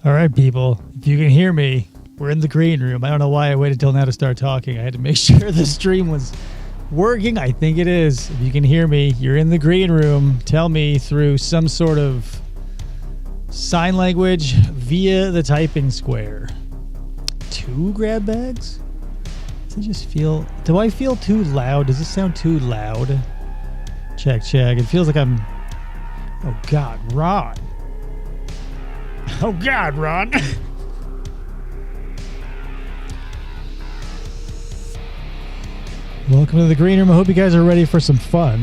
All right, people. If you can hear me, we're in the green room. I don't know why I waited till now to start talking. I had to make sure the stream was working. I think it is. If you can hear me, you're in the green room. Tell me through some sort of sign language via the typing square. 2 grab bags? Does it just feel... Do I feel too loud? Does this sound too loud? Check. It feels like I'm... Oh, God, Ron. Oh, God, Ron. Welcome to the green room. I hope you guys are ready for some fun.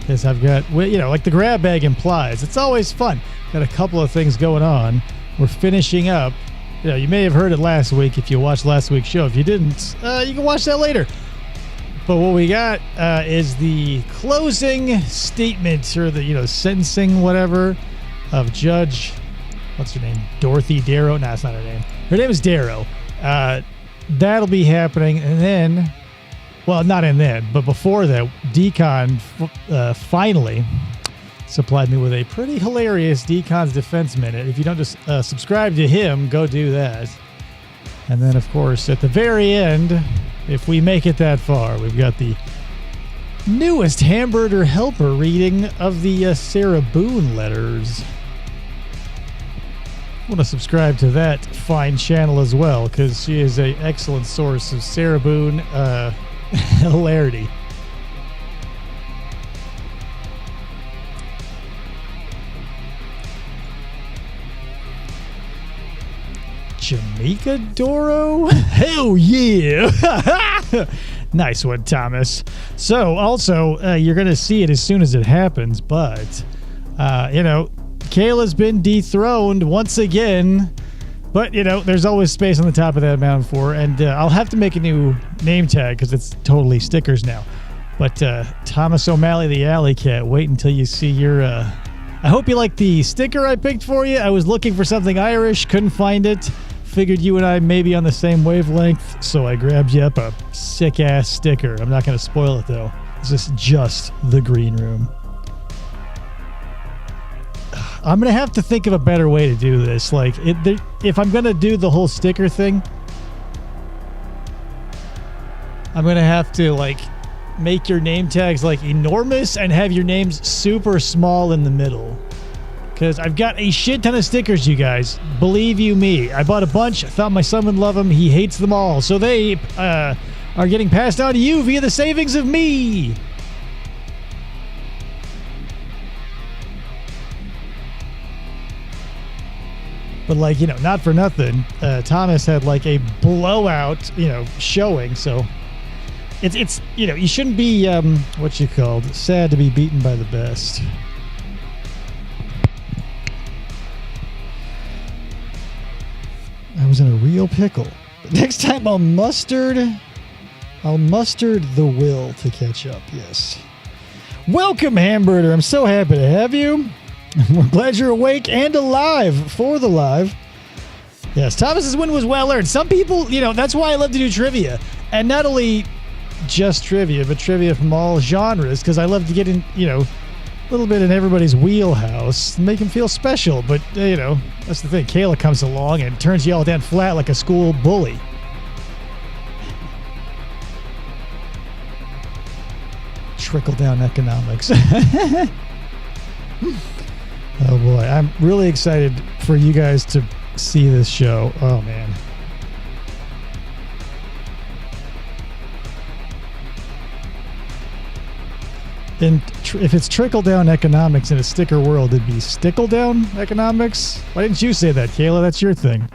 Yes, I've got, like the grab bag implies, it's always fun. Got a couple of things going on. We're finishing up. You may have heard it last week if you watched last week's show. If you didn't, you can watch that later. But what we got is the closing statement, or the, sentencing, whatever, of Judge, what's her name? Dorothy Darrow? No, that's not her name. Her name is Darrow. That'll be happening. And then, well, not in then, but before that, Decon finally supplied me with a pretty hilarious Decon's Defense Minute. If you don't just subscribe to him, go do that. And then, of course, at the very end, if we make it that far, we've got the newest Hamburger Helper reading of the Sarah Boone letters. I want to subscribe to that fine channel as well, because she is an excellent source of Sarah Boone hilarity. Jamaica Doro? Hell yeah! Nice one, Thomas. So, also, you're going to see it as soon as it happens, but, Kayla's been dethroned once again, but, there's always space on the top of that mountain for her, and I'll have to make a new name tag because it's totally stickers now. But Thomas O'Malley, the Alley Cat, wait until you see your... I hope you like the sticker I picked for you. I was looking for something Irish, couldn't find it. Figured you and I may be on the same wavelength, so I grabbed you up a sick-ass sticker. I'm not going to spoil it, though. This is just the green room. I'm going to have to think of a better way to do this. If I'm going to do the whole sticker thing, I'm going to have to, make your name tags, enormous and have your names super small in the middle. Because I've got a shit ton of stickers, you guys. Believe you me. I bought a bunch. I thought my son would love them. He hates them all. So they are getting passed on to you via the savings of me. But, not for nothing. Thomas had, a blowout, showing. So it's you shouldn't be, sad to be beaten by the best. I was in a real pickle. Next time I'll mustard the will to catch up, yes. Welcome, Hamburger. I'm so happy to have you. We're glad you're awake and alive for the live. Yes, Thomas's win was well earned. Some people, that's why I love to do trivia. And not only just trivia, but trivia from all genres, because I love to get in, a little bit in everybody's wheelhouse, make them feel special. But, that's the thing. Kayla comes along and turns you all down flat like a school bully. Trickle-down economics. Oh, boy. I'm really excited for you guys to see this show. Oh, man. And if it's trickle-down economics in a sticker world, it'd be stickle-down economics? Why didn't you say that, Kayla? That's your thing.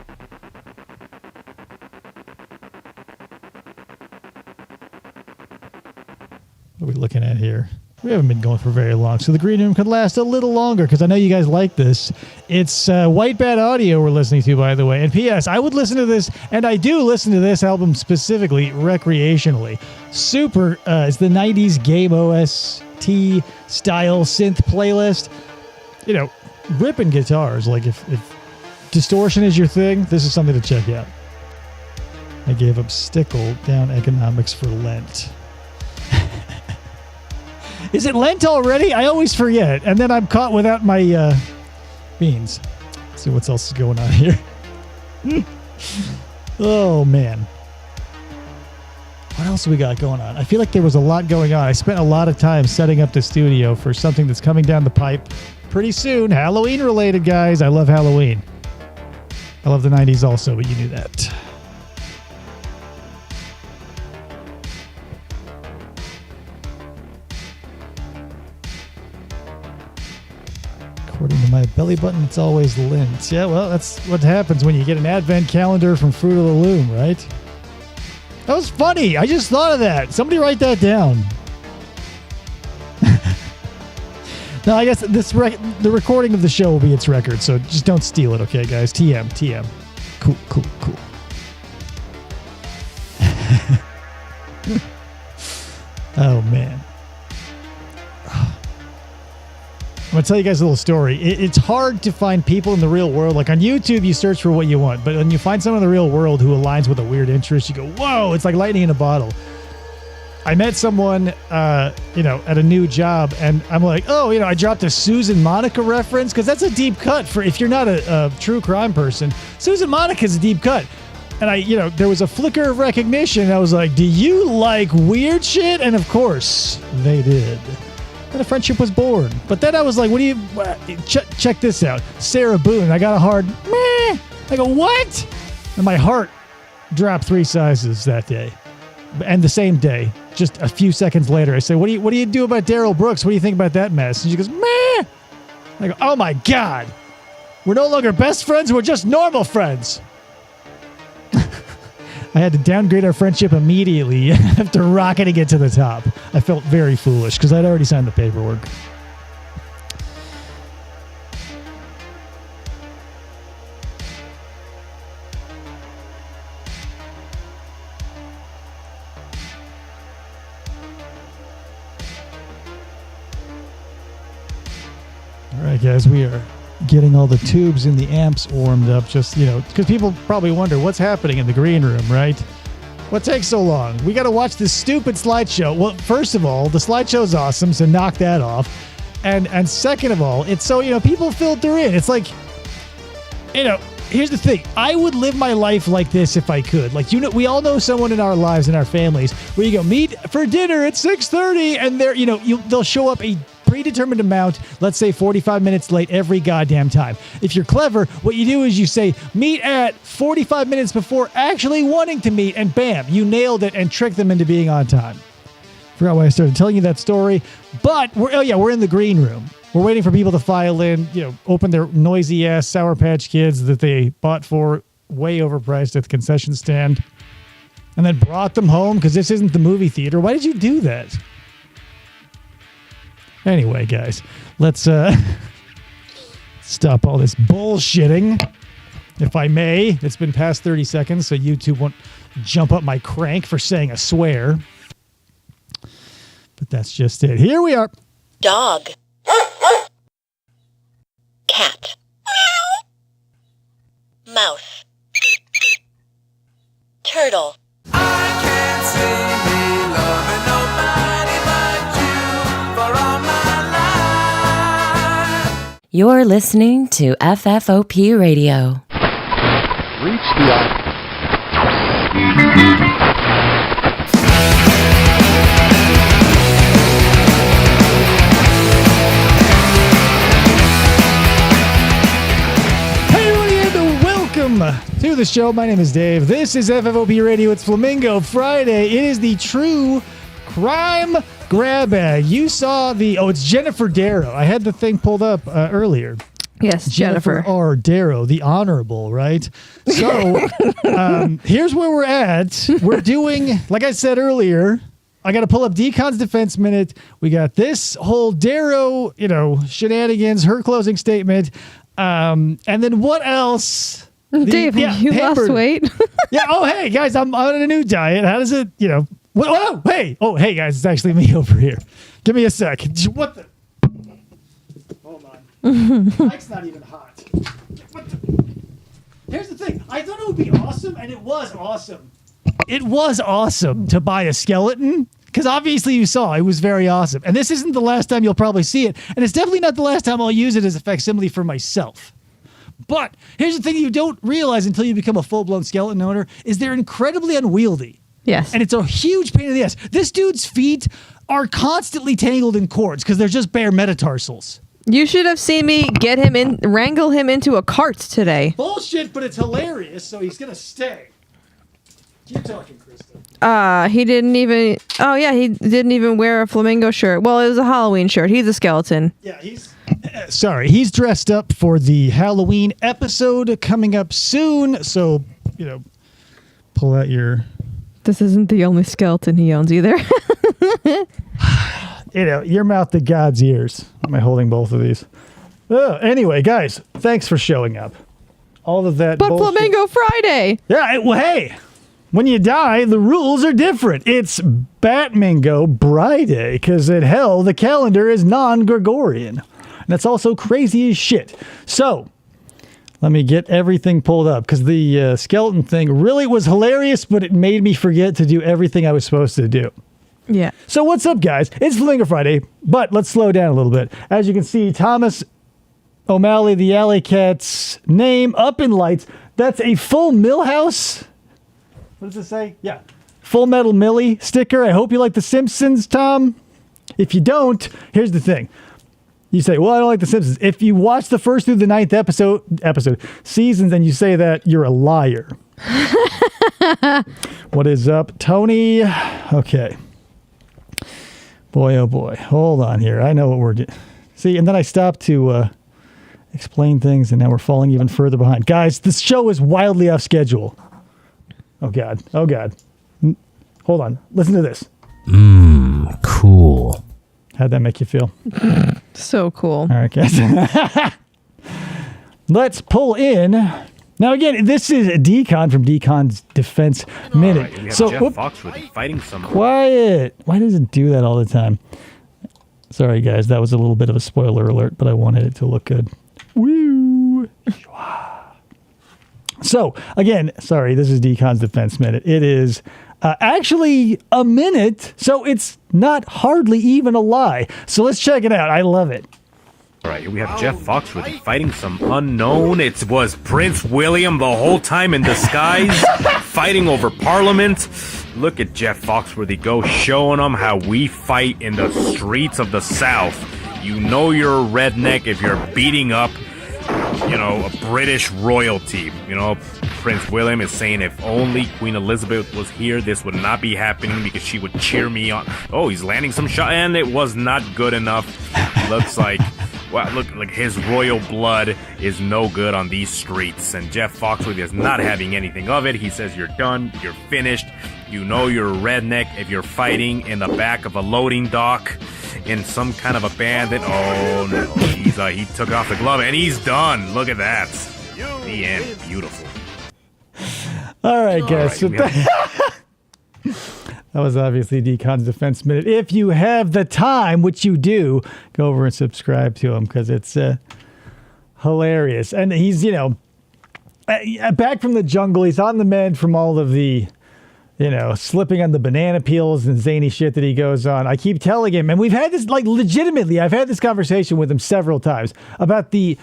What are we looking at here? We haven't been going for very long, so the green room could last a little longer, because I know you guys like this. It's White Bat Audio we're listening to, by the way. And P.S., I would listen to this, and I do listen to this album specifically, recreationally. Super is the 90s game OST style synth playlist. Ripping guitars. If distortion is your thing, this is something to check out. I gave up stickle down economics for Lent. Is it Lent already? I always forget. And then I'm caught without my beans. see what else is going on here. Oh, man. What else we got going on? I feel like there was a lot going on. I spent a lot of time setting up the studio for something that's coming down the pipe pretty soon. Halloween related, guys. I love Halloween. I love the 90s also, but you knew that. According to my belly button, it's always lint. Yeah, well, that's what happens when you get an advent calendar from Fruit of the Loom, right? That was funny. I just thought of that. Somebody write that down. No, I guess the recording of the show will be its record, so just don't steal it, okay, guys? TM. Cool. Oh, man. I'm going to tell you guys a little story. It's hard to find people in the real world. Like on YouTube, you search for what you want. But when you find someone in the real world who aligns with a weird interest, you go, whoa, it's like lightning in a bottle. I met someone, at a new job. And I'm like, I dropped a Susan Monica reference because that's a deep cut for if you're not a true crime person. Susan Monica's a deep cut. And there was a flicker of recognition. And I was like, do you like weird shit? And of course, they did. And a friendship was born. But then I was like, check this out. Sarah Boone. I got a hard meh. I go, what? And my heart dropped 3 sizes that day. And the same day, just a few seconds later, I say, what do you do about Darrell Brooks? What do you think about that mess? And she goes, meh. I go, oh my God. We're no longer best friends. We're just normal friends. I had to downgrade our friendship immediately after rocketing it to the top. I felt very foolish because I'd already signed the paperwork. All right, guys, we are getting all the tubes and the amps warmed up, just, because people probably wonder what's happening in the green room, right? What takes so long? We got to watch this stupid slideshow. Well, first of all, the slideshow's awesome, so knock that off. And second of all, it's so, people filter in. It's like, here's the thing. I would live my life like this if I could. Like, we all know someone in our lives, in our families, where you go, meet for dinner at 6:30, and they'll show up a predetermined amount, let's say 45 minutes late every goddamn time. If you're clever, what you do is you say, meet at 45 minutes before actually wanting to meet, and bam, you nailed it and tricked them into being on time. Forgot why I started telling you that story, but we're in the green room. We're waiting for people to file in, open their noisy ass Sour Patch Kids that they bought for way overpriced at the concession stand, and then brought them home because this isn't the movie theater. Why did you do that? Anyway, guys, let's stop all this bullshitting, if I may. It's been past 30 seconds, so YouTube won't jump up my crank for saying a swear. But that's just it. Here we are. Dog. Cat. Mouse. Turtle. I can't see me loving nobody but you for all my life. You're listening to FFOP Radio. Reach the to the show. My name is Dave. This is FFOP Radio. It's Flamingo Friday. It is the true crime grab bag. You saw it's Jennifer Darrow. I had the thing pulled up earlier. Yes, Jennifer R. Darrow, the Honorable, right? So here's where we're at. We're doing, like I said earlier, I got to pull up Decon's Defense Minute. We got this whole Darrow, shenanigans, her closing statement. And then what else? Dave, you lost weight. Yeah. Oh, hey, guys, I'm on a new diet. How does it, Whoa, hey. Oh, hey, guys, it's actually me over here. Give me a sec. What the? Hold on. The mic's not even hot. Here's the thing. I thought it would be awesome, and it was awesome. It was awesome to buy a skeleton, because obviously you saw it was very awesome. And this isn't the last time you'll probably see it, and it's definitely not the last time I'll use it as a facsimile for myself. But here's the thing you don't realize until you become a full-blown skeleton owner is they're incredibly unwieldy. Yes. And it's a huge pain in the ass. This dude's feet are constantly tangled in cords because they're just bare metatarsals. You should have seen me wrangle him into a cart today. Bullshit, but it's hilarious, so he's going to stay. Keep talking, Krista. He didn't even wear a flamingo shirt. Well, it was a Halloween shirt. He's a skeleton. Yeah, he's dressed up for the Halloween episode coming up soon, so, pull out your... This isn't the only skeleton he owns either. Your mouth to God's ears. Am I holding both of these? Anyway, guys, thanks for showing up. All of that But bullshit. Flamingo Friday! Yeah, well, hey, when you die, the rules are different. It's Batmingo Friday, because in hell, the calendar is non-Gregorian. And that's also crazy as shit. So, let me get everything pulled up, because the skeleton thing really was hilarious, but it made me forget to do everything I was supposed to do. Yeah. So what's up, guys? It's Flamingo Friday, but let's slow down a little bit. As you can see, Thomas O'Malley, the Alley Cat's name up in lights. That's a full Millhouse. What does it say? Yeah. Full Metal Millie sticker. I hope you like The Simpsons, Tom. If you don't, here's the thing. You say, well, I don't like The Simpsons. If you watch the first through the 9th episode seasons and you say that, you're a liar. What is up, Tony? Okay. Boy, oh boy. Hold on here. I know what we're doing. See, and then I stopped to explain things, and now we're falling even further behind. Guys, this show is wildly off schedule. Oh, God. Oh, God. Hold on. Listen to this. Cool. How'd that make you feel? So cool. All right, guys. Let's pull in. Now, again, this is Decon from Decon's Defense Minute. Right, we have so, Jeff Foxworthy fighting some. Quiet. Why does it do that all the time? Sorry, guys. That was a little bit of a spoiler alert, but I wanted it to look good. Woo. So, again, sorry, this is Decon's Defense Minute. It is actually a minute, so it's not hardly even a lie. So let's check it out. I love it. All right, we have Jeff Foxworthy fighting some unknown. It was Prince William the whole time in disguise, fighting over Parliament. Look at Jeff Foxworthy go, showing them how we fight in the streets of the South. You know you're a redneck if you're beating up, a British royalty. Prince William is saying if only Queen Elizabeth was here, this would not be happening because she would cheer me on. Oh, he's landing some shot, and it was not good enough. Looks like... Wow, look, like his royal blood is no good on these streets. And Jeff Foxworthy is not having anything of it. He says you're done, you're finished. You know you're a redneck if you're fighting in the back of a loading dock in some kind of abandoned... Oh, no. He took off the glove and he's done. Look at that. The end. Beautiful. All right, guys. That was obviously Decon's Defense Minute. If you have the time, which you do, go over and subscribe to him because it's hilarious. And he's, back from the jungle. He's on the mend from all of the, slipping on the banana peels and zany shit that he goes on. I keep telling him, and we've had this, legitimately, I've had this conversation with him several times about the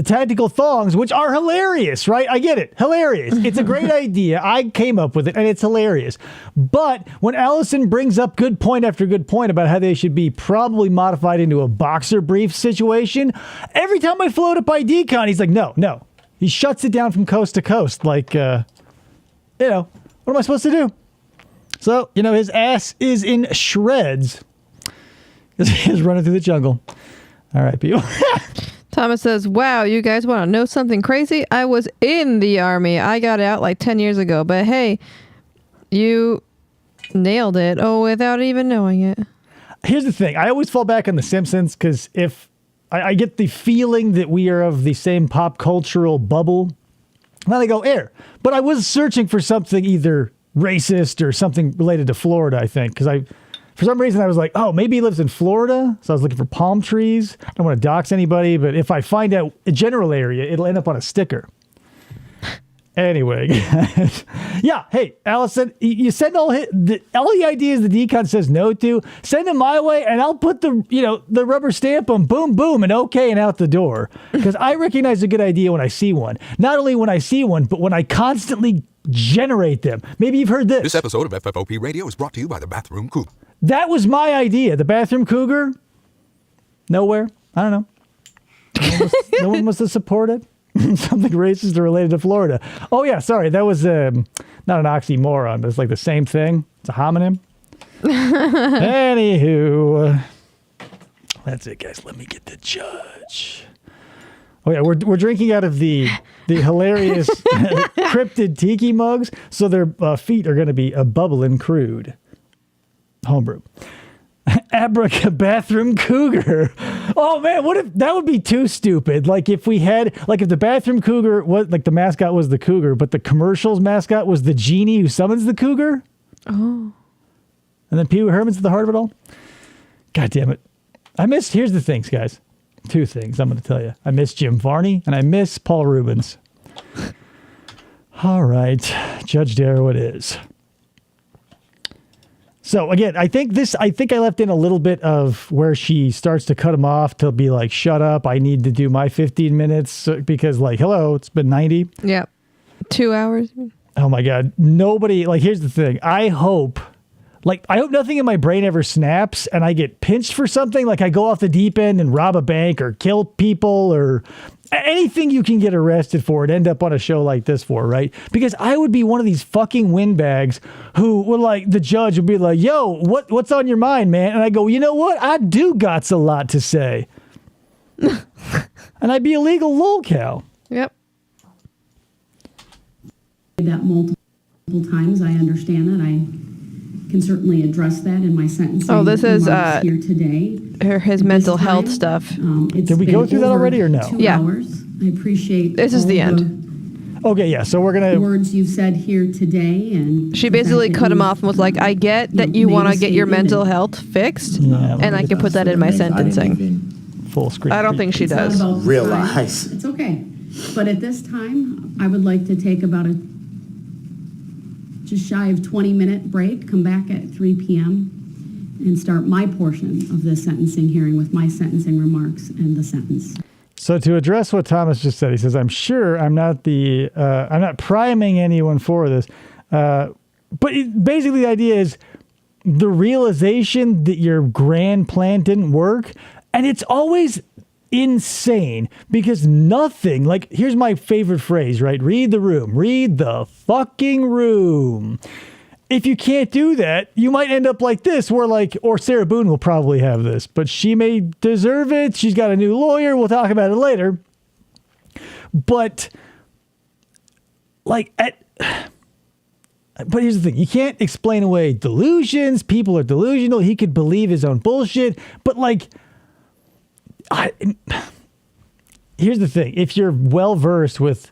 tactical thongs, which are hilarious, right? I get it. Hilarious. It's a great idea. I came up with it, and it's hilarious. But when Allison brings up good point after good point about how they should be probably modified into a boxer brief situation, every time I float up by Decon, he's like, no. He shuts it down from coast to coast. Like, what am I supposed to do? So, his ass is in shreds. He's running through the jungle. All right, people. Thomas says, wow, you guys want to know something crazy? I was in the army. I got out like 10 years ago. But hey, you nailed it. Oh, without even knowing it. Here's the thing. I always fall back on The Simpsons because if I get the feeling that we are of the same pop cultural bubble, then I go air. But I was searching for something either racist or something related to Florida, I think, because for some reason, I was like, oh, maybe he lives in Florida. So I was looking for palm trees. I don't want to dox anybody, but if I find out a general area, it'll end up on a sticker. Anyway, yeah. Hey, Allison, you send all the ideas the decon says no to. Send them my way, and I'll put the rubber stamp on. Boom, boom, and okay, and out the door. Because I recognize a good idea when I see one. Not only when I see one, but when I constantly generate them. Maybe you've heard this. This episode of FFOP Radio is brought to you by the Bathroom Cougar. That was my idea. The bathroom cougar. Nowhere. I don't know. No one must have supported. Something racist or related to Florida. Oh, yeah, sorry. That was not an oxymoron, but it's like the same thing. It's a homonym. Anywho, that's it, guys. Let me get the judge. Oh, yeah, we're drinking out of the hilarious cryptid tiki mugs, so their feet are going to be a bubbling crude. Homebrew. Abraca bathroom cougar. Oh man, what if that would be too stupid? Like if we had, like if the bathroom cougar was like the mascot was the cougar, but the commercial's mascot was the genie who summons the cougar. Oh. And then Pee Wee Herman's at the heart of it all. God damn it. Here's the things, guys. Two things I'm going to tell you. I miss Jim Varney and I miss Paul Rubens. All right. Judge Darrow it is. So again, I think I left in a little bit of where she starts to cut him off to be like, shut up. I need to do my 15 minutes because like, hello, it's been 90. Yeah. 2 hours. Oh my God. Nobody here's the thing. I hope nothing in my brain ever snaps and I get pinched for something. Like I go off the deep end and rob a bank or kill people or anything you can get arrested for and end up on a show like this for, right? Because I would be one of these fucking windbags who would the judge would be like, yo, what's on your mind, man? And I go, you know what? I do got a lot to say. And I'd be a legal lolcow. Yep. That multiple times. I understand that. I can certainly address that in my sentencing. Oh, this is here today. His mental health stuff. Did we go through that already or no? 2 Yeah. hours. I appreciate this is the end. Okay, yeah. So we're gonna words you've said here today, and she basically cut him off and was like, "I get that you want to get your mental health fixed, and I can put that in my sentencing." Full screen. I don't think she does. Realize it's okay, but at this time, I would like to take about a just shy of 20-minute break. Come back at 3 p.m. and start my portion of this sentencing hearing with my sentencing remarks and the sentence. So to address what Thomas just said, he says, I'm sure I'm not priming anyone for this. But basically the idea is the realization that your grand plan didn't work. And it's always insane because nothing, here's my favorite phrase, right? Read the room. Read the fucking room. If you can't do that, you might end up like this, where or Sarah Boone will probably have this, but she may deserve it. She's got a new lawyer. We'll talk about it later. But but here's the thing. You can't explain away delusions. People are delusional. He could believe his own bullshit. But here's the thing. If you're well-versed with,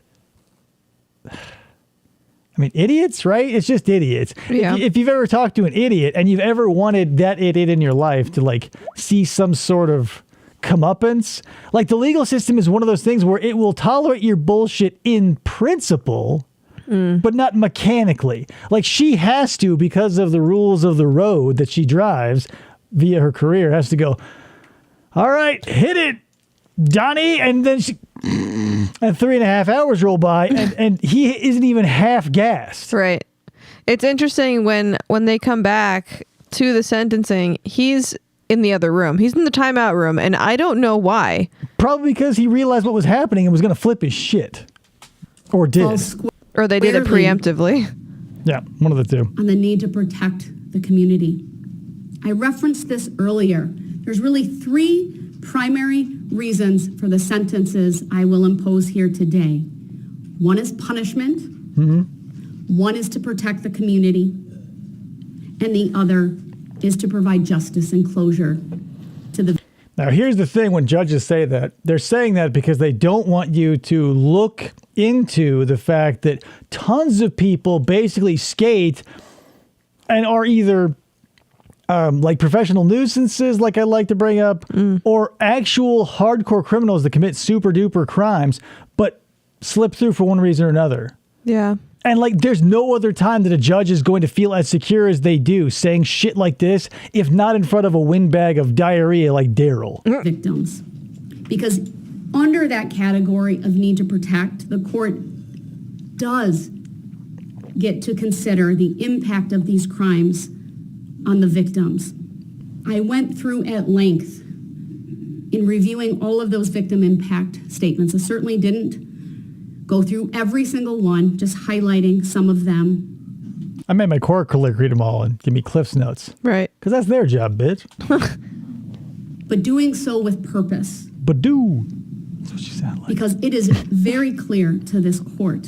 idiots, right? It's just idiots. Yeah. If you've ever talked to an idiot and you've ever wanted that idiot in your life to see some sort of comeuppance, the legal system is one of those things where it will tolerate your bullshit in principle, but not mechanically. She has to, because of the rules of the road that she drives via her career, has to go, all right, hit it, Donnie. And then and 3.5 hours roll by and he isn't even half gassed. Right. It's interesting when they come back to the sentencing, he's in the other room. He's in the timeout room, and I don't know why. Probably because he realized what was happening and was going to flip his shit. Or did. Or they did it preemptively. Yeah, one of the two. On the need to protect the community. I referenced this earlier. There's really 3 primary reasons for the sentences I will impose here today. One is punishment. Mm-hmm. One is to protect the community. And the other is to provide justice and closure to the... Now, here's the thing when judges say that. They're saying that because they don't want you to look into the fact that tons of people basically skate and are either... professional nuisances, like I like to bring up, or actual hardcore criminals that commit super duper crimes, but slip through for one reason or another. Yeah. And like, there's no other time that a judge is going to feel as secure as they do saying shit like this, if not in front of a windbag of diarrhea like Darrell. Victims. Because under that category of need to protect, the court does get to consider the impact of these crimes on the victims. I went through at length in reviewing all of those victim impact statements. I certainly didn't go through every single one, just highlighting some of them. I made my court clerk read them all and give me Cliff's notes. Right. Because that's their job, bitch. But doing so with purpose. But do. That's what she sounded like. Because it is very clear to this court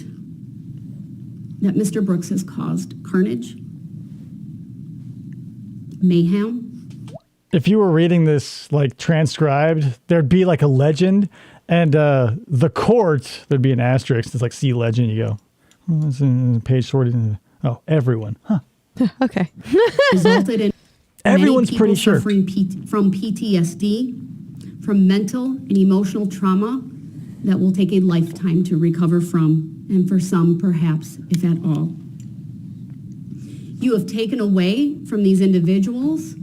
that Mr. Brooks has caused carnage, mayhem. If you were reading this like transcribed, there'd be like a legend, and the court, there'd be an asterisk. It's like see legend. You go, oh, it's in page 40. Oh, everyone. Huh. Okay. Resulted in Everyone's many pretty people sure. suffering from PTSD, from mental and emotional trauma that will take a lifetime to recover from, and for some, perhaps, if at all. You have taken away from these individuals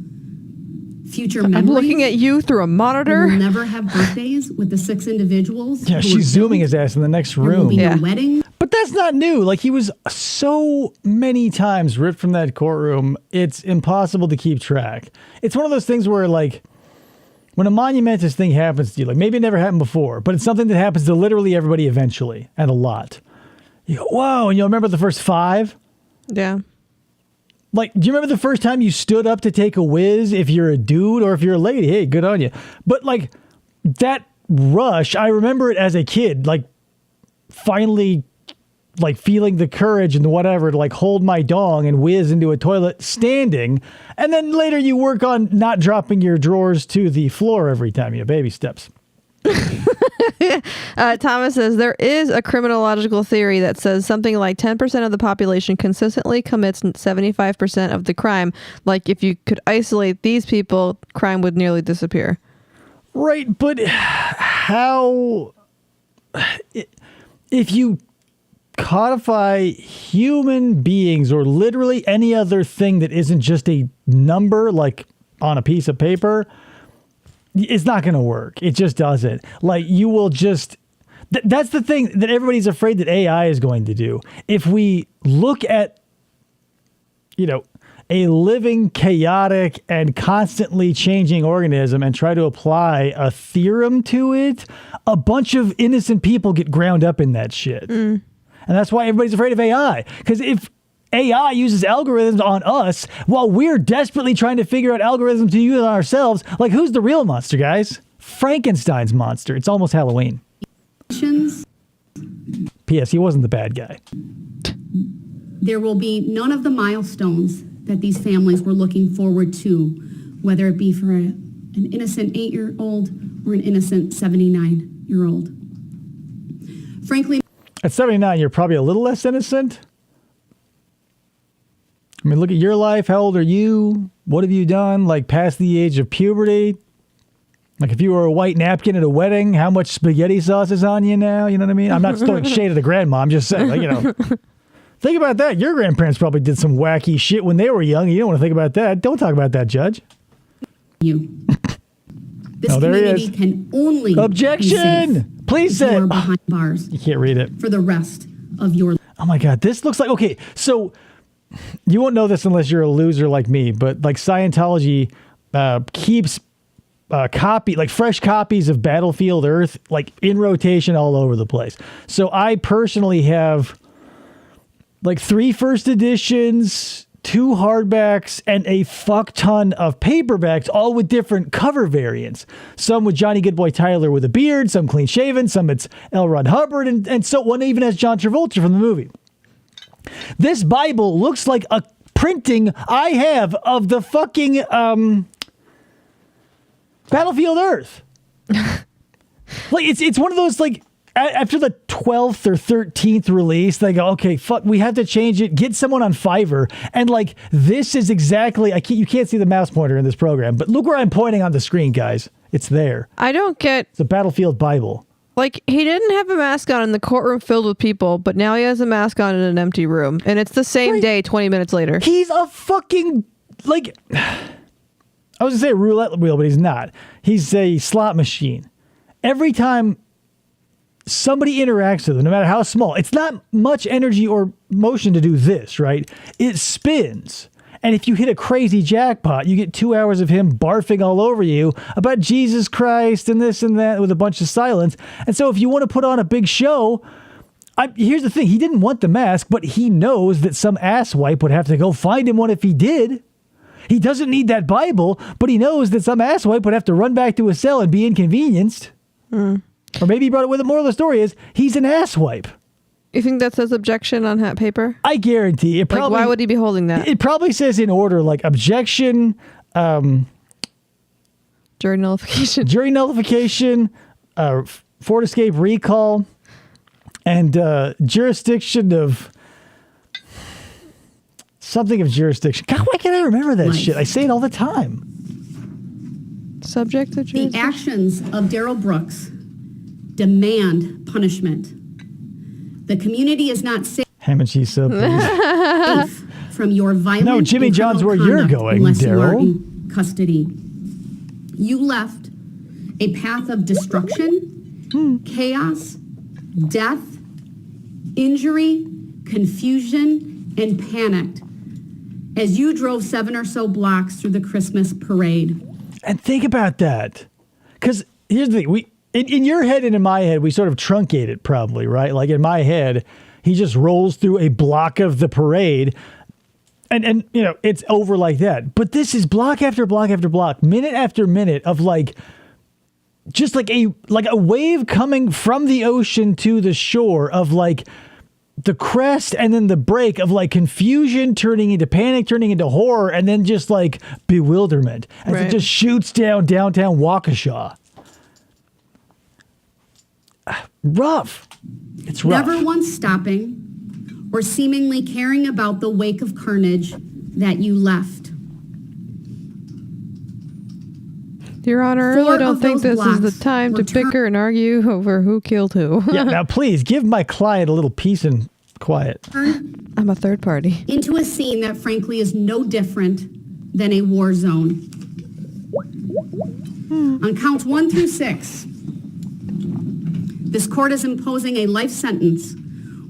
future memories. I'm looking at you through a monitor. We'll never have birthdays with the 6 individuals. Yeah, who she's were zooming killed. his ass in the next There will room. be no wedding. But that's not new. Like, he was so many times ripped from that courtroom, it's impossible to keep track. It's one of those things where, like, when a monumentous thing happens to you, like maybe it never happened before, but it's something that happens to literally everybody eventually, and a lot. You go, whoa, and you'll remember the first 5? Yeah. Like, do you remember the first time you stood up to take a whiz if you're a dude or if you're a lady? Hey, good on you. But, like, that rush, I remember it as a kid, like, finally, like, feeling the courage and whatever to, like, hold my dong and whiz into a toilet standing. And then later you work on not dropping your drawers to the floor every time you baby steps. Thomas says there is a criminological theory that says something like 10% of the population consistently commits 75% of the crime. Like if you could isolate these people, crime would nearly disappear. Right, but how... If you codify human beings or literally any other thing that isn't just a number, like on a piece of paper... It's not going to work. It just doesn't. Like, you will just... that's the thing that everybody's afraid that AI is going to do. If we look at, you know, a living, chaotic, and constantly changing organism and try to apply a theorem to it, a bunch of innocent people get ground up in that shit. And that's why everybody's afraid of AI. Because if AI uses algorithms on us while we're desperately trying to figure out algorithms to use on ourselves. Like, who's the real monster, guys? Frankenstein's monster. It's almost Halloween. P.S. He wasn't the bad guy. There will be none of the milestones that these families were looking forward to, whether it be for an innocent 8-year-old or an innocent 79-year-old. Frankly, at 79, you're probably a little less innocent. I mean, look at your life. How old are you? What have you done? Like, past the age of puberty? Like, if you were a white napkin at a wedding, how much spaghetti sauce is on you now? You know what I mean? I'm not throwing shade at the grandma. I'm just saying, like, you know. Think about that. Your grandparents probably did some wacky shit when they were young. You don't want to think about that. Don't talk about that, Judge. This there he community is. can only Objection! be safe Please if say you are behind bars You can't read it. for the rest of your life. Oh my God, this looks like, okay, so you won't know this unless you're a loser like me, but like Scientology keeps fresh copies of Battlefield Earth, like in rotation all over the place. So I personally have like 3 first editions, 2 hardbacks, and a fuck ton of paperbacks, all with different cover variants. Some with Johnny Goodboy Tyler with a beard, some clean shaven, some it's L. Ron Hubbard, and so one even has John Travolta from the movie. This Bible looks like a printing I have of the fucking Battlefield Earth. Like, it's one of those, like, after the 12th or 13th release, they go, okay, fuck, we have to change it. Get someone on Fiverr. And, like, this is exactly, you can't see the mouse pointer in this program, but look where I'm pointing on the screen, guys. It's there. I don't get... It's a Battlefield Bible. Like, he didn't have a mask on in the courtroom filled with people, but now he has a mask on in an empty room. And it's the same day, 20 minutes later. He's a fucking, like, I was going to say a roulette wheel, but he's not. He's a slot machine. Every time somebody interacts with him, no matter how small, it's not much energy or motion to do this, right? It spins. And if you hit a crazy jackpot, you get 2 hours of him barfing all over you about Jesus Christ and this and that with a bunch of silence. And so if you want to put on a big show, here's the thing. He didn't want the mask, but he knows that some asswipe would have to go find him one if he did. He doesn't need that Bible, but he knows that some asswipe would have to run back to his cell and be inconvenienced. Or maybe he brought it with him. Moral of the story is he's an asswipe. You think that says objection on that paper? I guarantee it. Probably, why would he be holding that? It probably says in order, like objection, jury nullification, Ford Escape recall, and jurisdiction of something of jurisdiction. God, why can't I remember that shit? I say it all the time. Subject of jurisdiction. The actions of Darrell Brooks demand punishment. The community is not safe Ham and cheese sub, please. from your violent. No, Jimmy John's where you're going, unless you are Darrow. in custody. You left a path of destruction, chaos, death, injury, confusion, and panic as you drove 7 or so blocks through the Christmas parade. And think about that. Because here's the thing. In your head and in my head, we sort of truncate it probably, right? Like in my head, he just rolls through a block of the parade and you know, it's over like that. But this is block after block after block, minute after minute of like, just like a wave coming from the ocean to the shore of like the crest and then the break of like confusion turning into panic, turning into horror, and then just like bewilderment as it just shoots down downtown Waukesha. Rough. It's rough. Never once stopping or seemingly caring about the wake of carnage that you left. Your Honor, I really don't think this is the time to bicker and argue over who killed who. Yeah, now please give my client a little peace and quiet. I'm a third party. Into a scene that frankly is no different than a war zone. On counts 1 through 6, this court is imposing a life sentence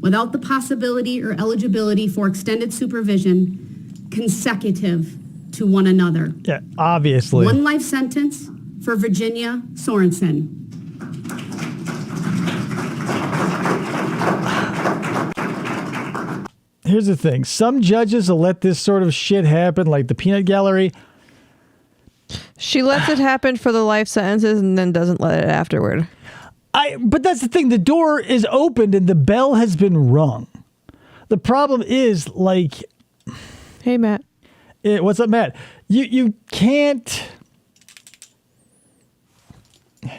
without the possibility or eligibility for extended supervision consecutive to one another. Yeah, obviously. One life sentence for Virginia Sorensen. Here's the thing. Some judges will let this sort of shit happen, like the peanut gallery. She lets it happen for the life sentences and then doesn't let it afterward. But that's the thing. The door is opened and the bell has been rung. The problem is, like... Hey, Matt. What's up, Matt? You can't...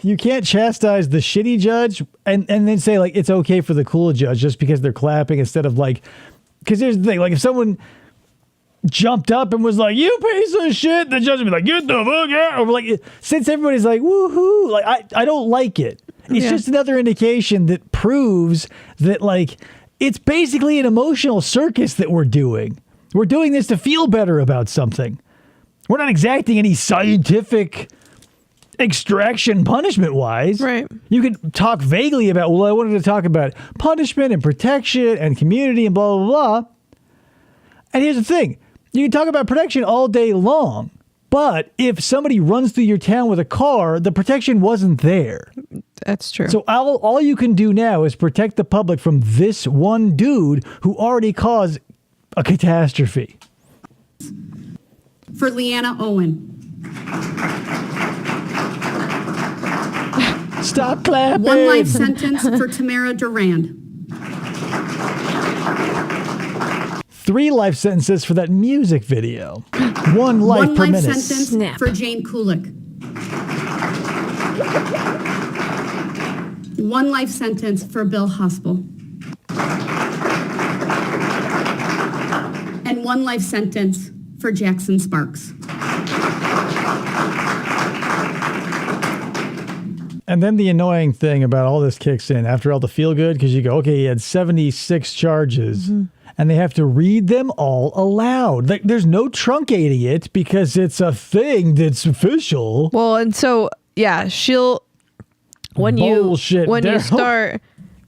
You can't chastise the shitty judge and then say, like, it's okay for the cool judge just because they're clapping instead of, like... Because here's the thing. Like, if someone jumped up and was like, you piece of shit, the judge would be like, get the fuck out. Or, like, since everybody's like, woohoo, like, I don't like it. It's just another indication that proves that, like, it's basically an emotional circus that we're doing. We're doing this to feel better about something. We're not exacting any scientific extraction punishment-wise. Right. You could talk vaguely about, well, I wanted to talk about punishment and protection and community and blah, blah, blah. And here's the thing. You can talk about protection all day long. But if somebody runs through your town with a car, the protection wasn't there. That's true. So all you can do now is protect the public from this one dude who already caused a catastrophe. For Leanna Owen. Stop clapping. 1 life sentence for Tamara Durand. 3 life sentences for that music video. 1 life 1 per life minute. sentence for Jane Kulik. 1 life sentence for Bill Hospel. And 1 life sentence for Jackson And then the annoying thing about all this kicks in after all the feel good, because you go, okay, he had 76 charges, and they have to read them all aloud. Like, there's no truncating it because it's a thing that's official. Well, and so yeah, she'll when Bullshit, you Darrell. start,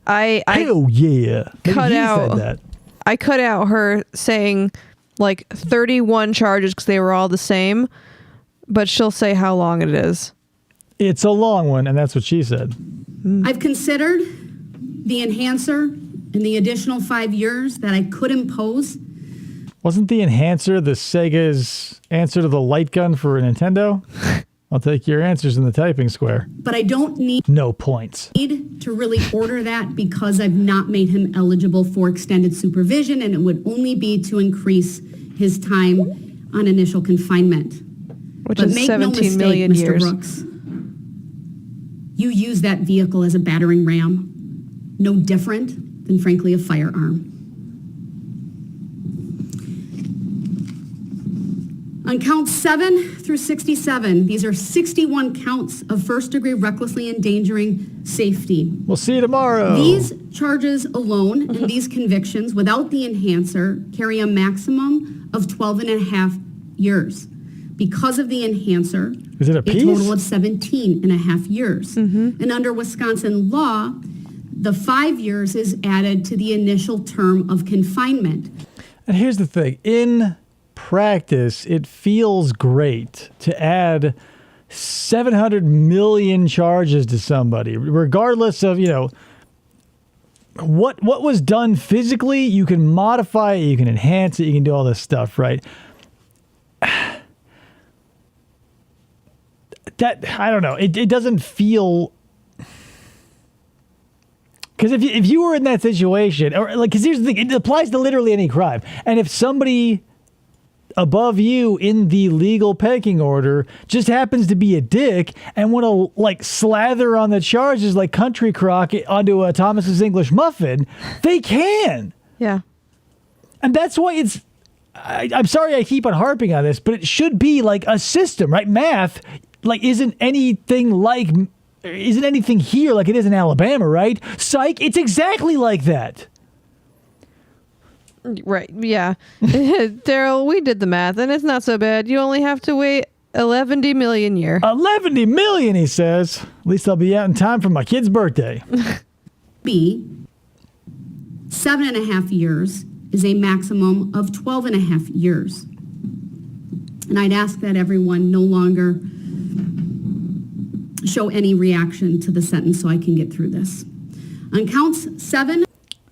I Hell yeah! Maybe cut he out- said that. I cut out her saying like 31 charges because they were all the same, but she'll say how long it is. It's a long one, and that's what she said. I've considered the enhancer and the additional 5 years that I could impose. Wasn't the enhancer the Sega's answer to the light gun for a Nintendo? I'll take your answers in the typing square. But I don't need No points. to really order that because I've not made him eligible for extended supervision, and it would only be to increase his time on initial confinement. Which But is make no 17 mistake, million Mr. years. Brooks, you use that vehicle as a battering ram, no different than, frankly, a firearm. On counts 7 through 67, these are 61 counts of first-degree recklessly endangering safety. We'll see you tomorrow. These charges alone and these convictions without the enhancer carry a maximum of 12 and a half years. Because of the enhancer, Is it a piece? total of 17 and a half years. And under Wisconsin law, the 5 years is added to the initial term of confinement. And here's the thing. In practice, it feels great to add 700 million charges to somebody, regardless of, what was done physically. You can modify it, you can enhance it, you can do all this stuff, right? That, I don't know. It doesn't feel... Because if you were in that situation, or like, because here's the thing, it applies to literally any crime. And if somebody above you in the legal pecking order just happens to be a dick and want to like slather on the charges like Country Crock onto a Thomas's English muffin, they can. Yeah. And that's why it's... I'm sorry I keep on harping on this, but it should be like a system, right? Math, like, isn't anything here like it is in Alabama, right? Psych, it's exactly like that. Right. Yeah. Darrell, we did the math and it's not so bad. You only have to wait 11 million year. 11 million, he says. At least I'll be out in time for my kid's birthday. B, 7.5 years is a maximum of 12.5 years. And I'd ask that everyone no longer show any reaction to the sentence so I can get through this. On counts 7...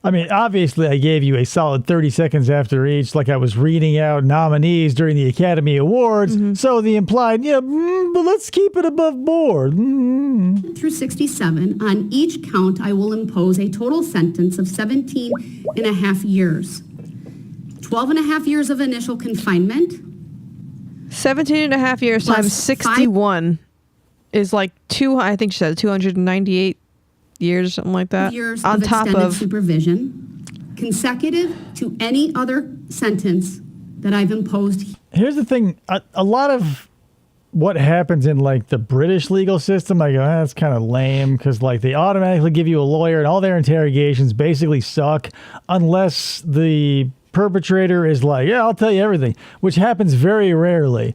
I mean, obviously, I gave you a solid 30 seconds after each, like I was reading out nominees during the Academy Awards. So the implied, but let's keep it above board. through 67, on each count, I will impose a total sentence of 17 and a half years. 12 and a half years of initial confinement. 17 and a half years Plus times 61 is like I think she said 298 years or something like that. Years on of top extended of supervision, consecutive to any other sentence that I've imposed. Here's the thing. A lot of what happens in like the British legal system, I go, that's kind of lame because like they automatically give you a lawyer and all their interrogations basically suck unless the perpetrator is like, yeah, I'll tell you everything, which happens very rarely.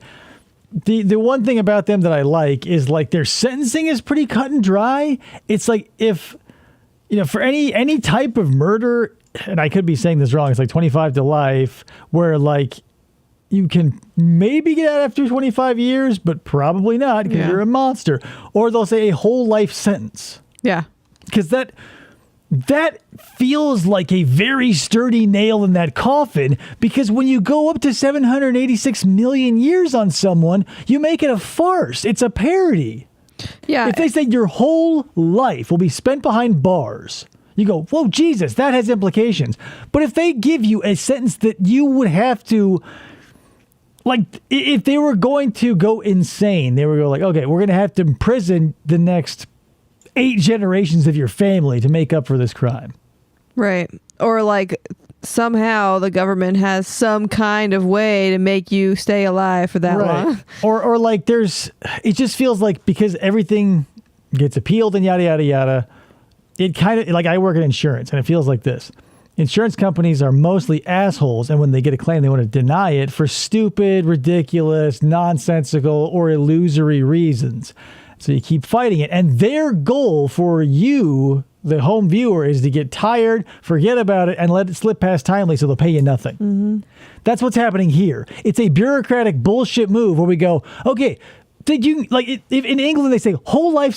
The one thing about them that I like is like their sentencing is pretty cut and dry. It's like if, for any type of murder, and I could be saying this wrong, it's like 25 to life, where like you can maybe get out after 25 years, but probably not because you're a monster. Or they'll say a whole life sentence. Yeah. Because that feels like a very sturdy nail in that coffin, because when you go up to 786 million years on someone, you make it a farce. It's a parody. Yeah. If they say your whole life will be spent behind bars, you go, whoa, Jesus, that has implications. But if they give you a sentence that you would have to, like, if they were going to go insane, they would go like, okay, we're going to have to imprison the next 8 generations of your family to make up for this crime. Right. Or like somehow the government has some kind of way to make you stay alive for that long. Or like it just feels like because everything gets appealed and yada, yada, yada. It kind of, like I work in insurance and it feels like this. Insurance companies are mostly assholes, and when they get a claim, they want to deny it for stupid, ridiculous, nonsensical, or illusory reasons. So you keep fighting it. And their goal for you, the home viewer, is to get tired, forget about it, and let it slip past timely so they'll pay you nothing. Mm-hmm. That's what's happening here. It's a bureaucratic bullshit move where we go, okay, did you, like, if in England they say whole life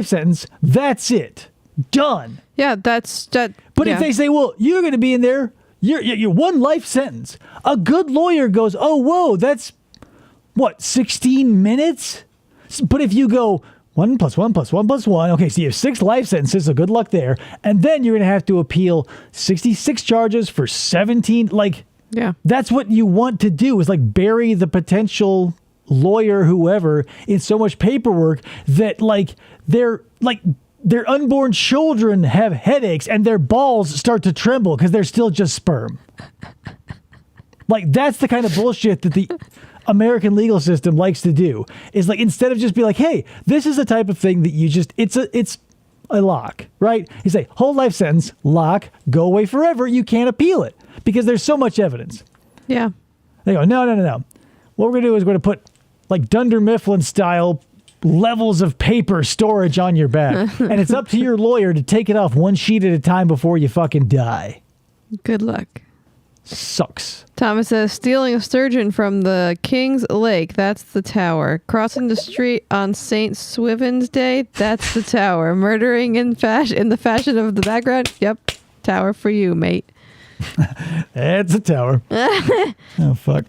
sentence, that's it. Done. Yeah, that's that. But if they say, well, you're going to be in there, you're one life sentence. A good lawyer goes, oh, whoa, that's what, 16 minutes? But if you go 1 + 1 + 1 + 1, okay, so you have 6 life sentences, so good luck there. And then you're going to have to appeal 66 charges for 17. Like, yeah, that's what you want to do, is like bury the potential lawyer, whoever, in so much paperwork that their unborn children have headaches and their balls start to tremble because they're still just sperm. Like, that's the kind of bullshit that the American legal system likes to do. Is like, instead of just be like, hey, this is the type of thing that you just, it's a lock, right? You say, whole life sentence, lock, go away forever. You can't appeal it because there's so much evidence. Yeah. They go, no. What we're going to do is we're going to put like Dunder Mifflin style levels of paper storage on your back. And it's up to your lawyer to take it off one sheet at a time before you fucking die. Good luck. Sucks. Thomas says, stealing a sturgeon from the King's Lake, that's the tower. Crossing the street on St. Swithin's Day, that's the tower. Murdering in the fashion of the background, yep, tower for you, mate. It's a tower. Oh, fuck.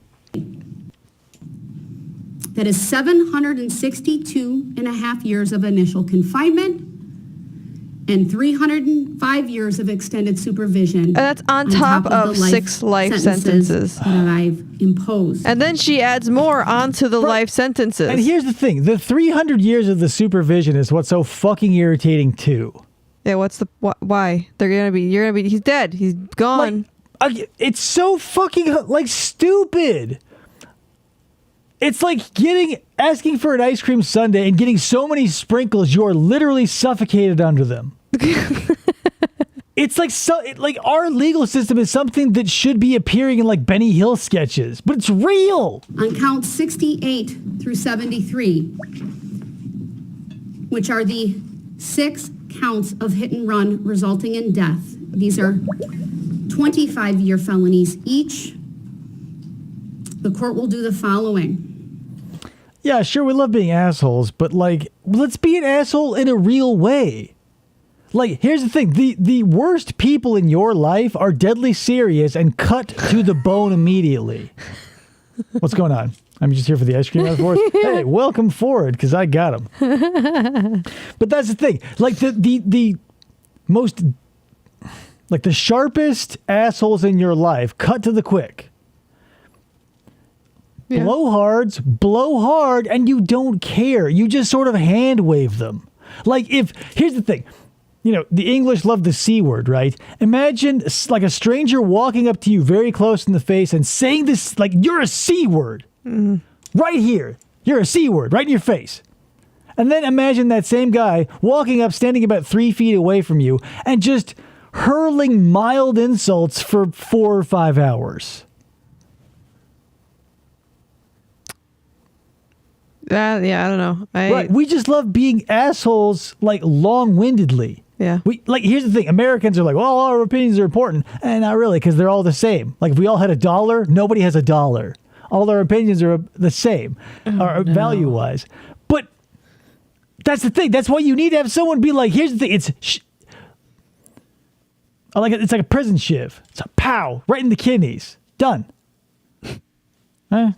That is 762 and a half years of initial confinement and 305 years of extended supervision. That's on top of the 6 life sentences that I've imposed. And then she adds more onto the life sentences. And here's the thing. The 300 years of the supervision is what's so fucking irritating too. Yeah, why? He's dead. He's gone. It's so fucking like stupid. It's like asking for an ice cream sundae and getting so many sprinkles you are literally suffocated under them. It's like our legal system is something that should be appearing in like Benny Hill sketches, but it's real. On counts 68 through 73, which are the 6 counts of hit and run resulting in death. These are 25-year felonies each. The court will do the following. Yeah, sure, we love being assholes, but like, let's be an asshole in a real way. Like, here's the thing. The worst people in your life are deadly serious and cut to the bone immediately. What's going on? I'm just here for the ice cream metaphors. Hey, welcome forward, because I got them. But that's the thing. Like, the most, like, the sharpest assholes in your life, cut to the quick. Yeah. Blowhards blow hard and you don't care. You just sort of hand wave them. Like, here's the thing. You know, the English love the C word, right? Imagine like a stranger walking up to you very close in the face and saying this, like, you're a C word. Mm. Right here. You're a C word right in your face. And then imagine that same guy walking up, standing about 3 feet away from you and just hurling mild insults for 4 or 5 hours. Yeah, I don't know. Right, we just love being assholes, like, long-windedly. Yeah. Here's the thing. Americans are like, well, all our opinions are important. And not really, because they're all the same. Like, if we all had $1, nobody has $1. All our opinions are the same, value-wise. But that's the thing. That's why you need to have someone be like, here's the thing. It's like a prison shiv. It's a pow, right in the kidneys. Done.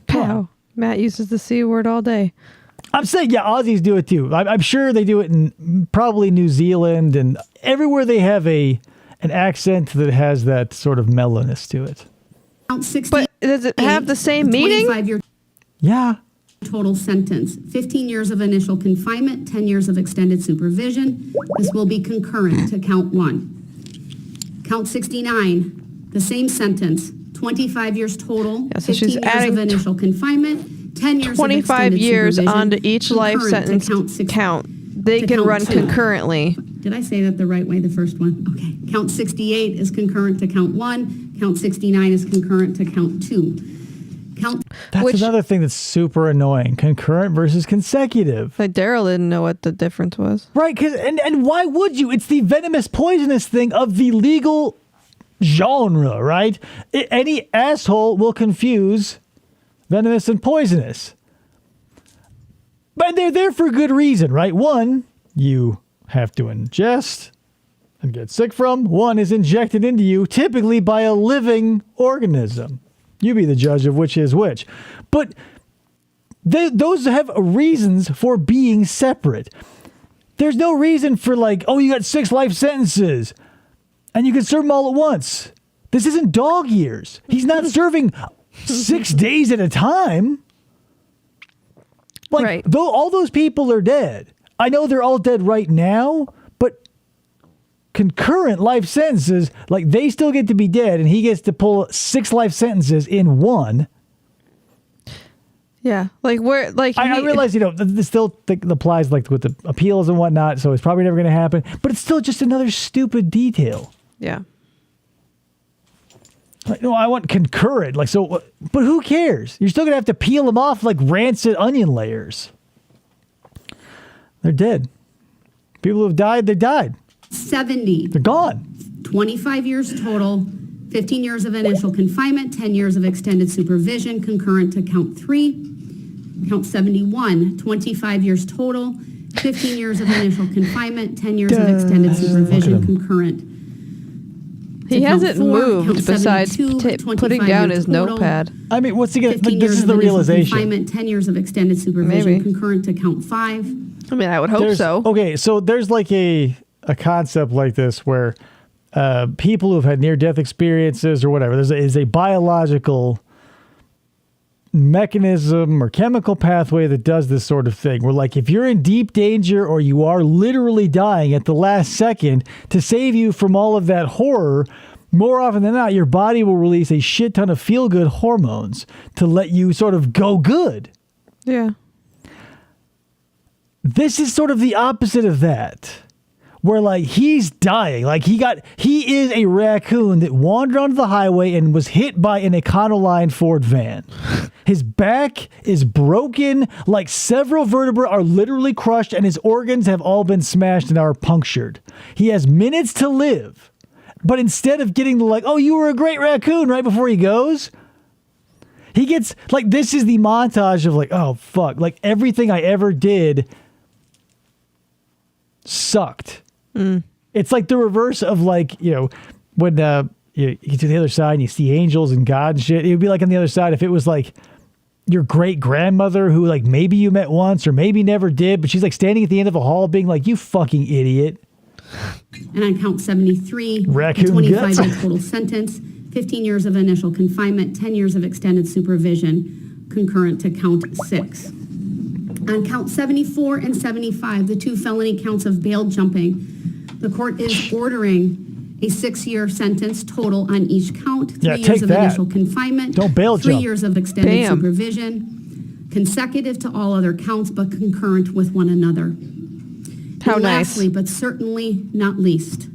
Pow. Matt uses the C word all day. I'm saying, yeah, Aussies do it too. I'm sure they do it in probably New Zealand and everywhere they have an accent that has that sort of mellowness to it. But does it have the same meaning? 25-year Yeah. Total sentence. 15 years of initial confinement, 10 years of extended supervision. This will be concurrent to count 1. Count 69, the same sentence. 25 years total, yeah, so 15 years of initial confinement, 10 years 25 of years supervision, onto each life sentence count. They to can count run 2. concurrently. Did I say that the right way, the first one? Okay. Count 68 is concurrent to count 1. Count 69 is concurrent to count 2. That's another thing that's super annoying. Concurrent versus consecutive. Like Darrell didn't know what the difference was. Right, and why would you? It's the venomous poisonous thing of the legal genre, right? Any asshole will confuse venomous and poisonous. But they're there for good reason, right? One, you have to ingest and get sick from. One is injected into you, typically by a living organism. You be the judge of which is which. But those have reasons for being separate. There's no reason for like, oh, you got 6 life sentences and you can serve them all at once. This isn't dog years. He's not serving 6 days at a time. Like, right. Though all those people are dead. I know they're all dead right now, but concurrent life sentences, like they still get to be dead and he gets to pull 6 life sentences in one. Yeah. Like where, like I realize, this still applies like with the appeals and whatnot, so it's probably never going to happen, but it's still just another stupid detail. Yeah. Like, no, I want concurrent. Like, so, but who cares? You're still going to have to peel them off like rancid onion layers. They're dead. People who have died, they died. 70. They're gone. 25 years total, 15 years of initial confinement, 10 years of extended supervision, concurrent to count 3. Count 71, 25 years total, 15 years of initial confinement, 10 years of extended supervision, concurrent. He hasn't moved besides putting down his notepad. I mean, what's he going to, 15 this years is the of initial realization. Confinement, 10 years of extended supervision, Maybe. concurrent to count 5. I mean, I would hope so. Okay, so there's like a concept like this where people who have had near-death experiences or whatever, is a biological mechanism or chemical pathway that does this sort of thing where, like, if you're in deep danger or you are literally dying at the last second, to save you from all of that horror, more often than not, your body will release a shit ton of feel-good hormones to let you sort of go good. Yeah. This is sort of the opposite of that. Where, like, he's dying. Like, he is a raccoon that wandered onto the highway and was hit by an Econoline Ford van. His back is broken, like several vertebrae are literally crushed, and his organs have all been smashed and are punctured. He has minutes to live. But instead of getting the, like, oh, you were a great raccoon right before he goes, he gets, like, this is the montage of, like, oh, fuck. Like, everything I ever did sucked. It's like the reverse of, like, when you get to the other side and you see angels and God and shit. It would be like on the other side if it was like your great grandmother who, like, maybe you met once or maybe never did, but she's like standing at the end of a hall being like, you fucking idiot. And on count 73, Raccoon 25-year total sentence, 15 years of initial confinement, 10 years of extended supervision, concurrent to count 6. On count 74 and 75, the 2 felony counts of bail jumping, the court is ordering a 6-year sentence total on each count, 3 years of initial confinement, Don't bail 3 jump. years of extended supervision, consecutive to all other counts but concurrent with one another. How And nice. lastly, but certainly not least,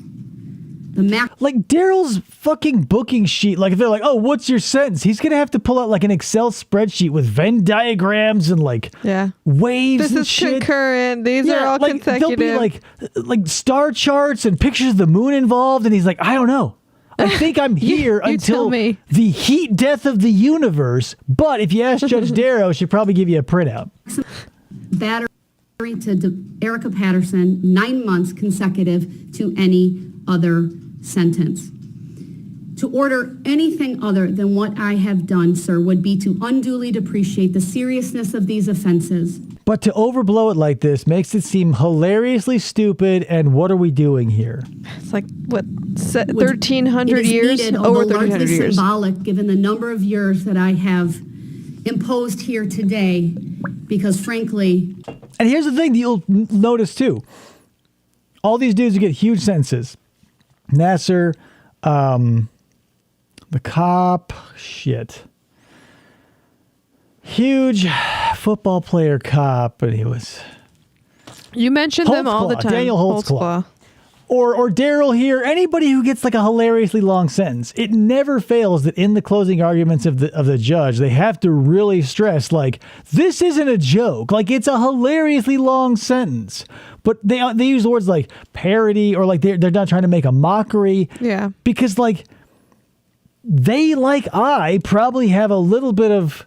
the max. Like, Darrell's fucking booking sheet, like, if they're like, oh, what's your sentence? He's going to have to pull out, like, an Excel spreadsheet with Venn diagrams and, like, waves This and is shit. concurrent. These are all like, consecutive. There'll be, like star charts and pictures of the moon involved, and he's like, I don't know. I think I'm here you until tell me. the heat death of the universe, but if you ask Judge Darrow, she'll probably give you a printout. Battery to Erica Patterson, 9 months consecutive to any other sentence. To order anything other than what I have done, sir, would be to unduly depreciate the seriousness of these offenses. But to overblow it like this makes it seem hilariously stupid, and what are we doing here? It's like, what, 1,300 It is years? needed, Over although 1,300 largely years. symbolic given the number of years that I have imposed here today, because frankly... And here's the thing that you'll notice too. All these dudes who get huge sentences. Nasser, the cop, shit. Huge football player cop, but he was You mention them all the Holtzclaw, time. Daniel Holtzclaw. Or Darrell here, anybody who gets like a hilariously long sentence, it never fails that in the closing arguments of the judge, they have to really stress, like, this isn't a joke. Like, it's a hilariously long sentence. But they use words like parody or like they're not trying to make a mockery. Yeah. Because, like, they, like I, probably have a little bit of...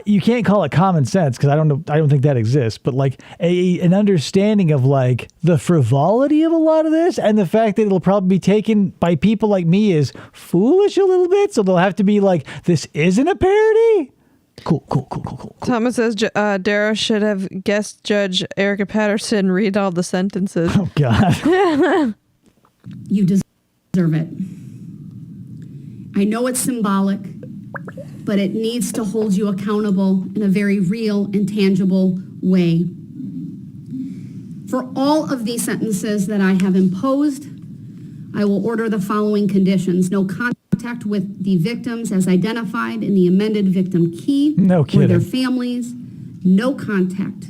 you can't call it common sense because I don't think that exists, but like an understanding of like the frivolity of a lot of this and the fact that it'll probably be taken by people like me as foolish a little bit. So they'll have to be like, this isn't a parody. Cool. Thomas says Darrow should have guest judge Erica Patterson read all the sentences. Oh, God. You deserve it. I know it's symbolic, but it needs to hold you accountable in a very real and tangible way. For all of these sentences that I have imposed, I will order the following conditions. No contact with the victims as identified in the amended victim key. No kidding. Or their families. No contact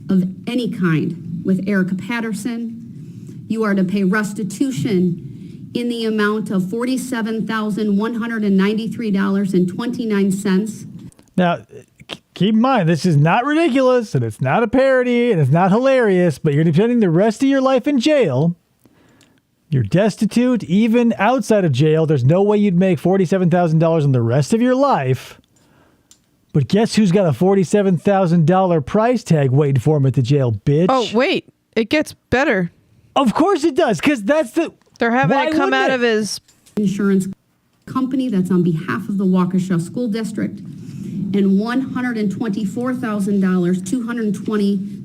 of any kind with Erica Patterson. You are to pay restitution in the amount of $47,193.29. Now, keep in mind, this is not ridiculous and it's not a parody and it's not hilarious, but you're spending the rest of your life in jail. You're destitute, even outside of jail. There's no way you'd make $47,000 in the rest of your life. But guess who's got a $47,000 price tag waiting for him at the jail, bitch? Oh, wait. It gets better. Of course it does, because that's the... They're having it come out of his... insurance company that's on behalf of the Waukesha School District, and $124,000,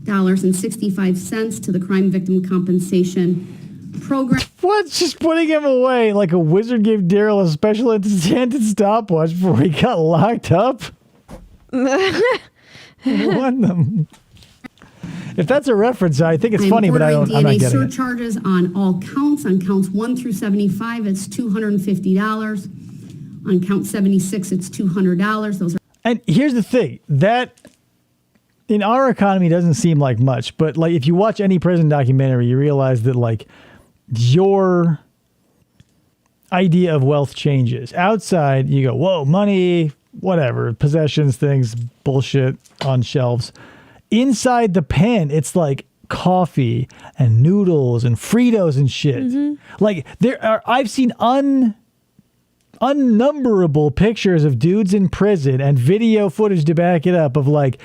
$220.65 to the Crime Victim Compensation Program. What's just putting him away like a wizard gave Darrell a special enchanted stopwatch before he got locked up? What the... If that's a reference, I think it's funny, but I'm not DNA getting surcharges on all counts. On counts 1 through 75, it's $250. On count 76, it's $200. Those are... And here's the thing. That, in our economy, doesn't seem like much. But like, if you watch any prison documentary, you realize that like your idea of wealth changes. Outside, you go, whoa, money, whatever, possessions, things, bullshit on shelves. Inside the pen, it's like coffee and noodles and Fritos and shit. Mm-hmm. Like I've seen unnumberable pictures of dudes in prison and video footage to back it up of like,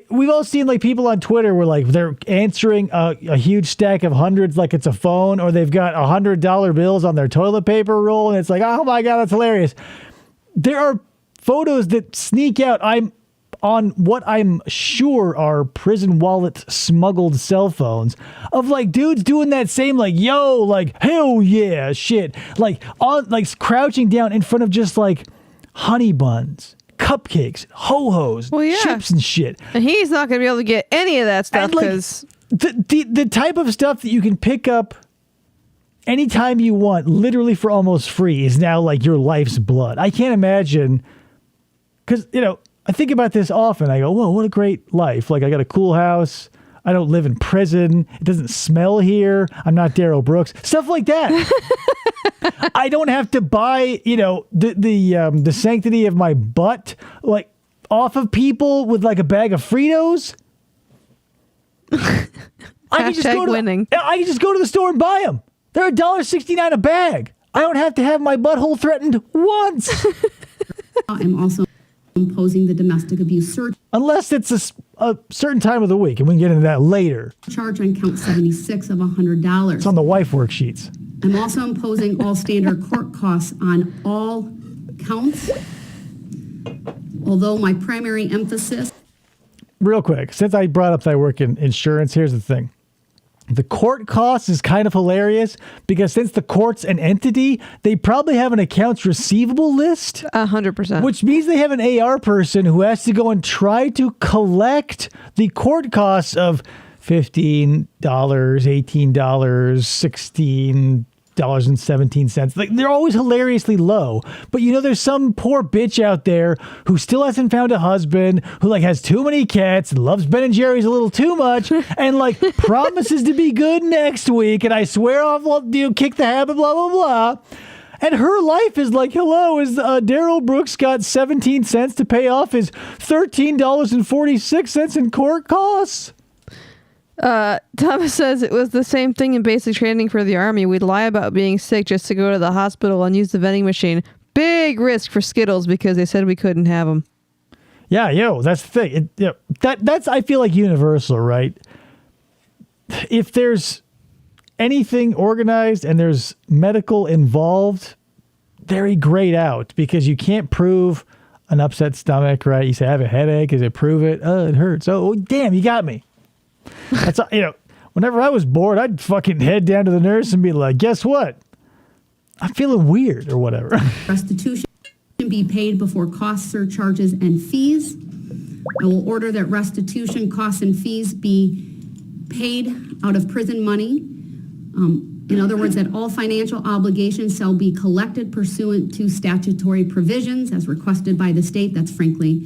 we've all seen like people on Twitter where like they're answering a huge stack of hundreds like it's a phone, or they've got $100 bills on their toilet paper roll and it's like, oh my God, that's hilarious. There are photos that sneak out. I'm on what I'm sure are prison wallet smuggled cell phones of like dudes doing that same like, yo, like hell yeah shit, like on like crouching down in front of just like honey buns, cupcakes, ho-hos, chips and shit. And he's not going to be able to get any of that stuff because the type of stuff that you can pick up anytime you want, literally for almost free, is now like your life's blood. I can't imagine, because, you know, I think about this often. I go, whoa, what a great life. Like, I got a cool house. I don't live in prison. It doesn't smell here. I'm not Darrell Brooks. Stuff like that. I don't have to buy, you know, the sanctity of my butt, like, off of people with, like, a bag of Fritos. I can just go to the store and buy them. They're $1.69 a bag. I don't have to have my butthole threatened once. I'm also imposing the domestic abuse surcharge. Unless it's a certain time of the week, and we can get into that later. Charge on count 76 of $100. It's on the wife worksheets. I'm also imposing all standard court costs on all counts. Although my primary emphasis... Real quick, since I brought up that I work in insurance, here's the thing. The court costs is kind of hilarious because since the court's an entity, they probably have an accounts receivable list. 100%. Which means they have an AR person who has to go and try to collect the court costs of $15, $18, $16, $6.17. Like, they're always hilariously low. But there's some poor bitch out there who still hasn't found a husband, who like has too many cats and loves Ben and Jerry's a little too much, and like promises to be good next week. And I swear I'll kick the habit, blah blah blah. And her life is like, hello, is Darrell Brooks got 17 cents to pay off his $13.46 in court costs? Thomas says it was the same thing in basic training for the Army. We'd lie about being sick just to go to the hospital and use the vending machine. Big risk for Skittles because they said we couldn't have them. Yeah, that's the thing. That's I feel like universal, right? If there's anything organized and there's medical involved, very grayed out because you can't prove an upset stomach, right? You say I have a headache. Does it prove it? Oh, it hurts. Oh, damn, you got me. That's whenever I was bored, I'd fucking head down to the nurse and be like, guess what? I'm feeling weird or whatever. Restitution can be paid before costs, surcharges, and fees. I will order that restitution, costs, and fees be paid out of prison money. In other words, that all financial obligations shall be collected pursuant to statutory provisions as requested by the state. That's frankly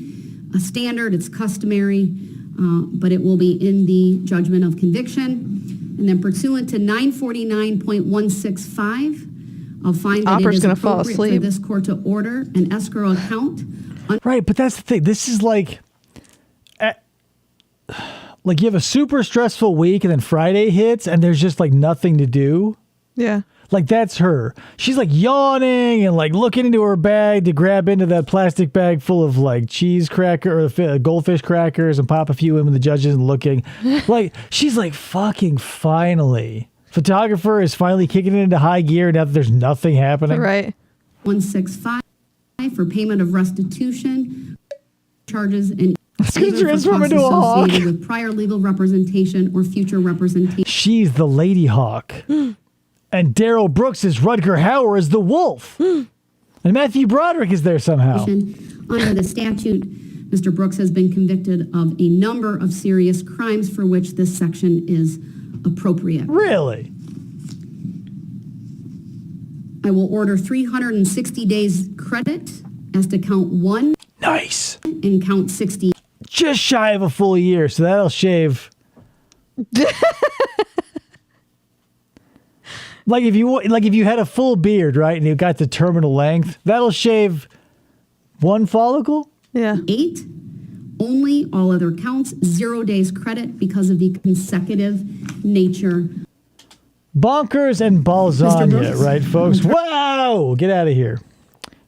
a standard, it's customary, but it will be in the judgment of conviction. And then pursuant to 949.165, I'll find that it is appropriate for this court to order an escrow account. Right, but that's the thing. This is like you have a super stressful week and then Friday hits and there's just like nothing to do. Yeah. Like that's her. She's like yawning and like looking into her bag to grab into that plastic bag full of like cheese cracker or goldfish crackers and pop a few in when the judge isn't looking. Like she's like fucking finally. Photographer is finally kicking it into high gear now that there's nothing happening. Right. 165 for payment of restitution, charges, and transform into a hawk with prior legal representation or future representation. She's the lady hawk. And Darrell Brooks is Rutger Hauer as the wolf. And Matthew Broderick is there somehow. Under the statute, Mr. Brooks has been convicted of a number of serious crimes for which this section is appropriate. Really? I will order 360 days credit as to count 1. Nice. And count 60. Just shy of a full year, so that'll shave. Like if you had a full beard, right, and you got the terminal length, that'll shave one follicle? Yeah. 8. Only all other counts, 0 days credit because of the consecutive nature. Bonkers and balzania, right, folks? Wow! Get out of here.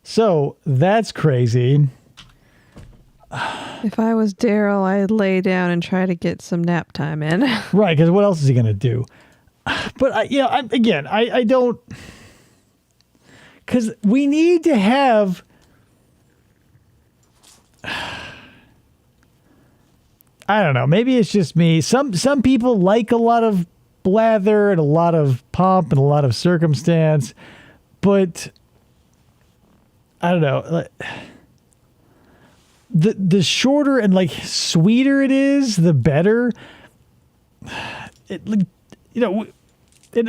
So that's crazy. If I was Darrell, I'd lay down and try to get some nap time in. Right, because what else is he going to do? But, I don't... Because we need to have... I don't know. Maybe it's just me. Some people like a lot of blather and a lot of pomp and a lot of circumstance. But... I don't know. The shorter and like sweeter it is, the better. It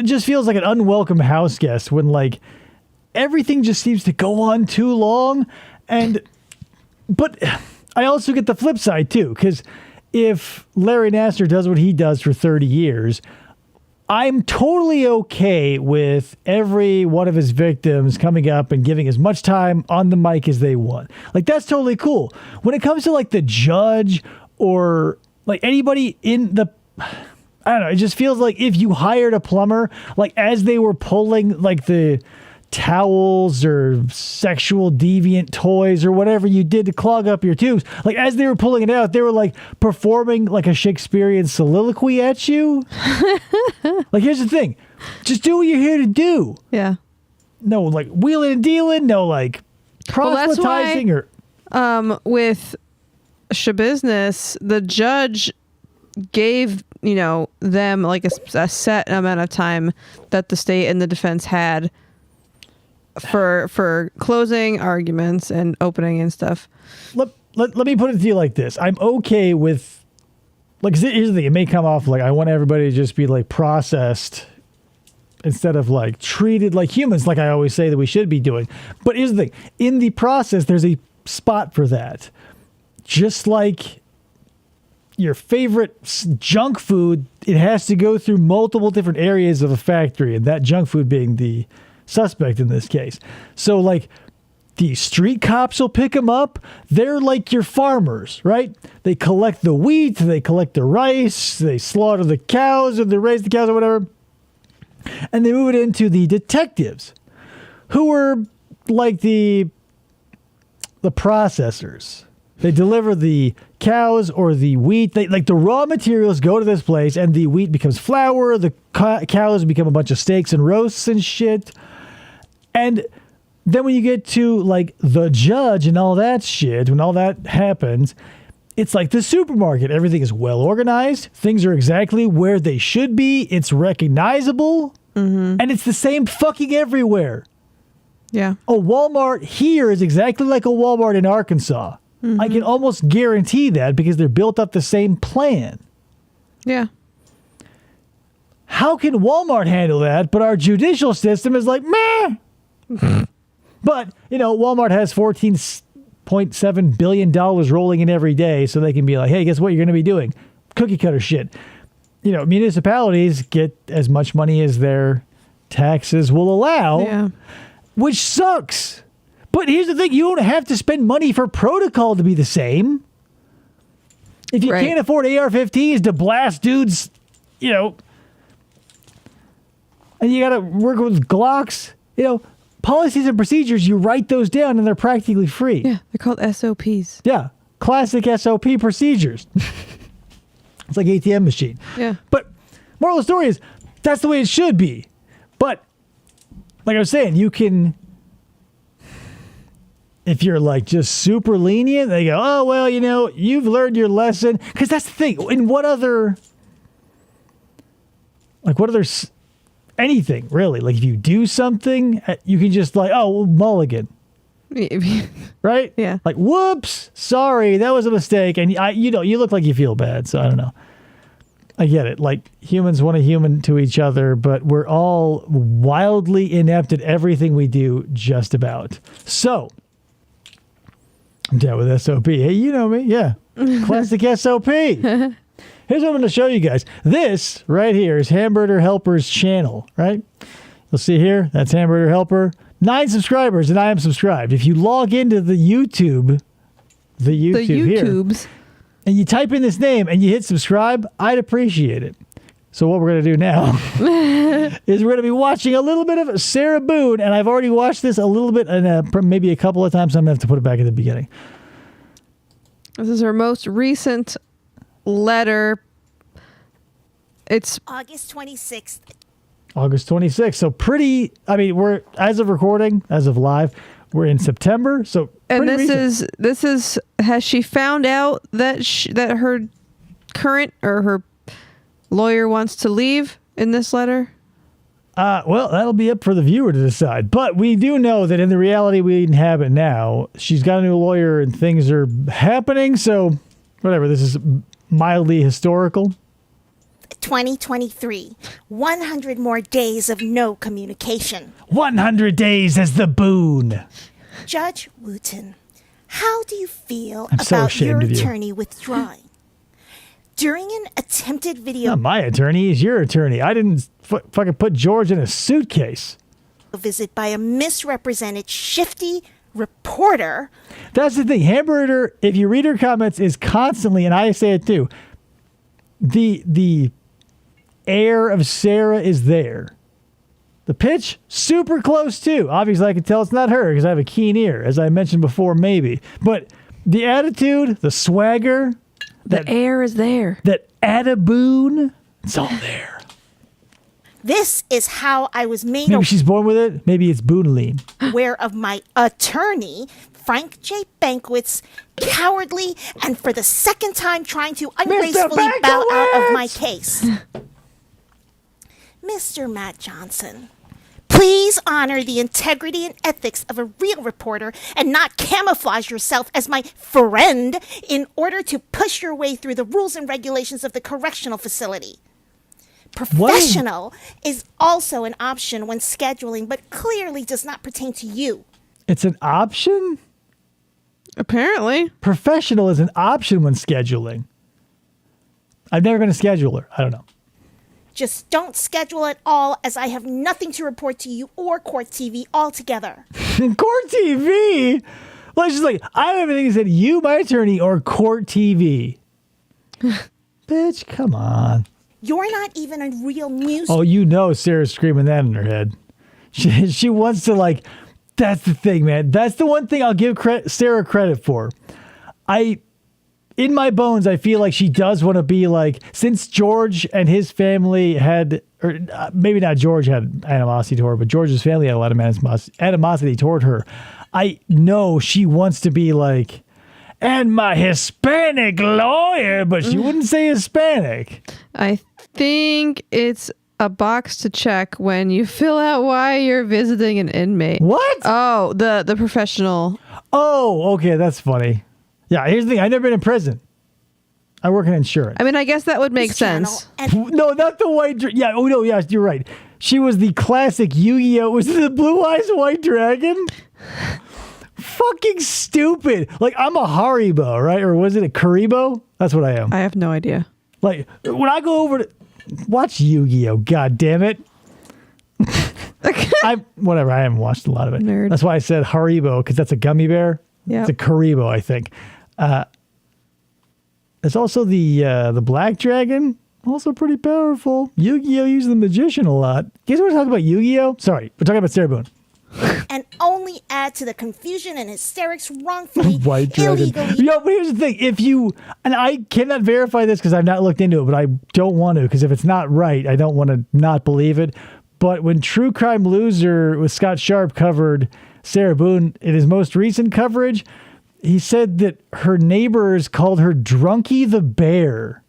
just feels like an unwelcome house guest when like everything just seems to go on too long. But I also get the flip side too, because if Larry Nassar does what he does for 30 years, I'm totally okay with every one of his victims coming up and giving as much time on the mic as they want. Like, that's totally cool. When it comes to, like, the judge or, like, anybody in the... I don't know. It just feels like if you hired a plumber, like, as they were pulling, like, the towels or sexual deviant toys or whatever you did to clog up your tubes, like as they were pulling it out, they were like performing like a Shakespearean soliloquy at you. Like, here's the thing, just do what you're here to do. Yeah. No like wheeling and dealing, no like proselytizing. Well, that's why, with Shabusiness, the judge gave them like a set amount of time that the state and the defense had for closing arguments and opening and stuff. Let me put it to you like this. I'm okay with, like, here's the thing. It may come off like I want everybody to just be like processed instead of like treated like humans, like I always say that we should be doing. But here's the thing. In the process, there's a spot for that. Just like your favorite junk food, it has to go through multiple different areas of a factory, and that junk food being the suspect in this case. So like the street cops will pick them up. They're like your farmers, right? They collect the wheat, they collect the rice, they slaughter the cows, or they raise the cows or whatever. And they move it into the detectives, who are like the processors. They deliver the cows or the wheat. Like the raw materials go to this place, and the wheat becomes flour. The cows become a bunch of steaks and roasts and shit. And then when you get to like the judge and all that shit, when all that happens, it's like the supermarket. Everything is well organized. Things are exactly where they should be. It's recognizable. And it's the same fucking everywhere. Yeah. A Walmart here is exactly like a Walmart in Arkansas. I can almost guarantee that because they're built up the same plan. Yeah. How can Walmart handle that, but our judicial system is like, meh? But, you know, Walmart has $14.7 billion rolling in every day, so they can be like, hey, guess what you're going to be doing? Cookie cutter shit. You know, municipalities get as much money as their taxes will allow, which sucks. But here's the thing. You don't have to spend money for protocol to be the same. If you can't afford AR-15s to blast dudes, you know, and you got to work with Glocks, you know, policies and procedures, you write those down and they're practically free. Yeah, they're called SOPs. Yeah, classic SOP procedures. It's like ATM machine. Yeah. But moral of the story is, that's the way it should be. But like I was saying, you can, if you're like just super lenient, they go, oh, well, you know, you've learned your lesson. Because that's the thing. In what other, anything really, like if you do something, you can just like, oh, well, mulligan. Right? Yeah. Like, whoops, sorry, that was a mistake. And you know, you look like you feel bad. So I don't know. I get it. Like humans want to human to each other, but we're all wildly inept at everything we do just about. So I'm down with SOP. Hey, you know me. Yeah. Classic SOP. Here's what I'm going to show you guys. This right here is Hamburger Helper's channel, right? You'll see here, that's Hamburger Helper. 9 subscribers, and I am subscribed. If you log into the YouTube here, and you type in this name and you hit subscribe, I'd appreciate it. So what we're going to do now is we're going to be watching a little bit of Sarah Boone, and I've already watched this a little bit, and maybe a couple of times. I'm going to have to put it back at the beginning. This is her most recent letter. It's August 26th. August 26th. So pretty, I mean, we're, as of recording, as of live, we're in September. So and this is, has she found out that that her current or her lawyer wants to leave in this letter? Well, that'll be up for the viewer to decide. But we do know that in the reality we inhabit now, she's got a new lawyer and things are happening. So whatever, this is mildly historical. 2023. 100 more days of no communication. 100 days as the Boone. Judge Wooten, how do you feel I'm so about ashamed your of you. attorney withdrawing? During an attempted video Not my attorney, he's your attorney. I didn't fucking put George in a suitcase. visit by a misrepresented, shifty reporter. That's the thing. Hamburger, if you read her comments, is constantly, and I say it too, the air of Sarah is there. The pitch, super close too. Obviously, I can tell it's not her because I have a keen ear, as I mentioned before, maybe. But the attitude, the swagger, the air is there. That Boone, it's all there. This is how I was made Maybe she's born with it. Maybe it's Boone-lean. aware of my attorney, Frank J. Banquet's cowardly and for the second time trying to ungracefully bow out of my case. Mr. Matt Johnson, please honor the integrity and ethics of a real reporter and not camouflage yourself as my friend in order to push your way through the rules and regulations of the correctional facility. Professional is also an option when scheduling, but clearly does not pertain to you. It's an option? Apparently. Professional is an option when scheduling. I've never been a scheduler. I don't know. Just don't schedule at all, as I have nothing to report to you or Court TV altogether. Court TV? Well, it's just like, I don't have anything to say to you, my attorney, or Court TV. Bitch, come on. You're not even a real news. Oh, you know Sarah's screaming that in her head. She wants to, like, that's the thing, man. That's the one thing I'll give Sarah credit for. In my bones, I feel like she does want to be like, since George and his family had, or maybe not George had animosity toward her, but George's family had a lot of animosity toward her. I know she wants to be like, and my Hispanic lawyer, but she wouldn't say Hispanic. I think it's a box to check when you fill out why you're visiting an inmate. What? Oh, the professional. Oh, okay, that's funny. Yeah, here's the thing. I've never been in prison. I work in insurance. I mean, I guess that would make sense. No, not the white. Yeah. Oh no. Yeah, you're right. She was the classic Yu-Gi-Oh. Was it the Blue Eyes White Dragon? Fucking stupid. Like, I'm a Haribo, right? Or was it a Karibo? That's what I am. I have no idea. Like, when I go over to watch Yu-Gi-Oh, god damn it. Whatever. I haven't watched a lot of it. Nerd. That's why I said Haribo, because that's a gummy bear. Yeah. It's a Karibo, I think. There's also the Black Dragon, also pretty powerful. Yu-Gi-Oh uses the Magician a lot. You guys want to talk about Yu-Gi-Oh? Sorry, we're talking about Sarah Boone. And only add to the confusion and hysterics wrongfully, White Dragon. illegally. Yo, but here's the thing. If you, and I cannot verify this because I've not looked into it, but I don't want to, because if it's not right, I don't want to not believe it. But when True Crime Loser with Scott Sharp covered Sarah Boone in his most recent coverage, he said that her neighbors called her Drunky the Bear.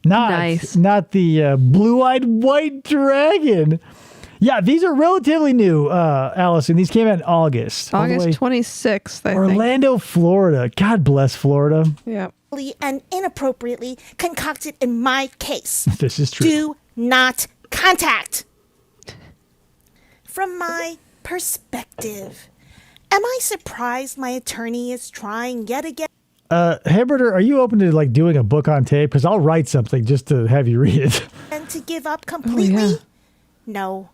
Not the blue-eyed white dragon. Yeah, these are relatively new, Allison. These came out in August. August 26th, I think. Orlando, Florida. God bless Florida. Yeah. And inappropriately concocted in my case. This is true. Do not contact. From my perspective, am I surprised my attorney is trying yet again? Hamburger, are you open to like doing a book on tape? Because I'll write something just to have you read it. And to give up completely? Oh, yeah. No.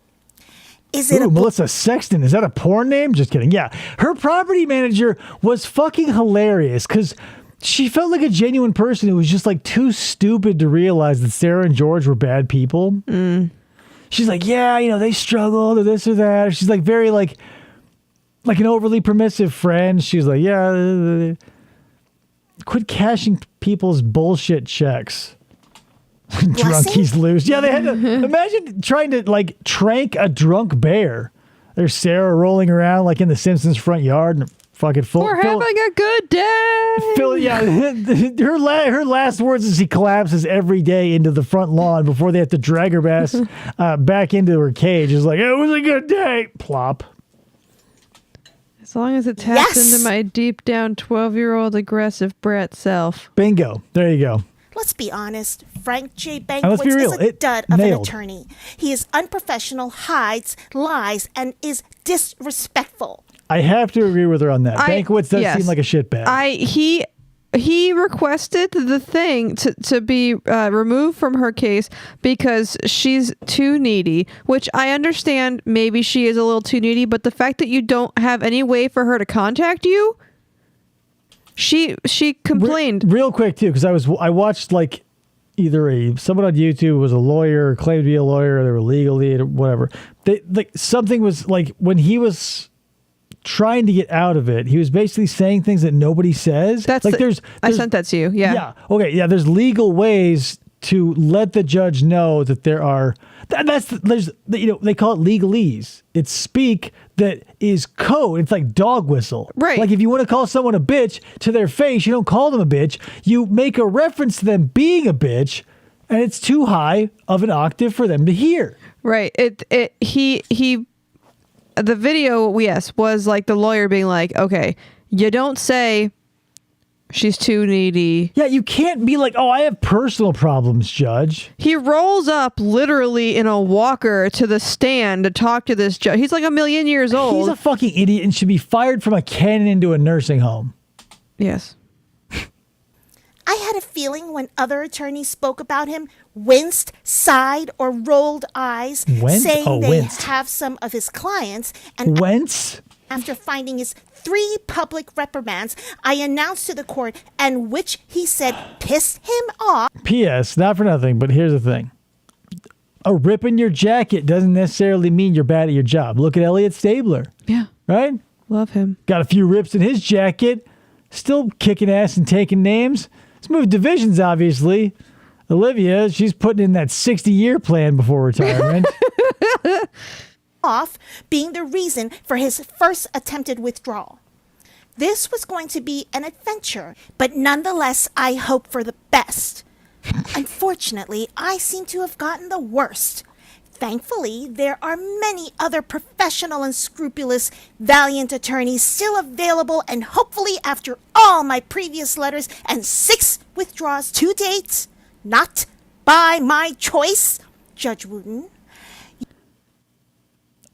Is it Ooh, Melissa Sexton? Is that a porn name? Just kidding. Yeah. Her property manager was fucking hilarious because she felt like a genuine person who was just like too stupid to realize that Sarah and George were bad people. Mm. She's like, yeah, you know, they struggled or this or that. She's like very like an overly permissive friend. She's like, yeah, quit cashing people's bullshit checks. Drunkies lose. Yeah, they had to imagine trying to like trank a drunk bear. There's Sarah rolling around like in the Simpsons front yard and fucking full. We're having a good day. Her last words as she collapses every day into the front lawn before they have to drag her ass back into her cage. Is like, it was a good day. Plop. As long as it taps into my deep down 12-year-old aggressive brat self. Bingo. There you go. Let's be honest, Frank J. Bankwitz is a dud of an attorney. He is unprofessional, hides, lies, and is disrespectful. I have to agree with her on that. Bankwitz does seem like a shitbag. He requested the thing to be removed from her case because she's too needy, which I understand maybe she is a little too needy, but the fact that you don't have any way for her to contact you, she complained. Real quick too, because I watched like either someone on YouTube was a lawyer, claimed to be a lawyer, they were legally or whatever. Something was like when he was trying to get out of it, he was basically saying things that nobody says. I sent that to you. Yeah. Yeah. Okay. Yeah. There's legal ways to let the judge know that there are. They call it legalese. It's speak that is code. It's like dog whistle. Right. Like if you want to call someone a bitch to their face, you don't call them a bitch. You make a reference to them being a bitch, and it's too high of an octave for them to hear. Right. The video, yes, was like the lawyer being like, okay, you don't say She's too needy. Yeah, you can't be like, oh, I have personal problems, Judge. He rolls up literally in a walker to the stand to talk to this judge. He's like 1,000,000 years old. He's a fucking idiot and should be fired from a cannon into a nursing home. Yes. I had a feeling when other attorneys spoke about him, winced, sighed, or rolled eyes, saying they have some of his clients. And after finding his 3 public reprimands, I announced to the court, and which he said pissed him off. P.S. Not for nothing, but here's the thing. A rip in your jacket doesn't necessarily mean you're bad at your job. Look at Elliot Stabler. Yeah. Right? Love him. Got a few rips in his jacket. Still kicking ass and taking names. He's moved divisions, obviously. Olivia, she's putting in that 60-year plan before retirement. Off being the reason for his first attempted withdrawal. This was going to be an adventure, but nonetheless, I hope for the best. Unfortunately, I seem to have gotten the worst. Thankfully, there are many other professional and scrupulous, valiant attorneys still available, and hopefully after all my previous letters and 6 withdrawals to date, not by my choice, Judge Wooten.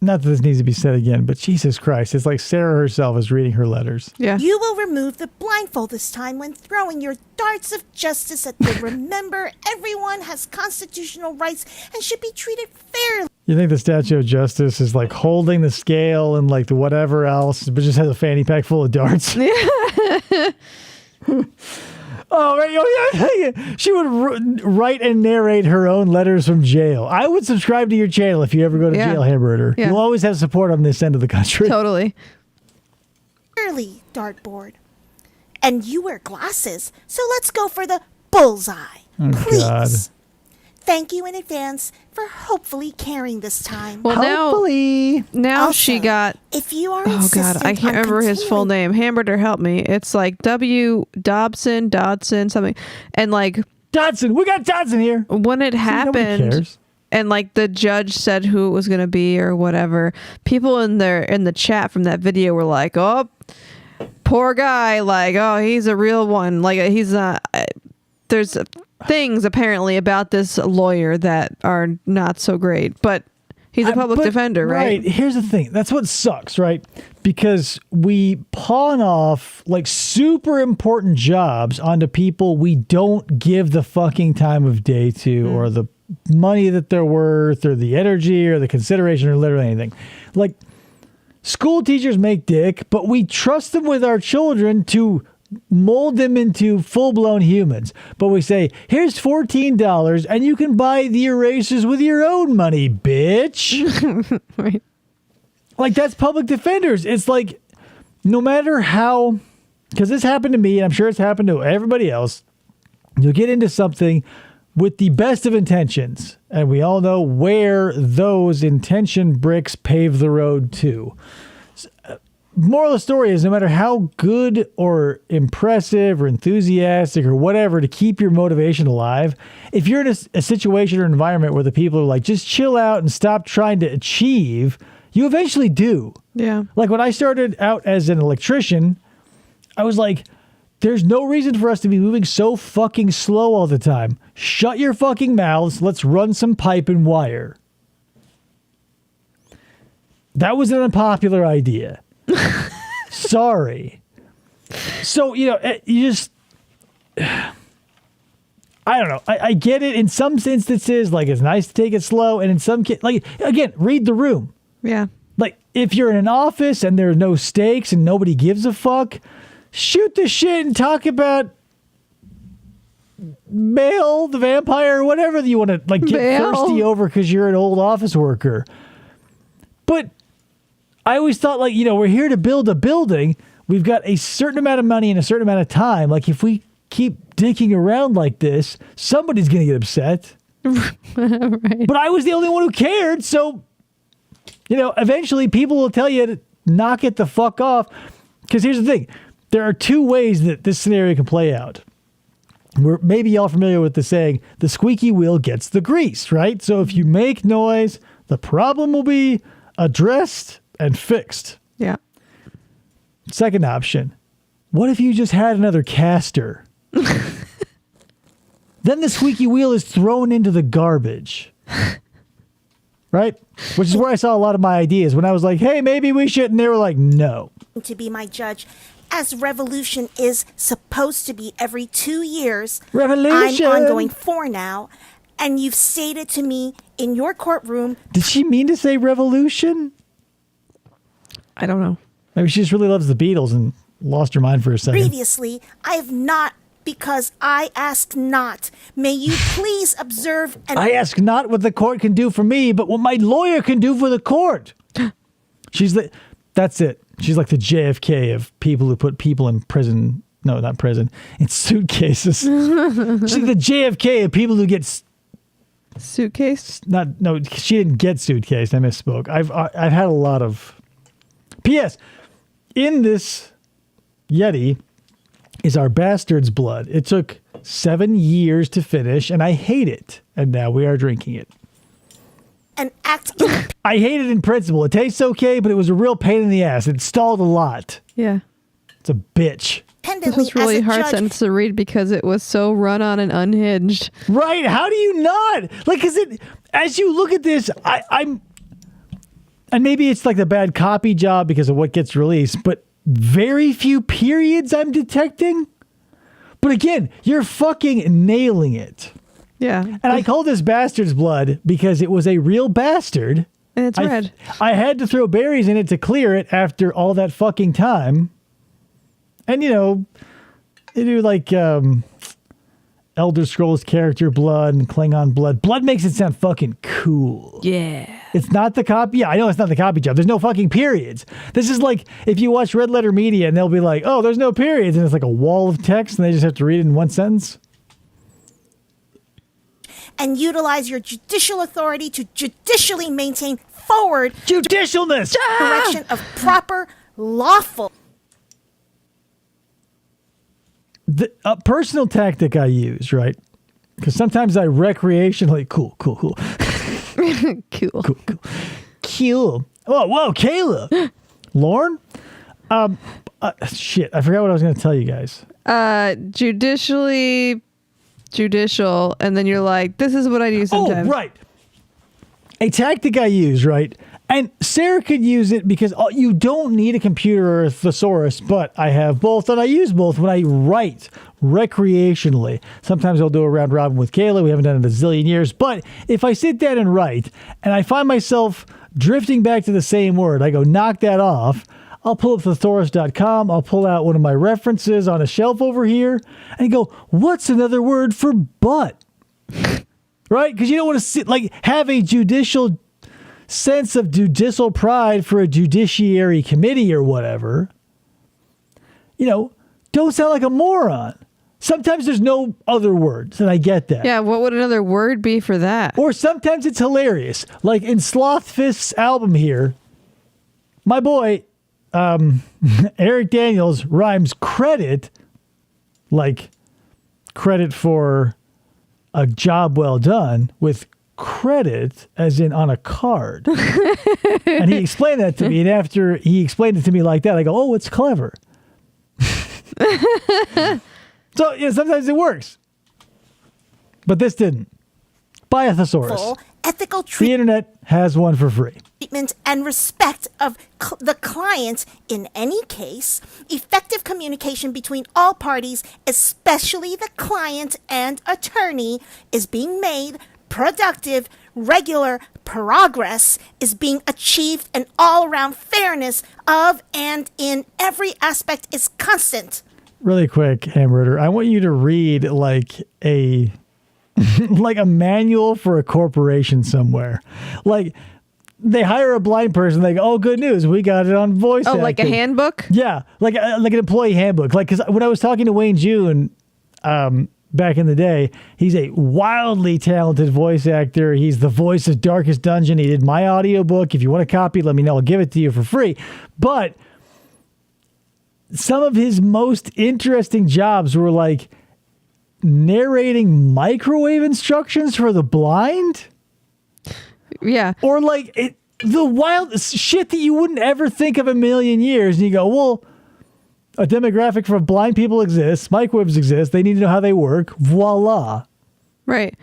Not that this needs to be said again, but Jesus Christ, it's like Sarah herself is reading her letters. Yeah. You will remove the blindfold this time when throwing your darts of justice at the remember everyone has constitutional rights and should be treated fairly. You think the Statue of Justice is like holding the scale and like the whatever else, but just has a fanny pack full of darts? Oh, right. Oh, yeah. She would write and narrate her own letters from jail. I would subscribe to your channel if you ever go to jail, Hamburger. Yeah. You'll always have support on this end of the country. Totally. Fairly, dartboard. And you wear glasses, so let's go for the bullseye. Oh, Please. God. Thank you in advance for hopefully caring this time. Well, now Also, she got. If you are Oh God, I can't remember his full name. Hamburger, help me. It's like W. Dodson, something, and like Dodson. We got Dodson here. When it nobody happened, cares. and like the judge said who it was going to be or whatever, people in the chat from that video were like, "Oh, poor guy. Like, oh, he's a real one. Like, he's not." There's things apparently about this lawyer that are not so great, but he's a public defender, right? Right. Here's the thing. That's what sucks, right? Because we pawn off like super important jobs onto people we don't give the fucking time of day to or the money that they're worth or the energy or the consideration or literally anything. Like school teachers make dick, but we trust them with our children to mold them into full-blown humans. But we say, here's $14 and you can buy the erasers with your own money, bitch. Right. Like, that's public defenders. It's like, no matter how, because this happened to me and I'm sure it's happened to everybody else, you'll get into something with the best of intentions, and we all know where those intention bricks pave the road to. Moral of the story is no matter how good or impressive or enthusiastic or whatever to keep your motivation alive, if you're in a situation or environment where the people are like, just chill out and stop trying to achieve, you eventually do. Yeah. Like when I started out as an electrician, I was like, there's no reason for us to be moving so fucking slow all the time. Shut your fucking mouths. Let's run some pipe and wire. That was an unpopular idea. Sorry. So, you just, I don't know. I get it in some instances, like it's nice to take it slow. And in some, like, again, read the room. Yeah. Like if you're in an office and there are no stakes and nobody gives a fuck, shoot the shit and talk about Bale, the vampire, or whatever you want to like get thirsty over because you're an old office worker. But I always thought, like, we're here to build a building. We've got a certain amount of money and a certain amount of time. Like, if we keep dicking around like this, somebody's going to get upset. Right. But I was the only one who cared. So, eventually people will tell you to knock it the fuck off. Because here's the thing. There are 2 ways that this scenario can play out. We're maybe y'all familiar with the saying, the squeaky wheel gets the grease, right? So if you make noise, the problem will be addressed and fixed. Yeah. Second option, What if you just had another caster? Then the squeaky wheel is thrown into the garbage. Right? Which is where I saw a lot of my ideas. When I was like, hey, maybe we should. And they were like, no. To be my judge, as Revolution is supposed to be every 2 years. Revolution! I'm ongoing 4 now. And you've stated to me in your courtroom. Did she mean to say revolution? I don't know. Maybe she just really loves the Beatles and lost her mind for a second. Previously, I have not, because I asked not. May you please observe and... I ask not what the court can do for me, but what my lawyer can do for the court. That's it. She's like the JFK of people who put people in prison. No, not prison. In suitcases. She's the JFK of people who get... Suitcase? No, she didn't get suitcase. I misspoke. I've had a lot of... P.S. In this Yeti is our bastard's blood. It took 7 years to finish, and I hate it. And now we are drinking it. And act... I hate it in principle. It tastes okay, but it was a real pain in the ass. It stalled a lot. Yeah. It's a bitch. This was really hard sentence to read because it was so run on and unhinged. Right? How do you not? Like, because as you look at this, I'm... And maybe it's like the bad copy job because of what gets released, but very few periods I'm detecting. But again, you're fucking nailing it. Yeah. And I call this bastard's blood because it was a real bastard. And it's red. I had to throw berries in it to clear it after all that fucking time. And, you know, they do like Elder Scrolls character blood and Klingon blood. Blood makes it sound fucking cool. Yeah. It's not the copy. Yeah, I know it's not the copy job. There's no fucking periods. This is like if you watch Red Letter Media and they'll be like, oh, there's no periods. And it's like a wall of text and they just have to read it in one sentence. And utilize your judicial authority to judicially maintain forward... Judicialness! ...direction of proper, lawful... The personal tactic I use, right? Because sometimes I recreationally... Cool. Cool. Whoa, Kayla. Lauren? Shit, I forgot what I was going to tell you guys. Judicial, and then you're like, this is what I do sometimes. Oh, right. A tactic I use, right? And Sarah could use it because you don't need a computer or a thesaurus, but I have both, and I use both when I write recreationally. Sometimes I'll do a round robin with Kayla. We haven't done it in a zillion years. But if I sit down and write, and I find myself drifting back to the same word, I go, knock that off. I'll pull up thesaurus.com. I'll pull out one of my references on a shelf over here and go, what's another word for butt? Right? Because you don't want to have a judicial sense of judicial pride for a judiciary committee or whatever. You know, don't sound like a moron. Sometimes there's no other words, and I get that. Yeah, what would another word be for that? Or sometimes it's hilarious. Like in Slothfist's album here, my boy, Eric Daniels rhymes credit, like credit for a job well done, with credit as in on a card. And he explained that to me, and after he explained it to me like that, I go, oh, it's clever. So yeah, sometimes it works, but this didn't. Buy a thesaurus. Full ethical The internet has one for free. Treatment and respect of the client in any case, effective communication between all parties, especially the client and attorney, is being made, productive, regular progress is being achieved, and all-around fairness of and in every aspect is constant. Really quick, Hamburger, I want you to read like a like a manual for a corporation somewhere. Like they hire a blind person, they go, oh, good news, we got it on voice acting. Like a handbook? Yeah, like an employee handbook. Like, because when I was talking to Wayne June back in the day, he's a wildly talented voice actor. He's the voice of Darkest Dungeon. He did my audiobook. If you want a copy, let me know. I'll give it to you for free. But some of his most interesting jobs were like narrating microwave instructions for the blind. Yeah. Or like the wild shit that you wouldn't ever think of a million years. And you go, well, A demographic for blind people exists. Microwaves exist. They need to know how they work. Voila. Right.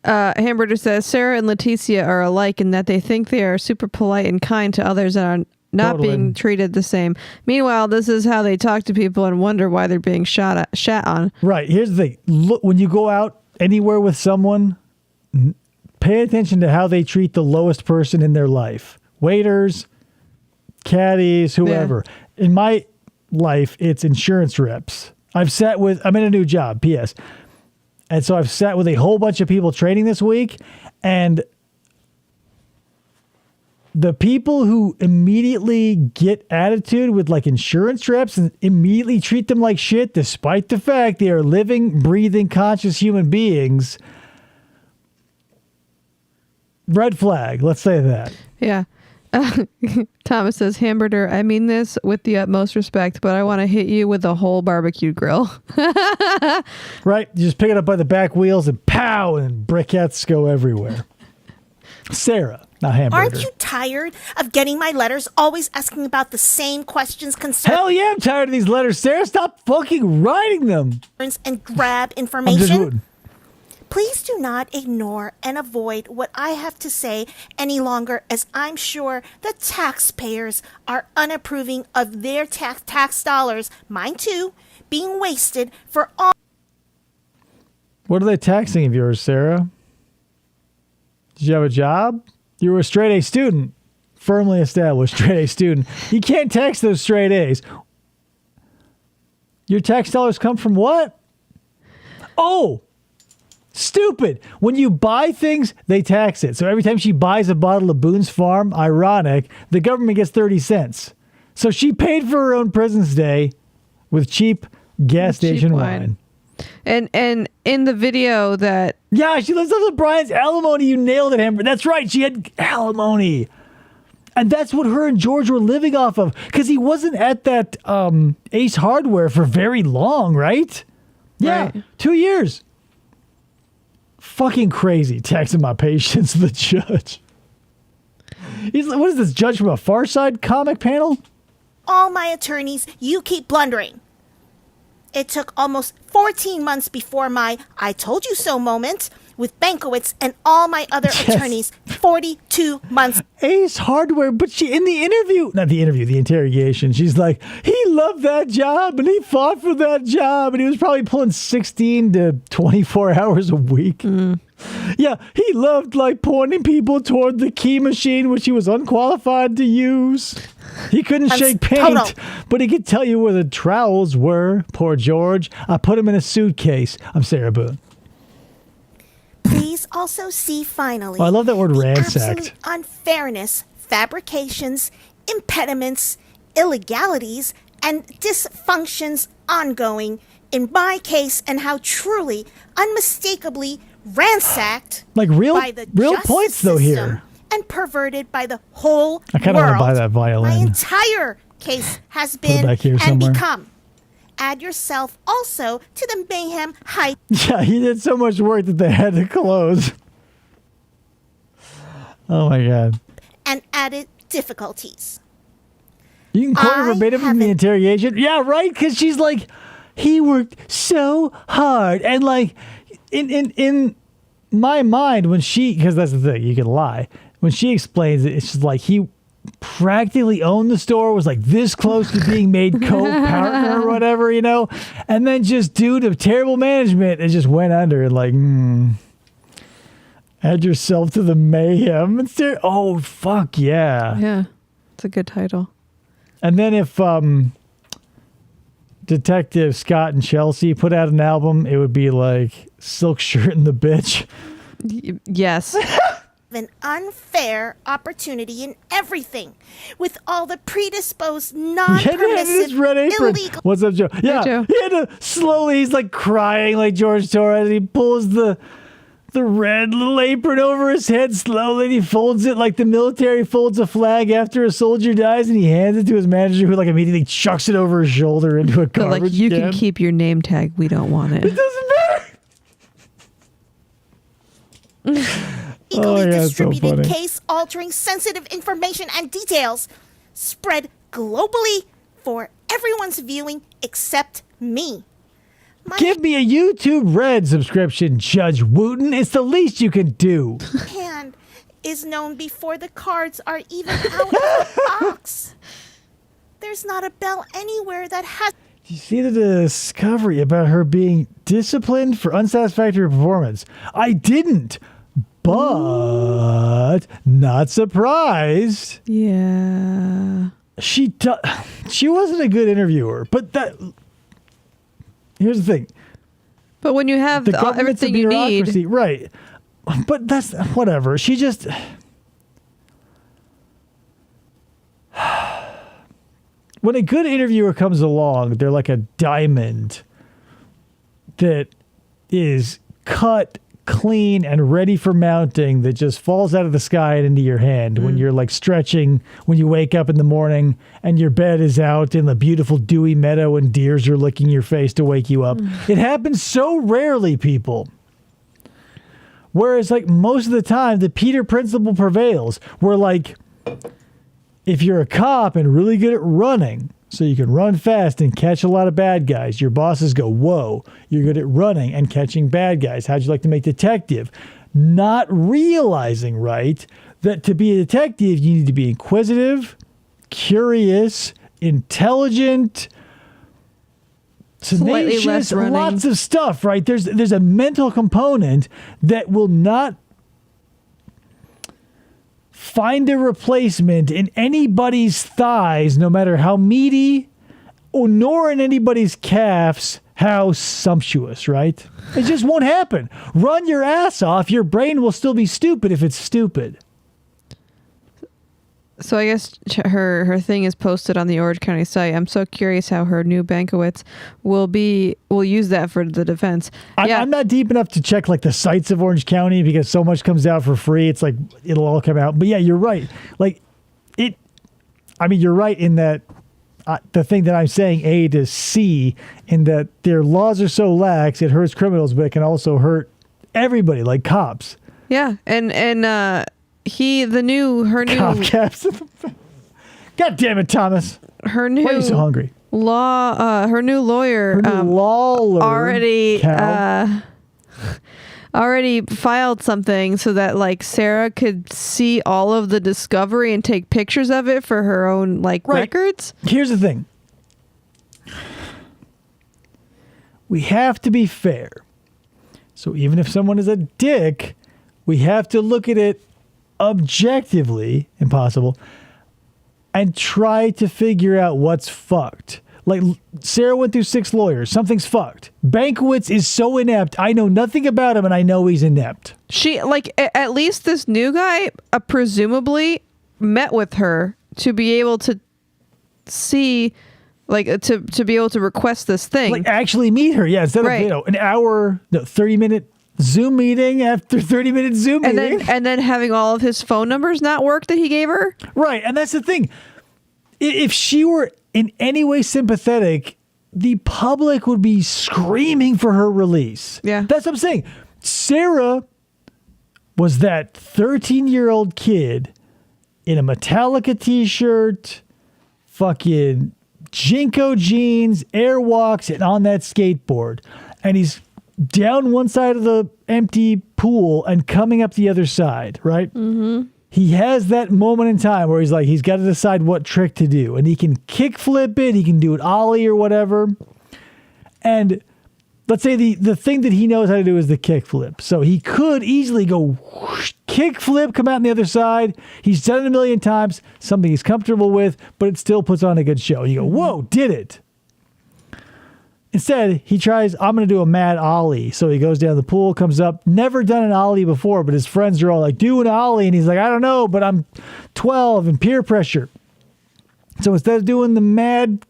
Hamburger says Sarah and Leticia are alike in that they think they are super polite and kind to others and are not being treated the same. Meanwhile, this is how they talk to people and wonder why they're being shat on. Right. Here's the thing. Look, when you go out anywhere with someone, pay attention to how they treat the lowest person in their life. Waiters, caddies, whoever. Yeah. In my life, it's insurance reps. I'm in a new job, P.S. And so I've sat with a whole bunch of people training this week, and the people who immediately get attitude with like insurance reps and immediately treat them like shit, despite the fact they are living, breathing, conscious human beings. Red flag. Let's say that. Yeah. Thomas says, Hamburger, I mean this with the utmost respect, but I want to hit you with a whole barbecue grill. Right? You just pick it up by the back wheels and pow, and briquettes go everywhere. Sarah, not Hamburger. Aren't you tired of getting my letters always asking about the same questions concerning... Hell yeah, I'm tired of these letters. Sarah, stop fucking writing them. ...and grab information? Please do not ignore and avoid what I have to say any longer, as I'm sure the taxpayers are unapproving of their tax dollars, mine too, being wasted for all... What are they taxing of yours, Sarah? Did you have a job? You were a straight A student. Firmly established straight A student. You can't tax those straight A's. Your tax dollars come from what? Oh! Stupid. When you buy things, they tax it. So every time she buys a bottle of Boone's Farm, ironic, the government gets 30 cents. So she paid for her own President's Day with cheap gas station wine. And in the video that... Yeah, she lives off of Brian's alimony. You nailed it, Amber. That's right. She had alimony. And that's what her and George were living off of. Because he wasn't at that Ace Hardware for very long, right? Yeah, right. 2 years. Fucking crazy, taxing my patience to the judge. He's like, what is this, judge from a Far Side comic panel? All my attorneys, you keep blundering. It took almost 14 months before my I told you so moment with Bankowitz and all my other attorneys. 42 months. Ace Hardware, but she, in the interview, not the interview, the interrogation, she's like, he loved that job and he fought for that job and he was probably pulling 16 to 24 hours a week. Mm. Yeah, he loved like pointing people toward the key machine, which he was unqualified to use. He couldn't shake paint, but he could tell you where the trowels were. Poor George. I put him in a suitcase. I'm Sarah Boone. Please also see finally. Oh, I love that word ransacked. Absolute unfairness, fabrications, impediments, illegalities, and dysfunctions ongoing in my case, and how truly, unmistakably ransacked like real by the real points though here, and perverted by the whole I kind of want to buy that violin. My entire case has been and become. Add yourself also to the mayhem hype. Yeah, he did so much work that they had to close. Oh my God. And added difficulties. You can quote her verbatim from the interrogation. Yeah, right? Because she's like, he worked so hard. And like, in my mind, when she, because that's the thing, you can lie. When she explains it, it's just like he practically owned the store, was like this close to being made co-partner or whatever, you know? And then just due to terrible management, it just went under and like, add yourself to the mayhem. Oh, fuck yeah. Yeah, it's a good title. And then if Detective Scott and Chelsea put out an album, it would be like Silk Shirt and the Bitch. Yes. An unfair opportunity in everything, with all the predisposed, non-permissive, illegal... What's up, Joe? Yeah, hey, Joe. He had to slowly, he's like crying like George Torres. He pulls the red little apron over his head slowly, and he folds it like the military folds a flag after a soldier dies, and he hands it to his manager, who like immediately chucks it over his shoulder into a garbage like, you can. Can keep your name tag. We don't want it. It doesn't matter. Equally distributed, case-altering, sensitive information and details spread globally for everyone's viewing except me. My Give me a YouTube Red subscription, Judge Wooten. It's the least you can do. hand is known before the cards are even out of the box. There's not a bell anywhere that has... You see the discovery about her being disciplined for unsatisfactory performance. I didn't, but not surprised. Yeah. She wasn't a good interviewer, but here's the thing. But when you have government's a everything you need, bureaucracy, right? But that's whatever. She just... When a good interviewer comes along, they're like a diamond that is cut clean and ready for mounting that just falls out of the sky and into your hand when you're like stretching, when you wake up in the morning and your bed is out in the beautiful dewy meadow and deers are licking your face to wake you up. It happens so rarely, people. Whereas like most of the time, the Peter principle prevails. Where like, if you're a cop and really good at running, so you can run fast and catch a lot of bad guys, your bosses go, whoa, you're good at running and catching bad guys. How'd you like to make detective? Not realizing, right, that to be a detective, you need to be inquisitive, curious, intelligent, Slightly less tenacious, running. lots of stuff, right? There's a mental component that will not find a replacement in anybody's thighs, no matter how meaty, or nor in anybody's calves, how sumptuous, right? It just won't happen. Run your ass off. Your brain will still be stupid if it's stupid. So I guess her thing is posted on the Orange County site. I'm so curious how her new Bankowitz will use that for the defense. I'm not deep enough to check like the sites of Orange County because so much comes out for free. It's like it'll all come out. But yeah, you're right. Like you're right in that the thing that I'm saying A to C in that their laws are so lax it hurts criminals, but it can also hurt everybody, like cops. Yeah, and her new Cop caps. God damn it, Thomas. Her new Why are you so hungry? Her new lawyer already filed something so that like Sarah could see all of the discovery and take pictures of it for her own records. Here's the thing. We have to be fair. So even if someone is a dick, we have to look at it objectively, impossible, and try to figure out what's fucked. Like Sarah went through 6 lawyers. Something's fucked. Bankowitz is so inept. I know nothing about him, and I know he's inept. She at least this new guy presumably met with her to be able to see, to be able to request this thing. Like actually meet her. Yeah, instead of an hour, 30-minute Zoom meeting after 30-minute Zoom meeting. And then having all of his phone numbers not work that he gave her. Right, and that's the thing. If she were in any way sympathetic, the public would be screaming for her release. Yeah. That's what I'm saying. Sarah was that 13-year-old kid in a Metallica t-shirt, fucking Jinko jeans, Airwalks, and on that skateboard. And he's down one side of the empty pool and coming up the other side, right? Mm-hmm. He has that moment in time where he's got to decide what trick to do. And he can kick flip it, he can do an ollie or whatever. And let's say the thing that he knows how to do is the kick flip. So he could easily go whoosh, kick flip, come out on the other side. He's done it a million times, something he's comfortable with, but it still puts on a good show. You go, whoa, did it. Instead, he tries, I'm going to do a mad ollie. So he goes down the pool, comes up, never done an ollie before, but his friends are all like, do an ollie. And he's like, I don't know, but I'm 12 and peer pressure. So instead of doing the mad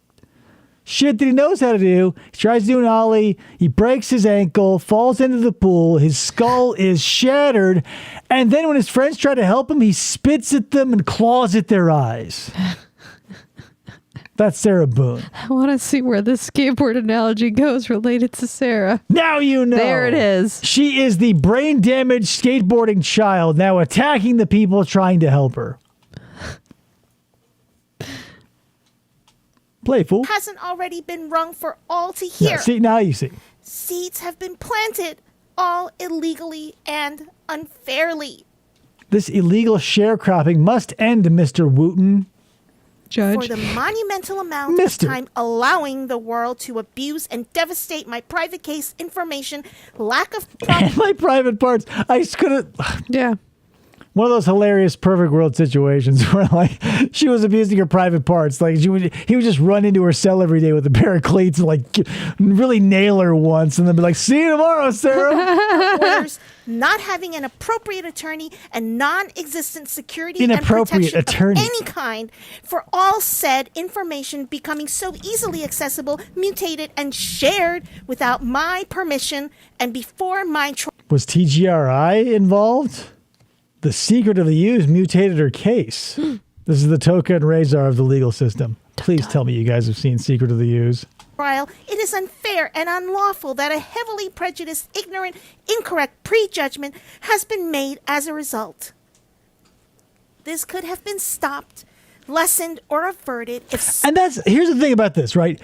shit that he knows how to do, he tries to do an ollie. He breaks his ankle, falls into the pool. His skull is shattered. And then when his friends try to help him, he spits at them and claws at their eyes. That's Sarah Boone. I want to see where this skateboard analogy goes related to Sarah. Now you know. There it is. She is the brain-damaged skateboarding child now attacking the people trying to help her. Playful. hasn't already been rung for all to Yeah, hear. see, now you see. Seeds have been planted, all illegally and unfairly. This illegal sharecropping must end, Mr. Wooten. For Judge. the monumental amount Mister. of time allowing the world to abuse and devastate my private case information, lack of And my private parts. I just couldn't. Yeah. One of those hilarious perfect world situations where, like, she was abusing her private parts. Like, he would just run into her cell every day with a pair of cleats and, like, really nail her once and then be like, see you tomorrow, Sarah. orders, not having an appropriate attorney, and non-existent security and Inappropriate protection attorney. of any kind for all said information becoming so easily accessible, mutated, and shared without my permission and before my Was TGRI involved? The secret of the use mutated her case. This is the Toka and Razor of the legal system. Please tell me you guys have seen Secret of the Use. trial. It is unfair and unlawful that a heavily prejudiced, ignorant, incorrect prejudgment has been made as a result. This could have been stopped, lessened, or averted if And here's the thing about this, right?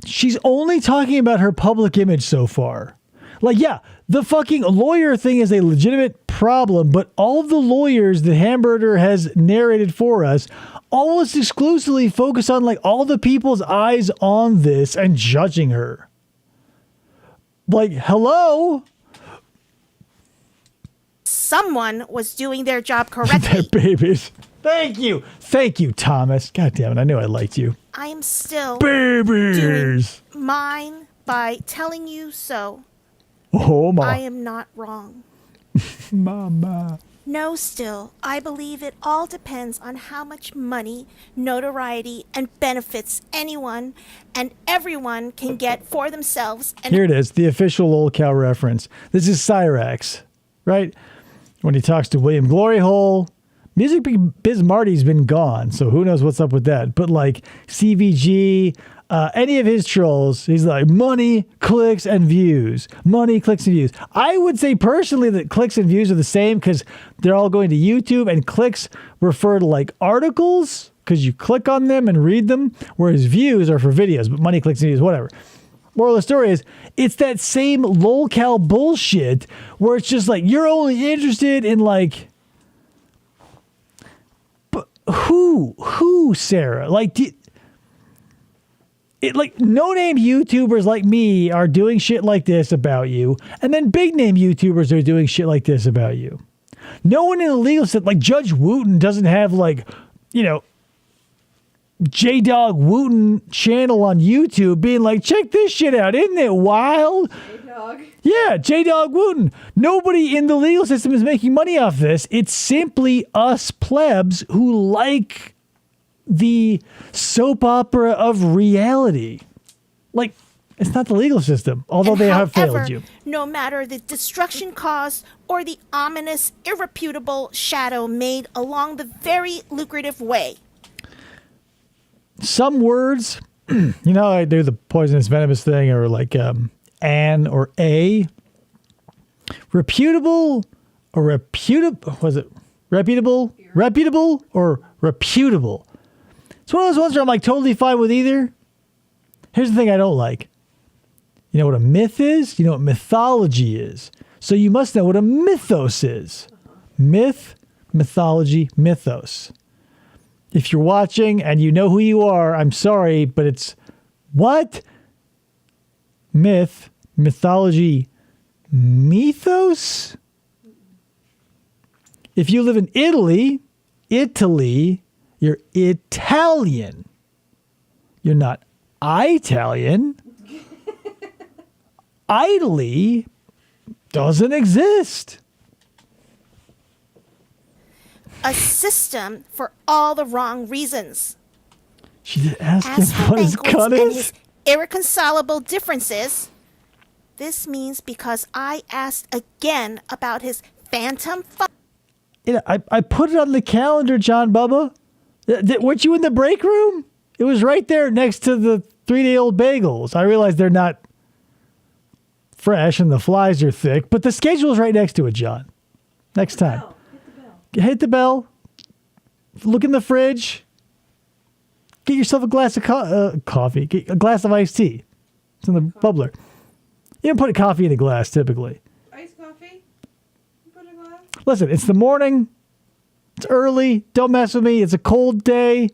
She's only talking about her public image so far. Like, yeah, the fucking lawyer thing is a legitimate problem, but all of the lawyers that Hamburger has narrated for us almost exclusively focus on, like, all the people's eyes on this and judging her. Like, hello? someone was doing their job They're correctly. babies. Thank you. Thank you, Thomas. God damn it. I knew I liked you. I am still Babies. doing mine by telling you so. Oh, I my. am not wrong. Mama. No, still, I believe it all depends on how much money, notoriety, and benefits anyone and everyone can get for themselves. And Here it is, the official old cow reference. This is Cyrax, right? When he talks to William Glory Hole. Music Biz Marty's been gone, so who knows what's up with that. But like CVG, any of his trolls, he's like, money, clicks, and views. Money, clicks, and views. I would say personally that clicks and views are the same because they're all going to YouTube, and clicks refer to like articles because you click on them and read them, whereas views are for videos, but money, clicks, and views, whatever. Moral of the story is, it's that same lolcow bullshit where it's just like, you're only interested in like, who, Sarah? Like, like no-name YouTubers like me are doing shit like this about you, and then big-name YouTubers are doing shit like this about you. No one in the legal system, like Judge Wooten, doesn't have like, you know, J-Dog Wooten channel on YouTube being like, check this shit out, isn't it wild? J-Dog. Yeah, J-Dog Wooten. Nobody in the legal system is making money off this. It's simply us plebs who like the soap opera of reality. Like, it's not the legal system, although and they have however, failed you. no matter the destruction caused or the ominous, irreputable shadow made along the very lucrative way. Some words, you know, I do the poisonous venomous thing, or like an or a. Reputable or reputable, was it reputable? Reputable or reputable? It's one of those ones where I'm like totally fine with either. Here's the thing I don't like. You know what a myth is? You know what mythology is. So you must know what a mythos is. Myth, mythology, mythos. If you're watching and you know who you are, I'm sorry, but it's what? Myth, mythology, mythos? If you live in Italy, you're Italian. You're not Italian. Italy doesn't exist. A system for all the wrong reasons. She just asked As him for what his banquets cut and is. his irreconcilable differences, this means because I asked again about his phantom You know, I put it on the calendar, John Bubba. Weren't you in the break room? It was right there next to the 3-day-old bagels. I realize they're not fresh and the flies are thick, but the schedule's right next to it, John. Next time. Hit the bell. Look in the fridge. get yourself a glass of coffee. Get a glass of iced tea. It's in the bubbler. You don't put a coffee in a glass typically. Iced coffee? You put in a glass? Listen, it's the morning. It's early. Don't mess with me. It's a cold day.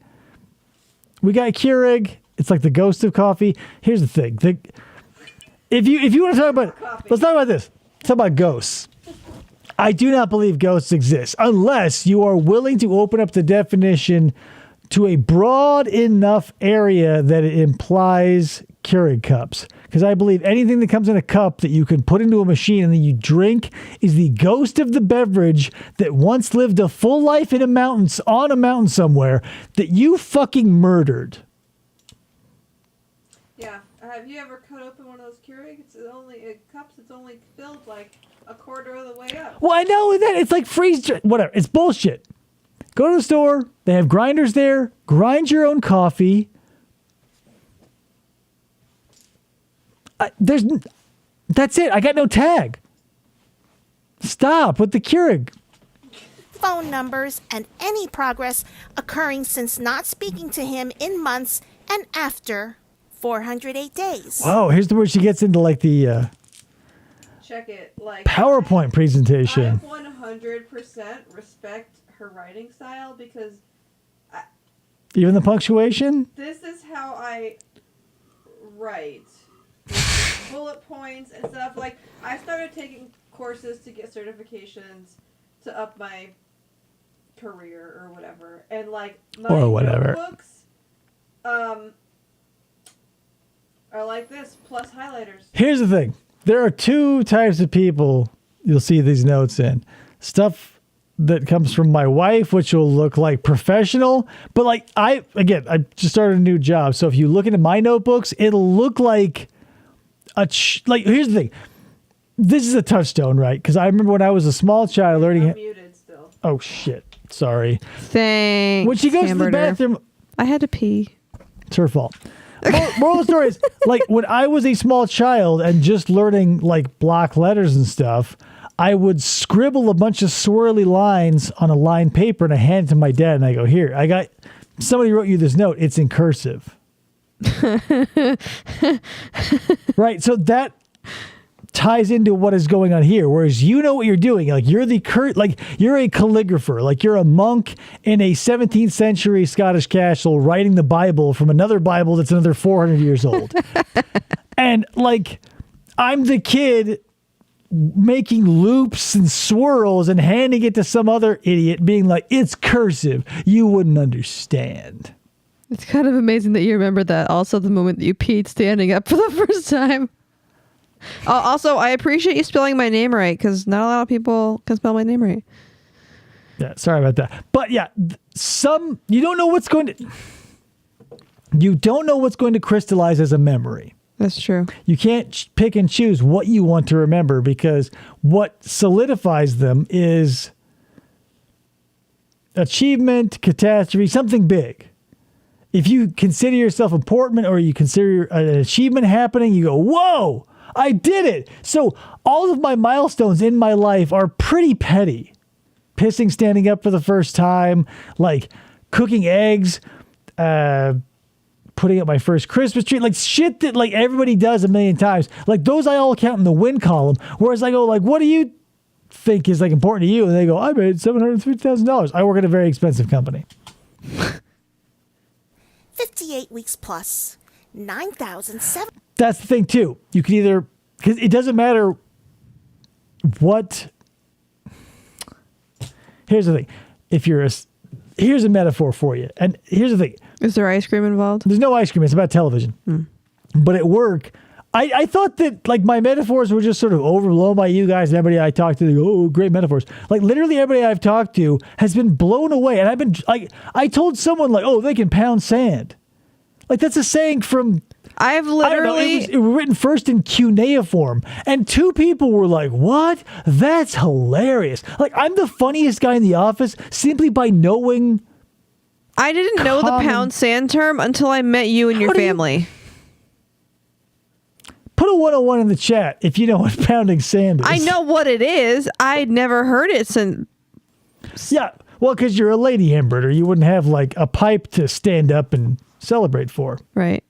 We got Keurig. It's like the ghost of coffee. Here's the thing. If you want to talk about, let's talk about this. Let's talk about ghosts. I do not believe ghosts exist unless you are willing to open up the definition to a broad enough area that it implies Keurig cups. Because I believe anything that comes in a cup that you can put into a machine and then you drink is the ghost of the beverage that once lived a full life in on a mountain somewhere that you fucking murdered. Yeah. Have you ever cut open one of those Keurig? Cups. It's only filled like a quarter of the way up. Well, I know that it's like whatever. It's bullshit. Go to the store. They have grinders there. Grind your own coffee. That's it. I got no tag. Stop with the Keurig. Phone numbers and any progress occurring since not speaking to him in months and after 408 days. Whoa, here's the word she gets into like the Check it. Like PowerPoint presentation. I 100% respect her writing style because Even the punctuation? this is how I write. Bullet points and stuff. Like, I started taking courses to get certifications to up my career or whatever. And, like, my notebooks are like this, plus highlighters. Here's the thing. There are two types of people you'll see these notes in. Stuff that comes from my wife, which will look like professional. But, like, I just started a new job. So if you look into my notebooks, it'll look like here's the thing. This is a touchstone, right? Because I remember when I was a small child learning. I'm muted still. Oh shit! Sorry. Thanks. When she goes to the bathroom, I had to pee. it's her fault. Moral of the story is, like, when I was a small child and just learning like block letters and stuff, I would scribble a bunch of swirly lines on a lined paper and I hand it to my dad and I go, "Here, somebody wrote you this note. It's in cursive." Right, so that ties into what is going on here. Whereas you know what you're doing, like you're you're a calligrapher, like you're a monk in a 17th century Scottish castle writing the Bible from another Bible that's another 400 years old. And like I'm the kid making loops and swirls and handing it to some other idiot, being like, "It's cursive. You wouldn't understand." It's kind of amazing that you remembered that. Also, the moment that you peed standing up for the first time. Also, I appreciate you spelling my name right because not a lot of people can spell my name right. Yeah, sorry about that. But yeah, you don't know what's going to crystallize as a memory. That's true. You can't pick and choose what you want to remember because what solidifies them is achievement, catastrophe, something big. If you consider yourself important or you consider an achievement happening, you go, "Whoa, I did it." So all of my milestones in my life are pretty petty. Pissing standing up for the first time, like cooking eggs, putting up my first Christmas tree, like shit that like everybody does a million times. Like those I all count in the win column. Whereas I go like, "What do you think is like important to you?" And they go, "I made $750,000. I work at a very expensive company." 58 weeks plus 9,007. That's the thing too. You can either, because it doesn't matter what. Here's the thing. Here's a metaphor for you. And here's the thing. Is there ice cream involved? There's no ice cream. It's about television. But at work, I thought that like my metaphors were just sort of overblown by you guys and everybody I talked to. They go, "Oh, great metaphors." Like literally everybody I've talked to has been blown away. And I've been like, I told someone like, "Oh, they can pound sand." Like that's a saying from, I've literally, it was written first in cuneiform. And two people were like, "What? That's hilarious." Like I'm the funniest guy in the office simply by knowing. I didn't know the pound sand term until I met you and your family. Put a 101 in the chat if you know what pounding sand is. I know what it is. I'd never heard it since. Yeah, well, because you're a lady inbreeder. You wouldn't have like a pipe to stand up and celebrate for. Right.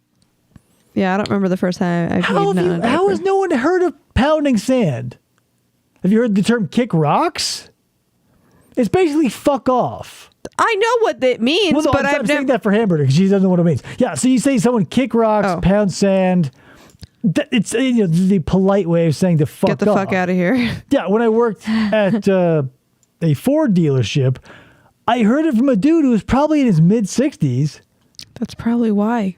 Yeah, I don't remember the first time I've eaten How has no one heard of pounding sand? Have you heard the term kick rocks? It's basically fuck off. I know what that means, Well, no, but I'm saying that for hamburger because she doesn't know what it means. Yeah, so you say someone kick rocks, pound sand. It's the polite way of saying to fuck off. Get the fuck out of here. Yeah, when I worked at a Ford dealership, I heard it from a dude who was probably in his mid-60s. That's probably why.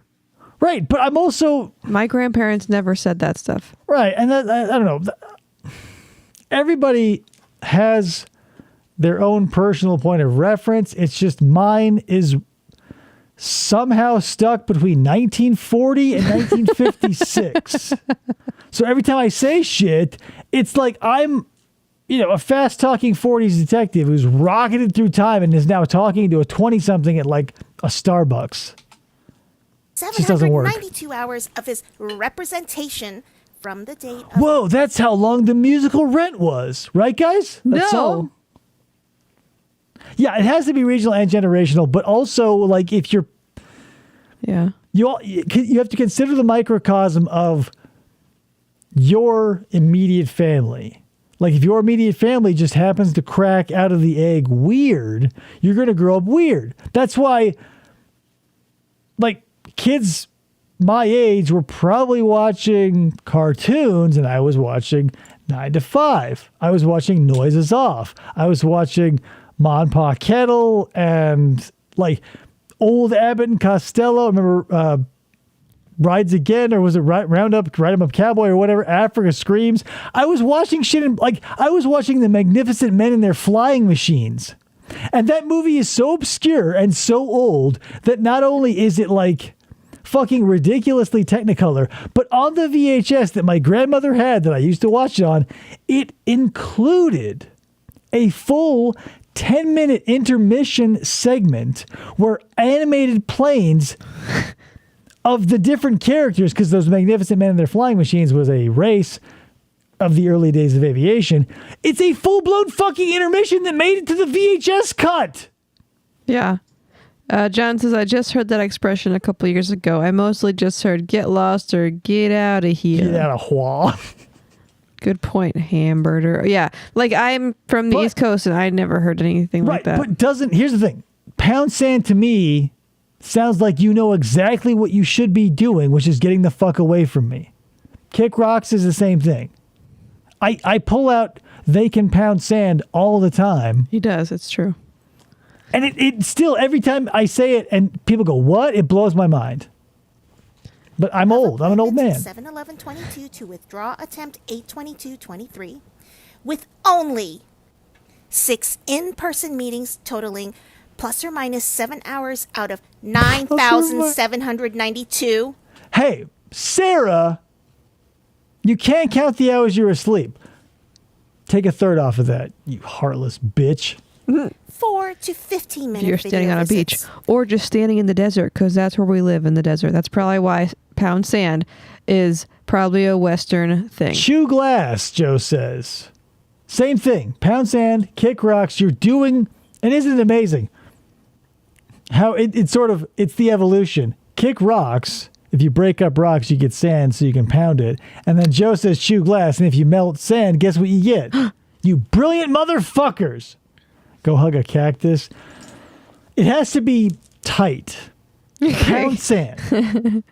Right, but I'm also... My grandparents never said that stuff. Right, and I don't know. Everybody has their own personal point of reference. It's just mine is somehow stuck between 1940 and 1956. So every time I say shit, it's like I'm, a fast-talking 40s detective who's rocketed through time and is now talking to a 20-something at like a Starbucks. Just doesn't work. 792 hours of his representation from the date of... Whoa, that's how long the musical Rent was. Right, guys? That song? Yeah, it has to be regional and generational, but also, like, if you're... Yeah. You have to consider the microcosm of your immediate family. Like, if your immediate family just happens to crack out of the egg weird, you're going to grow up weird. That's why, like, kids my age were probably watching cartoons, and I was watching 9 to 5. I was watching Noises Off. I was watching Ma and Pa Kettle and, like, old Abbott and Costello. I remember Rides Again, or was it Ride 'em Up Cowboy or whatever, Africa Screams. I was watching shit, I was watching The Magnificent Men and Their Flying Machines. And that movie is so obscure and so old that not only is it, like, fucking ridiculously Technicolor, but on the VHS that my grandmother had that I used to watch it on, it included a full 10-minute intermission segment where animated planes of the different characters, because those Magnificent Men and Their Flying Machines was a race of the early days of aviation. It's a full-blown fucking intermission that made it to the VHS cut. Yeah. John says, I just heard that expression a couple years ago. I mostly just heard get lost or get out of here. Get out of Hua. Good point, hamburger. Yeah, like I'm from the East Coast and I never heard anything like that. But here's the thing. Pound sand to me sounds like you know exactly what you should be doing, which is getting the fuck away from me. Kick rocks is the same thing. I pull out they can pound sand all the time. He does, it's true. And it still, every time I say it and people go, what? It blows my mind. But I'm old. I'm an old man. 7/11/22 to withdraw attempt 8/22/23 with only 6 in-person meetings totaling plus or minus 7 hours out of 9,792. Hey, Sarah, you can't count the hours you're asleep. Take a third off of that, you heartless bitch. 4 to 15 minutes. You're standing on a beach or just standing in the desert, because that's where we live, in the desert. That's probably why pound sand is probably a Western thing. Chew glass, Joe says. Same thing. Pound sand, kick rocks. You're doing, and isn't it amazing how it's the evolution. Kick rocks. If you break up rocks, you get sand so you can pound it. And then Joe says chew glass, and if you melt sand, guess what you get? You brilliant motherfuckers. Go hug a cactus. It has to be tight. Pound sand.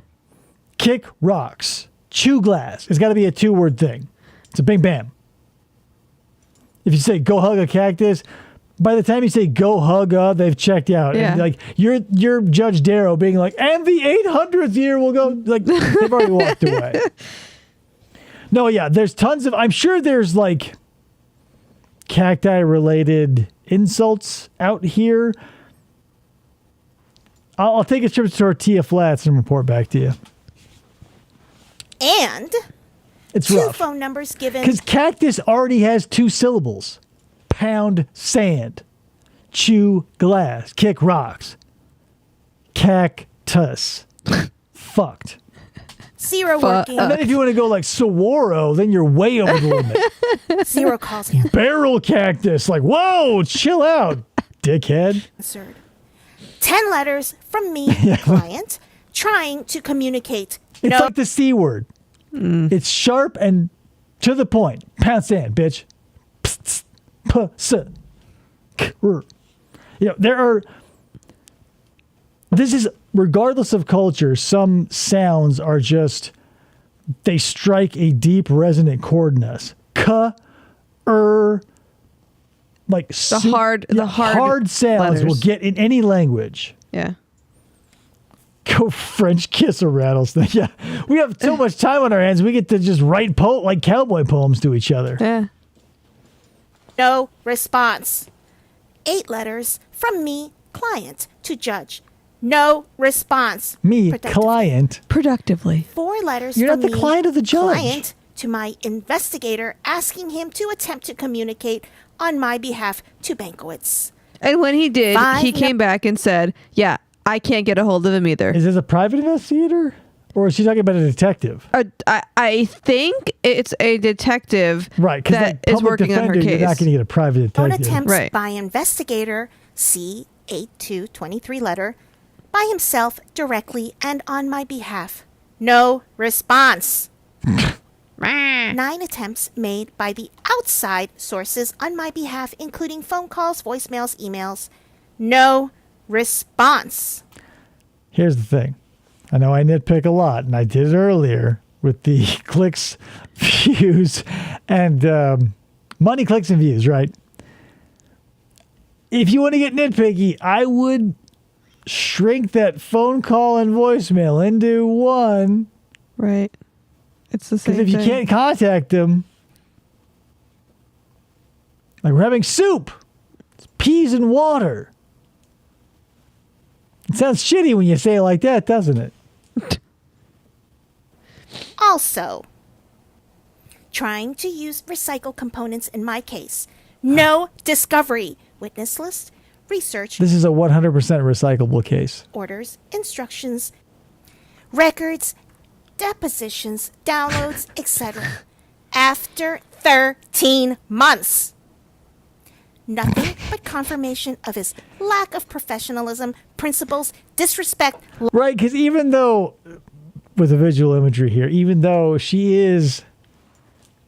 Kick rocks. Chew glass. It's got to be a 2-word thing. It's a bing bam. If you say go hug a cactus, by the time you say go hug a, they've checked out. Yeah. And like you're Judge Darrow being like, and the 800th year will go, like they've already walked away. No, yeah, there's tons of, I'm sure there's like cacti related insults out here. I'll take a trip to Tortilla Flats and report back to you. And it's 2 rough. phone numbers given. Because cactus already has 2 syllables. Pound sand. Chew glass. Kick rocks. Cactus. Fucked. 0 working. And then if you want to go like Saguaro, then you're way over the limit. 0 calls in. Barrel cactus. Like, whoa, chill out, dickhead. Absurd. 10 letters from me, client. trying to communicate. It's like the C word. It's sharp and to the point. Pound sand, bitch. Psst, puss, krr. This is, regardless of culture, some sounds are just, they strike a deep resonant chord in us. Like the hard sounds letters. will get in any language. Yeah. Go French kiss a rattlesnake. Yeah, we have so much time on our hands. We get to just write like cowboy poems to each other. Yeah. No response. 8 letters from me, client, to judge. No response. Me, client. Productively. 4 letters You're from not the me, client of the judge. client, to my investigator, asking him to attempt to communicate on my behalf to Bankowitz. And when he did, 5 he came back and said, yeah, I can't get a hold of him either. Is this a private investigator? Or is she talking about a detective? I think it's a detective Right, because that is working on her case. You're not going to get a private Phone detective. attempts Right. by investigator C8223 letter by himself directly and on my behalf. No response. 9 attempts made by the outside sources on my behalf, including phone calls, voicemails, emails. No response. Here's the thing. I know I nitpick a lot, and I did it earlier with the clicks, views, and money, clicks, and views, right? If you want to get nitpicky, I would shrink that phone call and voicemail into one. Right. It's the same Because if you thing. can't contact them, like we're having soup, it's peas and water. It sounds shitty when you say it like that, doesn't it? Also, trying to use recycle components in my case. No discovery. Witness list, research, This is a 100% recyclable case. orders, instructions, records, depositions, downloads, etc. After 13 months. Nothing but confirmation of his lack of professionalism, principles, disrespect. Right, because even though, with the visual imagery here, even though she is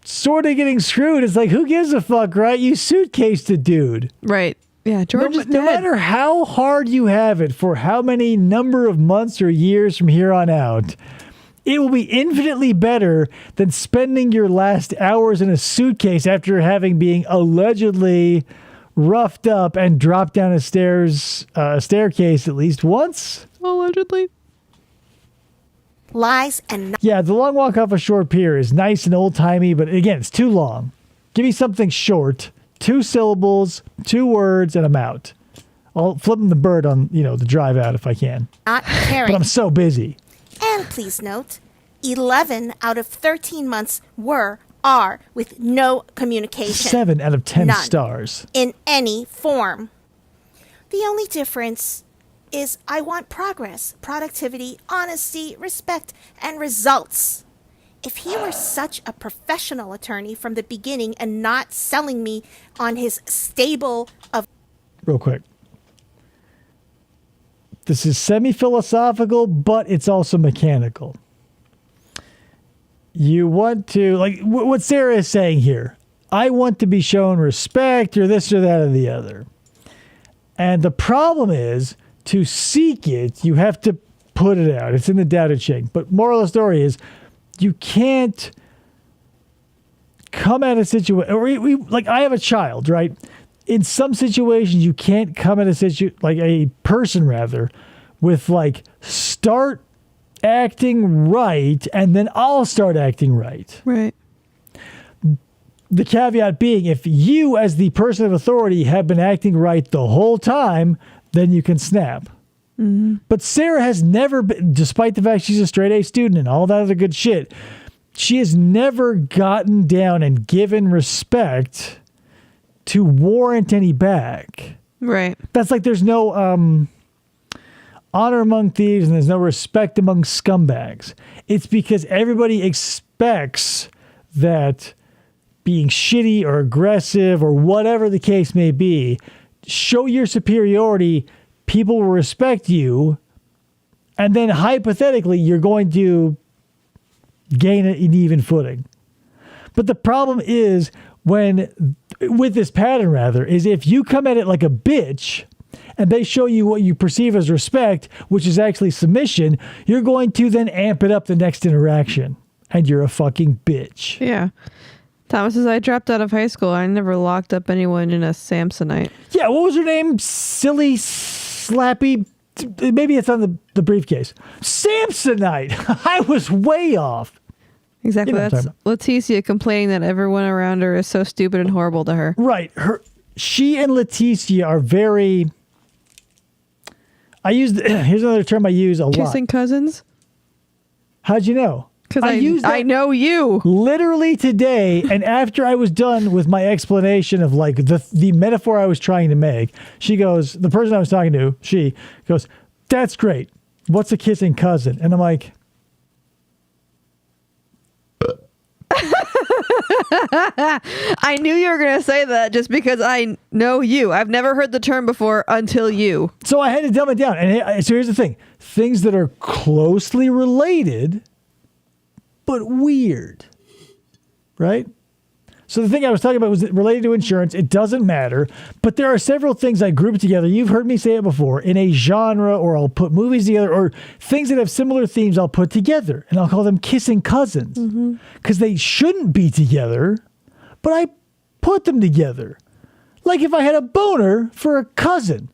sort of getting screwed, it's like, who gives a fuck, right? You suitcased a dude. Right. Yeah, George is dead. No matter how hard you have it for how many number of months or years from here on out, it will be infinitely better than spending your last hours in a suitcase after having been allegedly roughed up and dropped down a staircase at least once. Allegedly. Lies and Yeah, the long walk off a short pier is nice and old-timey, but again, it's too long. Give me something short, 2 syllables, 2 words, and I'm out. I'll flip the bird on, the drive out if I can. not caring. But I'm so busy. And please note, 11 out of 13 months are with no communication. 7 out of 10 None. stars. In any form. The only difference is I want progress, productivity, honesty, respect, and results. If he were such a professional attorney from the beginning and not selling me on his stable of... Real quick. This is semi-philosophical, but it's also mechanical. You want to, like what Sarah is saying here, I want to be shown respect or this or that or the other. And the problem is, to seek it, you have to put it out. It's in the data chain. But moral of the story is, you can't come at a situation, or like I have a child, right? In some situations, you can't come at a person rather, with like, start acting right, and then I'll start acting right. Right. The caveat being, if you, as the person of authority, have been acting right the whole time, then you can snap. Mm-hmm. But Sarah has never been, despite the fact she's a straight A student and all that other good shit, she has never gotten down and given respect to warrant any back. Right. That's like there's no honor among thieves and there's no respect among scumbags. It's because everybody expects that being shitty or aggressive or whatever the case may be, show your superiority, people will respect you, And then hypothetically, you're going to gain an even footing. But the problem is with this pattern rather, is if you come at it like a bitch and they show you what you perceive as respect, which is actually submission, you're going to then amp it up the next interaction. And you're a fucking bitch. Yeah. Thomas says, I dropped out of high school. I never locked up anyone in a Samsonite. Yeah, what was her name? Silly Slappy. Maybe it's on the briefcase. Samsonite. I was way off. Exactly. That's Leticia complaining that everyone around her is so stupid and horrible to her. Right. She and Leticia are very... here's another term I use a lot. Kissing cousins? How'd you know? Because I know you. Literally today, and after I was done with my explanation of like the metaphor I was trying to make, she goes, the person I was talking to, she goes, that's great. What's a kissing cousin? And I'm like... I knew you were going to say that just because I know you. I've never heard the term before until you. So I had to dumb it down. And so here's the thing. Things that are closely related... but weird, right? So the thing I was talking about was related to insurance. It doesn't matter, but there are several things I group together. You've heard me say it before, in a genre, or I'll put movies together, or things that have similar themes I'll put together, and I'll call them kissing cousins, because they shouldn't be together, but I put them together. Like if I had a boner for a cousin.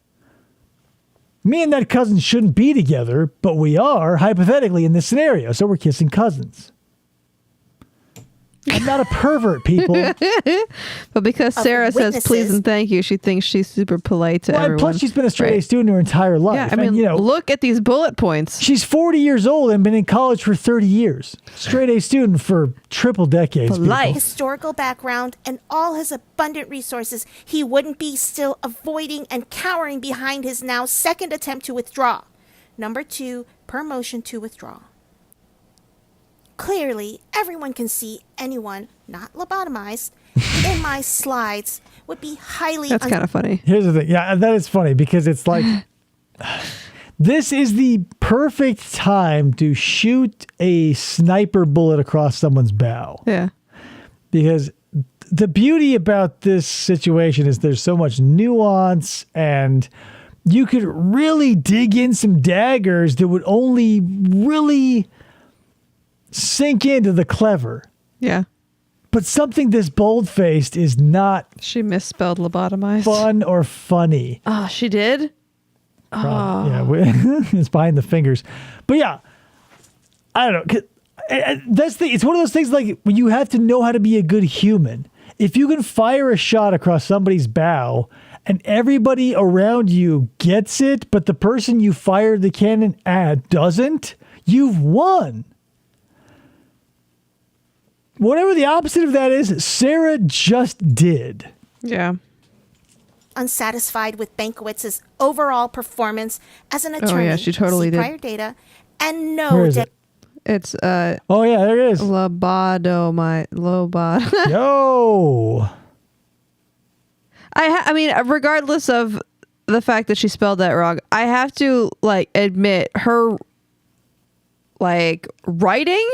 Me and that cousin shouldn't be together, but we are, hypothetically, in this scenario, so we're kissing cousins. I'm not a pervert, people. But because Sarah says please and thank you, she thinks she's super polite to everyone. Plus, she's been a straight A student her entire life. Yeah, I mean, look at these bullet points. She's 40 years old and been in college for 30 years. Straight A student for triple decades. Polite. Historical background and all his abundant resources, he wouldn't be still avoiding and cowering behind his now second attempt to withdraw. Number 2, per motion to withdraw. Clearly, everyone can see anyone not lobotomized in my slides would be highly... That's kind of funny. Here's the thing. Yeah, that is funny because it's like... this is the perfect time to shoot a sniper bullet across someone's bow. Yeah. Because the beauty about this situation is there's so much nuance, and you could really dig in some daggers that would only really... sink into the clever. Yeah. But something this bold-faced is not... She misspelled lobotomized. ...fun or funny. Oh, she did? Probably. Yeah, it's behind the fingers. But yeah, I don't know. It's one of those things like when you have to know how to be a good human. If you can fire a shot across somebody's bow and everybody around you gets it, but the person you fired the cannon at doesn't, you've won. Whatever the opposite of that is, Sarah just did. Yeah. Unsatisfied with Bankowitz's overall performance as an attorney. Oh, yeah, she totally did. Prior data and Where is it? It's oh yeah, there it is. Lobotomized. Yo. I mean, regardless of the fact that she spelled that wrong, I have to admit her writing.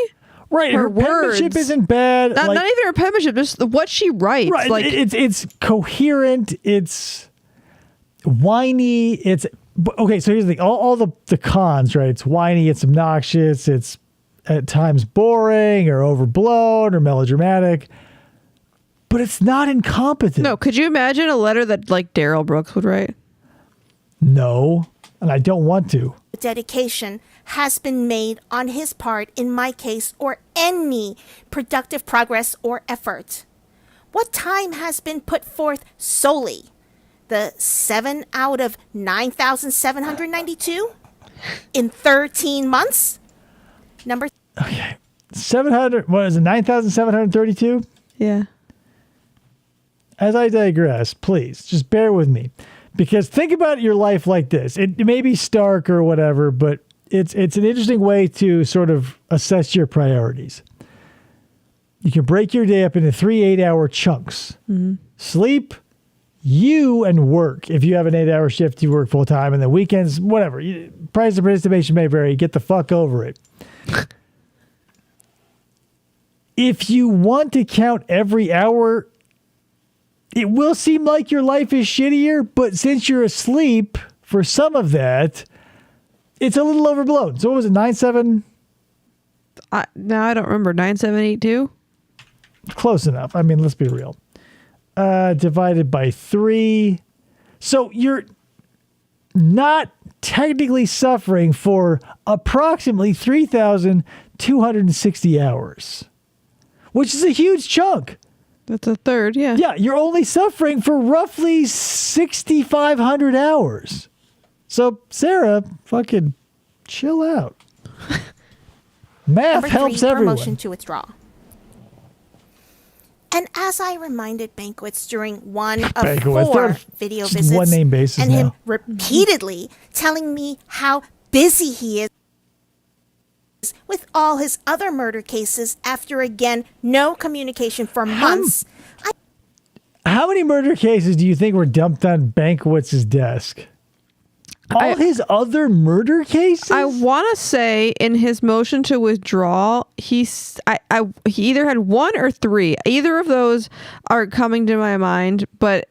Right, her penmanship isn't bad. Not even her penmanship, just what she writes. Right, it's coherent. It's whiny. It's okay. So here's the thing: all the cons, right? It's whiny. It's obnoxious. It's at times boring or overblown or melodramatic. But it's not incompetent. No, could you imagine a letter that Darrell Brooks would write? No, and I don't want to. Dedication has been made on his part in my case or any productive progress or effort. What time has been put forth solely? The 7 out of 9,792 in 13 months? Okay. 700, what is it, 9,732? Yeah. As I digress, please, just bear with me. Because think about your life like this. It may be stark or whatever, but it's an interesting way to sort of assess your priorities. You can break your day up into 3 8-hour chunks. Mm-hmm. Sleep, you and work. If you have an 8-hour shift, you work full time, and then weekends, whatever. Price of participation may vary. Get the fuck over it. If you want to count every hour, it will seem like your life is shittier, but since you're asleep for some of that, it's a little overblown. So what was it, 9-7? No, I don't remember. 9782? Close enough. I mean, let's be real. Divided by 3. So you're not technically suffering for approximately 3,260 hours, which is a huge chunk. That's a third, yeah. Yeah, you're only suffering for roughly 6,500 hours. So, Sarah, fucking chill out. Math Number helps 3, everyone. promotion to withdraw. And as I reminded Banquets during one of Banquets, 4 they're video just visits, one-name basis and him now. repeatedly telling me how busy he is with all his other murder cases after, again, no communication for months. How many murder cases do you think were dumped on Banquets' desk? All his other murder cases? I want to say in his motion to withdraw, he either had 1 or 3. Either of those are coming to my mind, but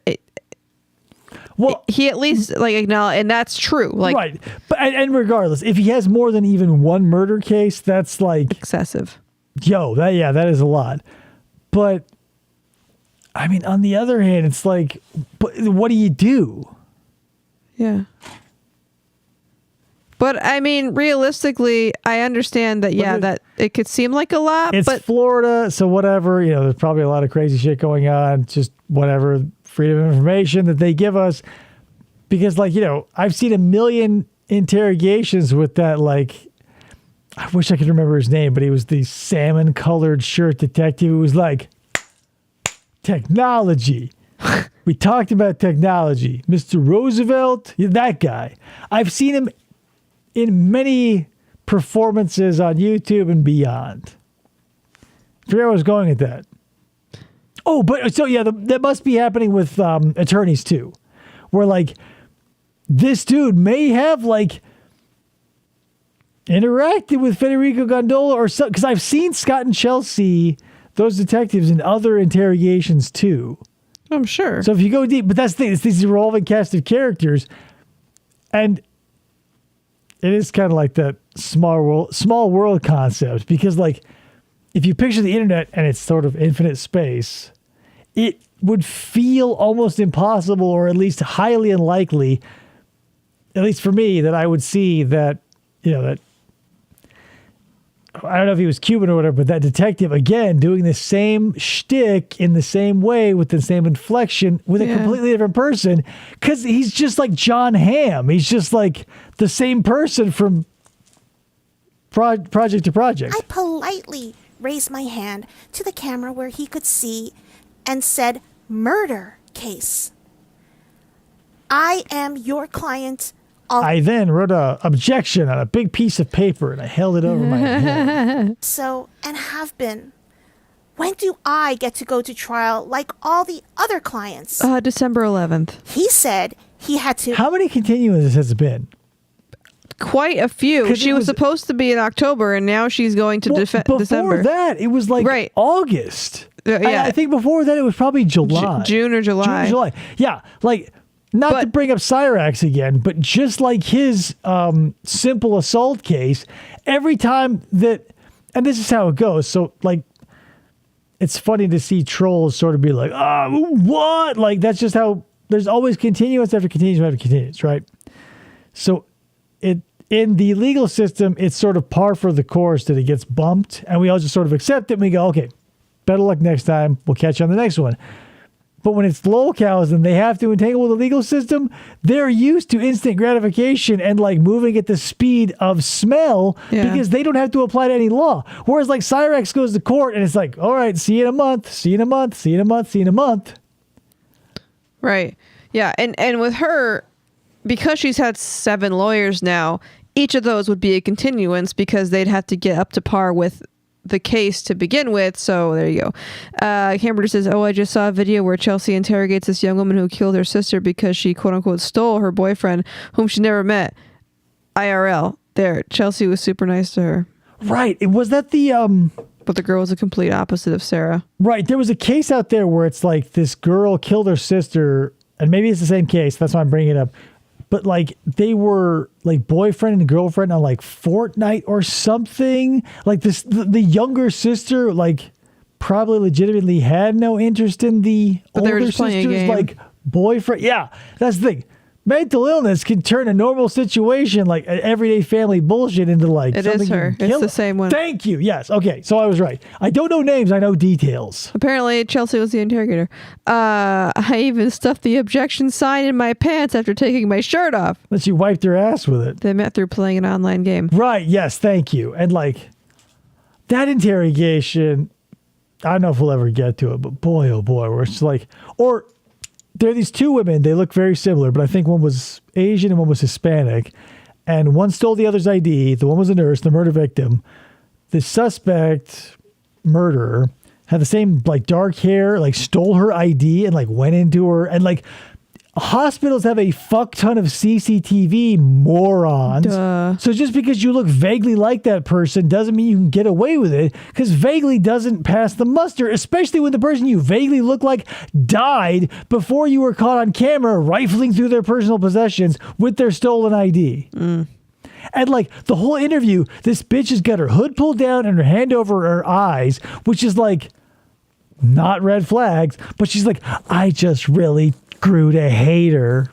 he at least acknowledged, and that's true. Right, but and regardless, if he has more than even 1 murder case, that's excessive. That is a lot. But I mean, on the other hand, it's but what do you do? Yeah. But I mean, realistically, I understand that, that it could seem like a lot. It's Florida, so whatever, there's probably a lot of crazy shit going on. Just whatever, freedom of information that they give us. Because, I've seen a million interrogations with that, I wish I could remember his name, but he was the salmon-colored shirt detective who was like, technology. We talked about technology. Mr. Roosevelt, that guy. I've seen him in many performances on YouTube and beyond. I forget where I was going at that. Oh, but so that must be happening with attorneys too, where this dude may have interacted with Federico Gondola or something, because I've seen Scott and Chelsea, those detectives, in other interrogations too. I'm sure. So if you go deep, but that's the thing, it's these evolving cast of characters, and it is kind of like that small world concept, because if you picture the internet and it's sort of infinite space, it would feel almost impossible, or at least highly unlikely, at least for me, that I would see that, that, I don't know if he was Cuban or whatever, but that detective, again, doing the same shtick in the same way with the same inflection with a completely different person, because he's just like John Hamm. He's just the same person from project to project. I politely raised my hand to the camera where he could see and said, "Murder case. I am your client." I then wrote an objection on a big piece of paper and I held it over my head. So, and have been. When do I get to go to trial like all the other clients? December 11th. He said he had to. How many continuances has it been? Quite a few. She was supposed to be in October, and now she's going to December. Before that, it was August. I think before that, it was probably July. June or July. July. Yeah, not to bring up Cyrax again, but just like his simple assault case, every time that, and this is how it goes. So it's funny to see trolls sort of be like, what? That's just how, there's always continuance after continuance after continuance, right? So in the legal system, it's sort of par for the course that it gets bumped, and we all just sort of accept it, and we go, okay, better luck next time. We'll catch you on the next one. But when it's locales and they have to entangle with the legal system, they're used to instant gratification and moving at the speed of smell because they don't have to apply to any law. Whereas Cyrax goes to court and it's all right, see you in a month, see you in a month, see you in a month, see you in a month. Right. Yeah. And with her, because she's had 7 lawyers now, each of those would be a continuance because they'd have to get up to par with the case to begin with. So there you go. Hamburger says, I just saw a video where Chelsea interrogates this young woman who killed her sister because she quote unquote stole her boyfriend whom she never met. IRL. There, Chelsea was super nice to her. Right. Was that the But the girl was a complete opposite of Sarah. Right. There was a case out there where it's like this girl killed her sister, and maybe it's the same case. That's why I'm bringing it up. But like they were like boyfriend and girlfriend on like Fortnite or something. Like the younger sister like probably legitimately had no interest in the older sister's like boyfriend. Yeah, that's the thing. Mental illness can turn a normal situation, like an everyday family bullshit, into like it something is her. It's the same one. Thank you. Yes. Okay. So I was right. I don't know names. I know details. Apparently, Chelsea was the interrogator. I even stuffed the objection sign in my pants after taking my shirt off. But she wiped her ass with it. They met through playing an online game. Right. Yes. Thank you. And like that interrogation, I don't know if we'll ever get to it, but boy, oh boy, where it's like, or. There are these two women. They look very similar, but I think one was Asian and one was Hispanic. And one stole the other's ID. The one was a nurse, the murder victim. The suspect, murderer, had the same like dark hair, like stole her ID and like went into her. And like hospitals have a fuck ton of CCTV, morons. Duh. So just because you look vaguely like that person doesn't mean you can get away with it, because vaguely doesn't pass the muster, especially when the person you vaguely look like died before you were caught on camera rifling through their personal possessions with their stolen ID. And like the whole interview, this bitch has got her hood pulled down and her hand over her eyes, which is like not red flags, but she's like, I just really grew to hate her.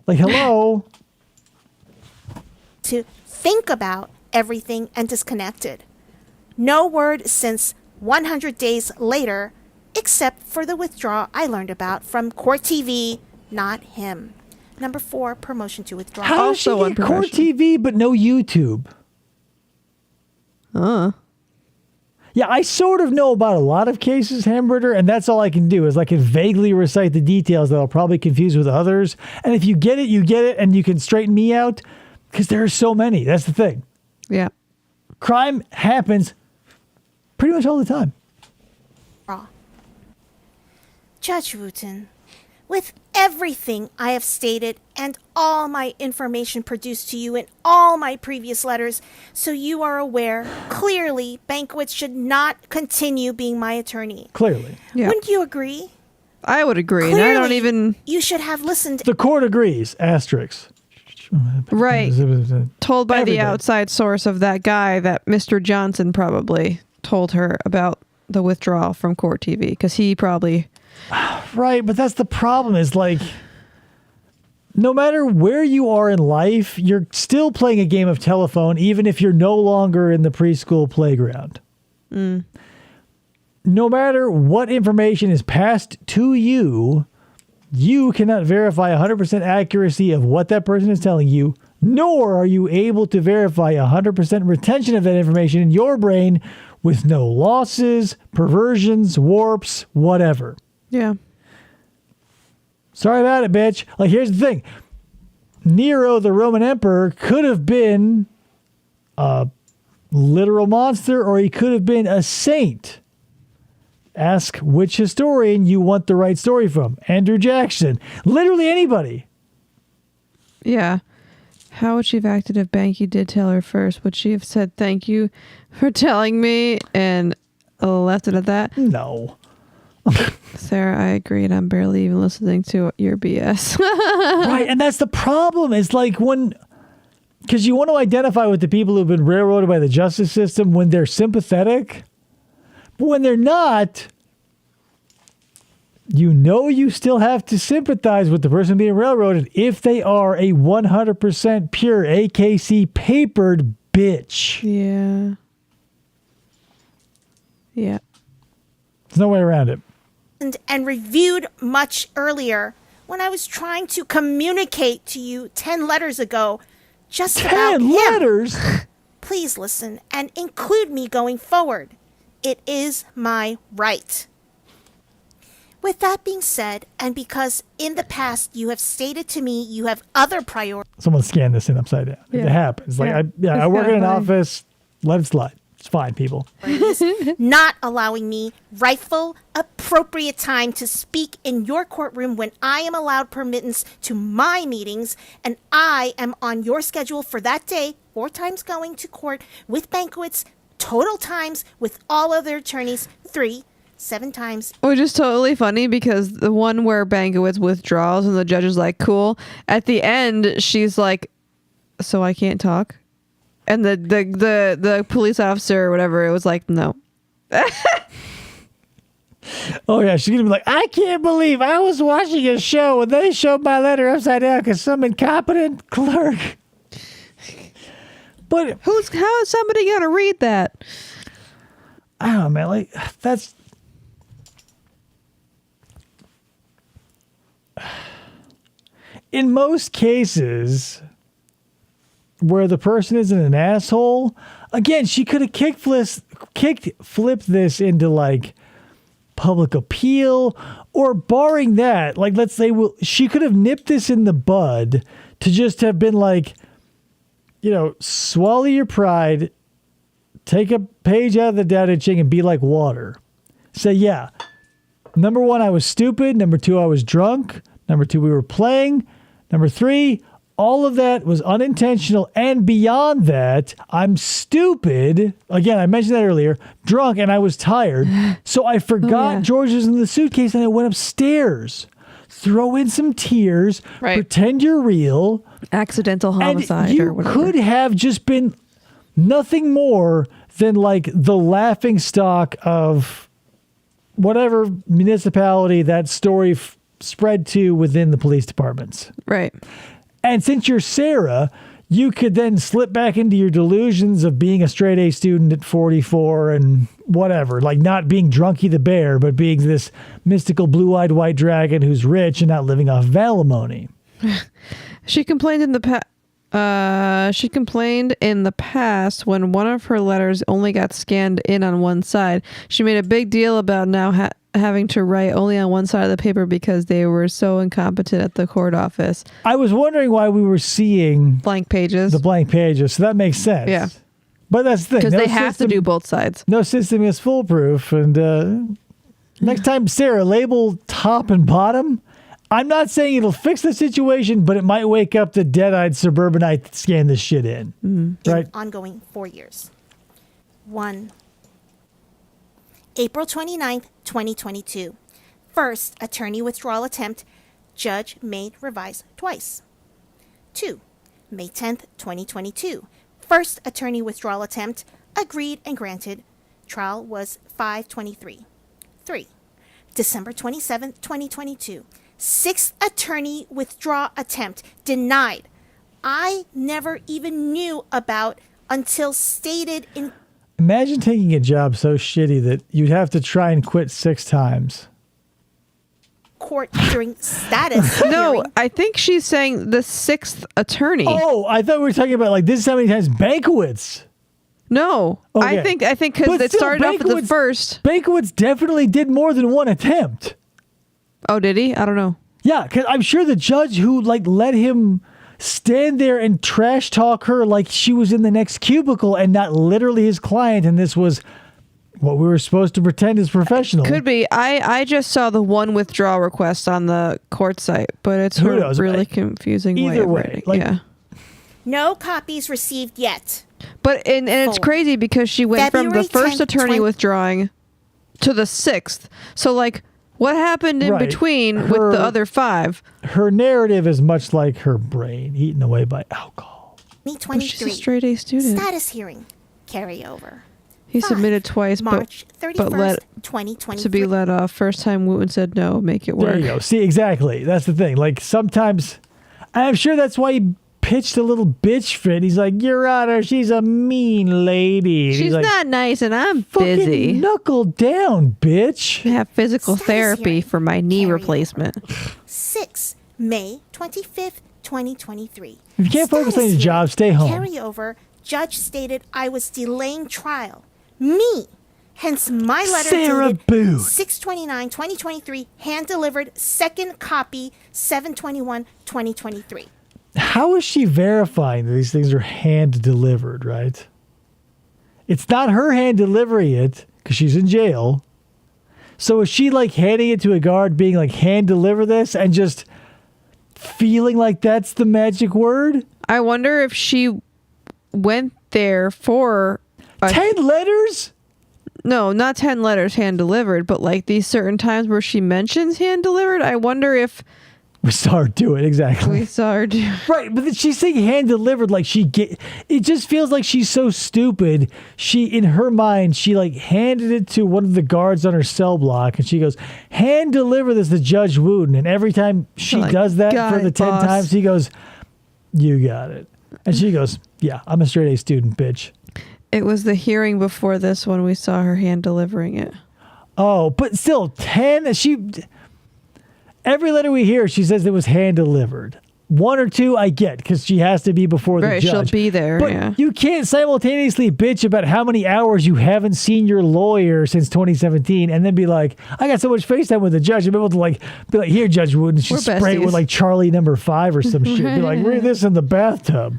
Like, hello. To think about everything and disconnected. No word since 100 days later, except for the withdrawal I learned about from Court TV, not him. Number 4, promotion to withdraw. How does she get Court TV but no YouTube? Yeah, I sort of know about a lot of cases, Hamburger, and that's all I can do is I can vaguely recite the details that I'll probably confuse with others. And if you get it, and you can straighten me out, because there are so many. That's the thing. Yeah. Crime happens pretty much all the time. Judge Wooten, with everything I have stated and all my information produced to you in all my previous letters, so you are aware, clearly, Banquet should not continue being my attorney. Clearly. Yeah. Wouldn't you agree? I would agree. Clearly, and I don't even... You should have listened. The court agrees. Asterisk. Right. Told by the Everybody. outside source of that guy that Mr. Johnson probably told her about the withdrawal from Court TV, because he probably... Right, but that's the problem is like, no matter where you are in life, you're still playing a game of telephone, even if you're no longer in the preschool playground. No matter what information is passed to you, you cannot verify 100% accuracy of what that person is telling you, nor are you able to verify 100% retention of that information in your brain with no losses, perversions, warps, whatever. Yeah. Sorry about it, bitch. Like, here's the thing. Nero, the Roman emperor, could have been a literal monster, or he could have been a saint. Ask which historian you want the right story from. Andrew Jackson. Literally anybody. Yeah. How would she have acted if Banky did tell her first? Would she have said, thank you for telling me, and left it at that? No. Sarah, I agree, and I'm barely even listening to your BS. Right, and that's the problem. Is like when, because you want to identify with the people who've been railroaded by the justice system when they're sympathetic, but when they're not, you still have to sympathize with the person being railroaded if they are a 100% pure AKC papered bitch. Yeah. Yeah. There's no way around it. And reviewed much earlier when I was trying to communicate to you 10 letters ago just about 10 him. letters? Please listen and include me going forward. It is my right. With that being said, and because in the past you have stated to me you have other priorities. Someone scanned this in upside down. Yeah. It happens. Like Yeah. I It's work in kinda an funny. office. Let it slide. It's fine, people. Not allowing me rightful, appropriate time to speak in your courtroom when I am allowed permittance to my meetings and I am on your schedule for that day, 4 times going to court with banquets, total times with all other attorneys, 3, 7 times. Which is totally funny because the one where Bankowitz withdraws and the judge is like, cool. At the end, she's like, so I can't talk? And the police officer or whatever, it was like, no. Oh, yeah. She's going to be like, I can't believe I was watching a show and they showed my letter upside down because some incompetent clerk. But how is somebody going to read that? I don't know, man. Like, that's. In most cases where the person isn't an asshole, again, she could have flipped this into like public appeal, or barring that, like let's say she could have nipped this in the bud to just have been like, swallow your pride, take a page out of the Tao Te Ching and be like water. Say, yeah, number 1, I was stupid. Number 2, I was drunk. Number 2, we were playing. Number 3, all of that was unintentional. And beyond that, I'm stupid. Again, I mentioned that earlier. Drunk and I was tired. So I forgot George was in the suitcase and I went upstairs. Throw in some tears. Right. Pretend you're real. Accidental homicide and or whatever. You could have just been nothing more than like the laughing stock of whatever municipality that story spread to within the police departments. Right. And since you're Sarah, you could then slip back into your delusions of being a straight A student at 44 and whatever, like not being Drunky the Bear, but being this mystical blue-eyed white dragon who's rich and not living off of alimony. She complained in the past when one of her letters only got scanned in on one side. She made a big deal about now having to write only on one side of the paper because they were so incompetent at the court office. I was wondering why we were seeing blank pages. The blank pages, so that makes sense. Yeah. But that's the thing. Because they have to do both sides. No system is foolproof. And next time, Sarah, label top and bottom. I'm not saying it'll fix the situation, but it might wake up the dead-eyed suburbanite that scanned this shit in. Mm-hmm. Right? Ongoing 4 years. 1. April 29th, 2022. First attorney withdrawal attempt. Judge made revise twice. 2. May 10th, 2022. First attorney withdrawal attempt. Agreed and granted. Trial was 5/23. 3. December 27th, 2022. Sixth attorney withdraw attempt. Denied. I never even knew about until stated in... Imagine taking a job so shitty that you'd have to try and quit 6 times. Court during status No, hearing. I think she's saying the 6th attorney. Oh, I thought we were talking about like this is how many times Bankowitz. No, Okay. I think because it started off with the first. Bankowitz definitely did more than one attempt. Oh, did he? I don't know. Yeah, because I'm sure the judge who like let him stand there and trash talk her like she was in the next cubicle and not literally his client, and this was what we were supposed to pretend is professional. Could be. I just saw the one withdrawal request on the court site, but it's Who knows? really confusing way Either of way, writing. like- yeah. No copies received yet. But and it's crazy because she went from the February first 10th, attorney withdrawing to the 6th. So like what happened in Right. between with Her- the other 5? Her narrative is much like her brain eaten away by alcohol. Me But 23. she's a straight A student. Status hearing. Carryover. He 5, submitted twice, March 31st, but let 2023. to be let off. First time Wooten said no, make it work. There you go. See, exactly. That's the thing. Like sometimes, I'm sure that's why he pitched a little bitch fit. He's like, Your Honor, she's a mean lady. And She's he's like, not nice and I'm fucking busy. knuckle down, bitch. I have physical Status therapy hearing. for my knee Carryover. replacement. 6, May 25th, 2023. If you can't focus on your Status job, stay home. Carryover. Judge stated I was delaying trial. Me. Hence my letter Sarah dated Boone. 6/29/2023, hand delivered, second copy 7/21/2023. How is she verifying that these things are hand delivered, right? It's not her hand delivering it because she's in jail. So is she like handing it to a guard, being like, hand deliver this, and just feeling like that's the magic word? I wonder if she went there for 10 letters? No, not 10 letters hand delivered, but like these certain times where she mentions hand delivered. I wonder if we saw her do it. Exactly. we saw her do Right, but she's saying hand delivered like it just feels like she's so stupid. She, in her mind, she like handed it to one of the guards on her cell block and she goes, hand deliver this to Judge Wooten. And every time she does that for the 10 times, he goes, you got it. And she goes, yeah, I'm a straight A student, bitch. It was the hearing before this when we saw her hand delivering it. Oh, but still, 10. Every letter we hear, she says it was hand delivered. 1 or 2, I get, because she has to be before the judge. She'll be there. But you can't simultaneously bitch about how many hours you haven't seen your lawyer since 2017, and then be like, I got so much FaceTime with the judge, and be able to be like, here, Judge Wood, and she spray it with like Charlie number 5 or some shit. Be like, read this in the bathtub.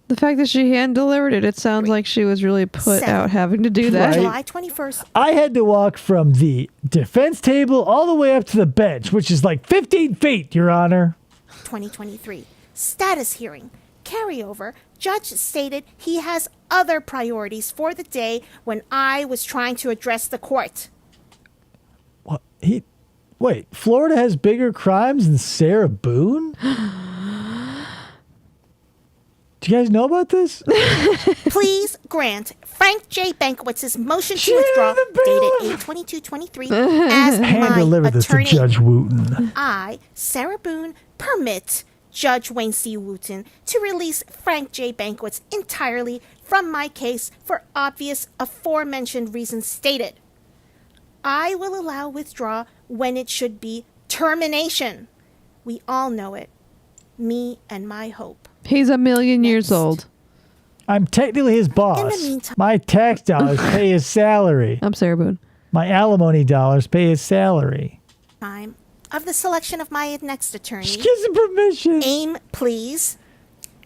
The fact that she hand delivered it sounds like she was really put out having to do that. Right. July 21st. I had to walk from the defense table all the way up to the bench, which is like 15 feet, Your Honor. 2023. Status hearing. Carryover. Judge stated he has other priorities for the day when I was trying to address the court. What? Wait, Florida has bigger crimes than Sarah Boone? Do you guys know about this? Please grant Frank J. Bankowitz's motion to withdraw, dated 8/22/23, as Hand my deliver this to attorney. Judge Wooten. I, Sarah Boone, permit Judge Wayne C. Wooten to release Frank J. Bankwitz entirely from my case for obvious aforementioned reasons stated. I will allow withdrawal when it should be termination. We all know it. Me and my hope. He's 1,000,000 years old. I'm technically his boss. In the meantime- My tax dollars pay his salary. I'm Sarah Boone. My alimony dollars pay his salary. Time of the selection of my next attorney. She gives him permission. Aim, please.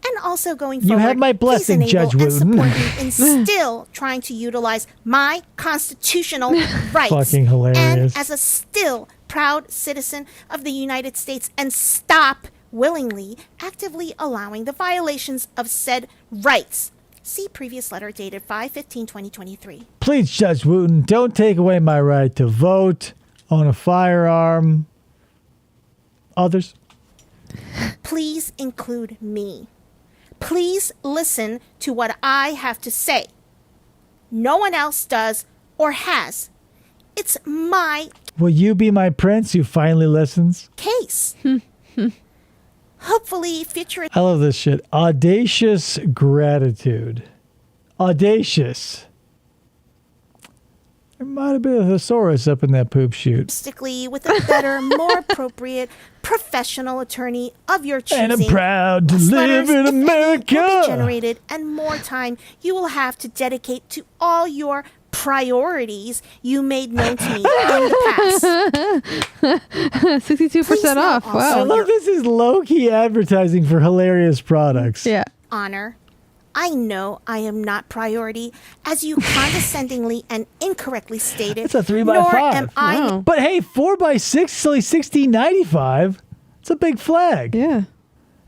And also going You forward, have my blessing, please enable Judge and Wooten. support me in still trying to utilize my constitutional rights. Fucking hilarious. And as a still proud citizen of the United States, and stop willingly, actively allowing the violations of said rights. See previous letter dated 5/15/2023. Please, Judge Wooten, don't take away my right to vote, own a firearm. Others? Please include me. Please listen to what I have to say. No one else does or has. It's my Will you be my prince who finally listens? case. Hopefully, future I love this shit. Audacious gratitude. Audacious. There might have been a thesaurus up in that poop chute. realistically with a better, more appropriate professional attorney of your choosing. And I'm proud to Less live letters, in if any, America. will be generated, and more time you will have to dedicate to all your priorities you made known to me in the past. 62% Please note off. also- I Wow. love this is low-key advertising for hilarious products. Yeah. Honor. I know I am not priority, as you condescendingly and incorrectly stated. It's a 3x5. Nor am I. Wow. But hey, 4x6 is only $16.95. It's a big flag. Yeah.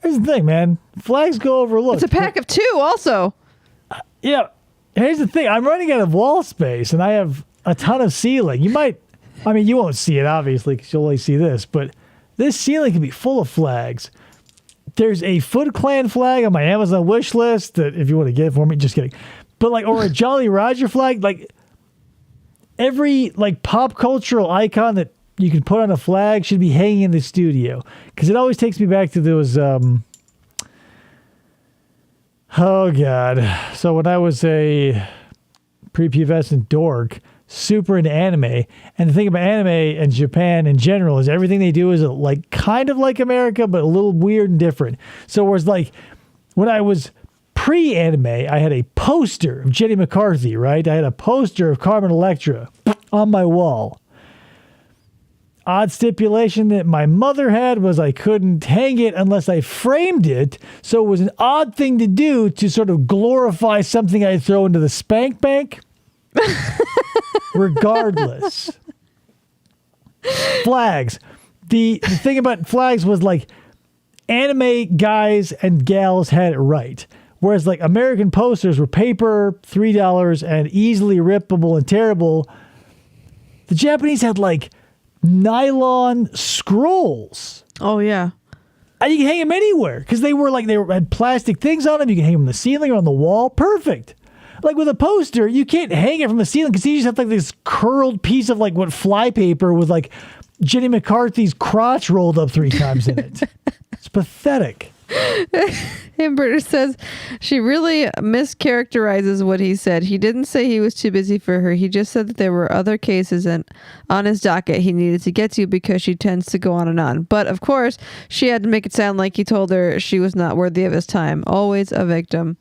Here's the thing, man. Flags go overlooked. It's a pack of 2 also. Yeah. Here's the thing. I'm running out of wall space, and I have a ton of ceiling. You won't see it, obviously, because you'll only see this, but this ceiling can be full of flags. There's a Foot Clan flag on my Amazon wish list that if you want to get it for me, just kidding. But or a Jolly Roger flag, every pop cultural icon that you can put on a flag should be hanging in the studio. Because it always takes me back to those, oh God. So when I was a prepubescent dork, super into anime, and the thing about anime and Japan in general is everything they do is kind of like America, but a little weird and different. So whereas when I was pre-anime, I had a poster of Jenny McCarthy, right? I had a poster of Carmen Electra on my wall. odd stipulation that my mother had was I couldn't hang it unless I framed it. So it was an odd thing to do to sort of glorify something I'd throw into the spank bank. Regardless. Flags. The thing about flags was like anime guys and gals had it right. Whereas like American posters were paper, $3, and easily rippable and terrible. The Japanese had like nylon scrolls. Oh, yeah. And you can hang them anywhere because they had plastic things on them. You can hang them on the ceiling or on the wall. Perfect. Like with a poster, you can't hang it from the ceiling because you just have like this curled piece of like what flypaper with like Jenny McCarthy's crotch rolled up 3 times in it. It's pathetic. Amber says she really mischaracterizes what he said. He didn't say he was too busy for her. He just said that there were other cases on his docket he needed to get to because she tends to go on and on. But of course, she had to make it sound like he told her she was not worthy of his time. Always a victim.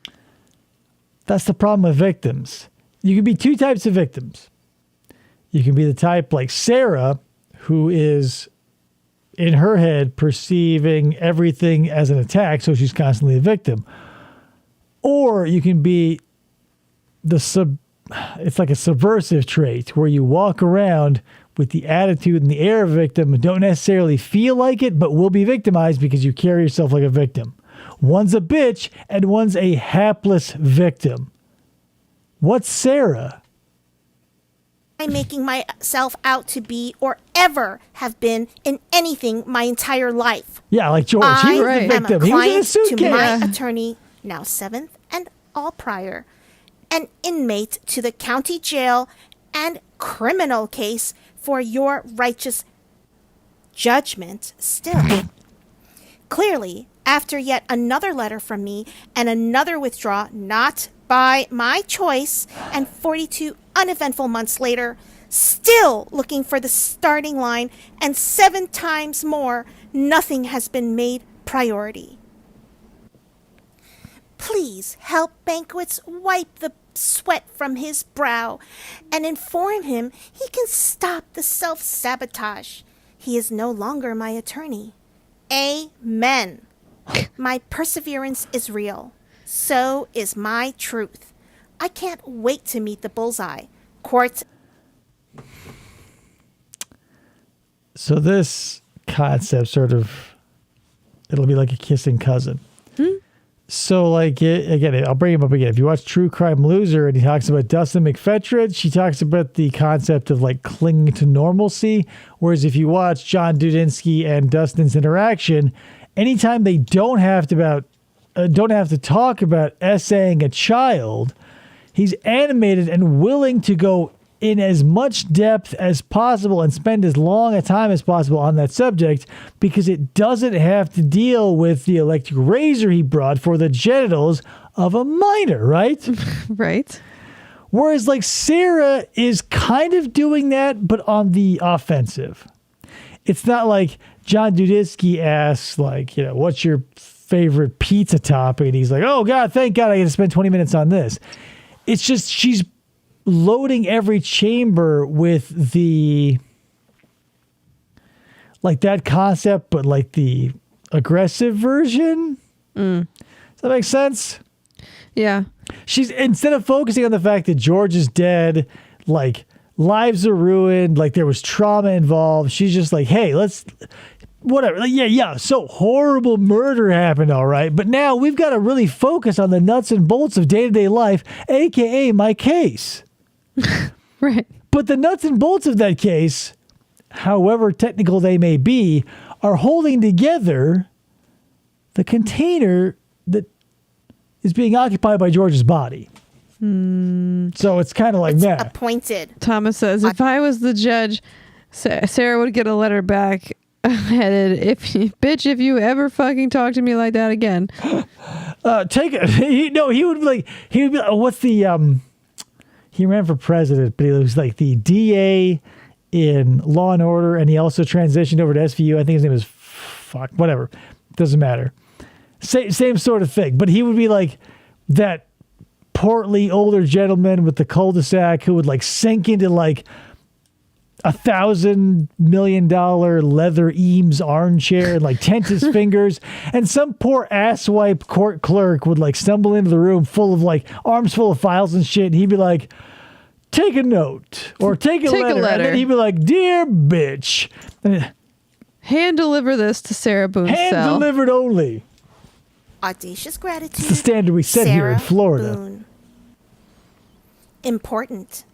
That's the problem with victims. You can be 2 types of victims. You can be the type like Sarah, who is in her head perceiving everything as an attack, so she's constantly a victim. Or you can be it's like a subversive trait where you walk around with the attitude and the air of a victim and don't necessarily feel like it, but will be victimized because you carry yourself like a victim. One's a bitch and one's a hapless victim. What's Sarah? I'm making myself out to be or ever have been in anything my entire life. Yeah, like George. He was the victim. He was in a suitcase. To my attorney, now 7th and all prior, an inmate to the county jail and criminal case for your righteous judgment still. Clearly, after yet another letter from me and another withdrawal not by my choice, and 42 uneventful months later, still looking for the starting line, and 7 times more, nothing has been made priority. Please help Banquets wipe the sweat from his brow and inform him he can stop the self-sabotage. He is no longer my attorney. Amen. My perseverance is real. So is my truth. I can't wait to meet the bullseye. Court. So this concept sort of, it'll be like a kissing cousin. So like, again, I'll bring him up again. If you watch True Crime Loser and he talks about Dustin McFetridge, she talks about the concept of like clinging to normalcy. Whereas if you watch John Dudinsky and Dustin's interaction, anytime they don't have to talk about essaying a child, he's animated and willing to go in as much depth as possible and spend as long a time as possible on that subject because it doesn't have to deal with the electric razor he brought for the genitals of a minor, right? Right. Whereas like Sarah is kind of doing that, but on the offensive. It's not like John Dudinsky asks like, what's your favorite pizza topping? And he's like, oh God, thank God I get to spend 20 minutes on this. It's just she's loading every chamber with the like that concept, but like the aggressive version. Does that make sense? Yeah. She's instead of focusing on the fact that George is dead, like lives are ruined, like there was trauma involved. She's just like, hey, let's whatever. Like, yeah. So horrible murder happened, all right. But now we've got to really focus on the nuts and bolts of day-to-day life, aka my case. Right. But the nuts and bolts of that case, however technical they may be, are holding together the container that is being occupied by George's body. So it's kind of like that. Appointed. Thomas says, if I was the judge, Sarah would get a letter back headed, if you ever fucking talk to me like that again. Take it. He would be like, what's the, he ran for president, but he was like the DA in Law and Order, and he also transitioned over to SVU. I think his name is whatever. Doesn't matter. Same sort of thing. But he would be like that portly older gentleman with the cul-de-sac who would like sink into like $1,000 million leather Eames armchair and like tent his fingers, and some poor asswipe court clerk would like stumble into the room full of like arms full of files and shit, and he'd be like, take a note or take a letter, and then he'd be like, dear bitch, hand deliver this to Sarah Boone's hand cell. delivered only. Audacious gratitude. It's the standard we set here in Sarah Florida. Boone. Important.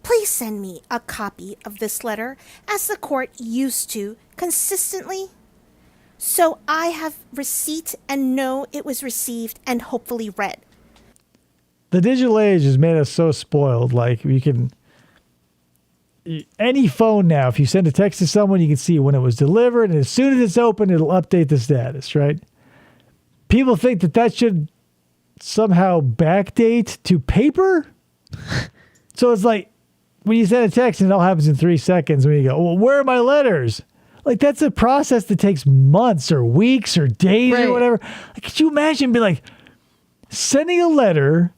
Please send me a copy of this letter, as the court used to consistently, so I have receipt and know it was received and hopefully read. The digital age has made us so spoiled. Like, you can, any phone now, if you send a text to someone, you can see when it was delivered, and as soon as it's open, it'll update the status, right? People think that should somehow backdate to paper. So it's like, when you send a text and it all happens in 3 seconds, when you go, well, where are my letters? Like, that's a process that takes months or weeks or days or whatever. Like, could you imagine being like sending a letter,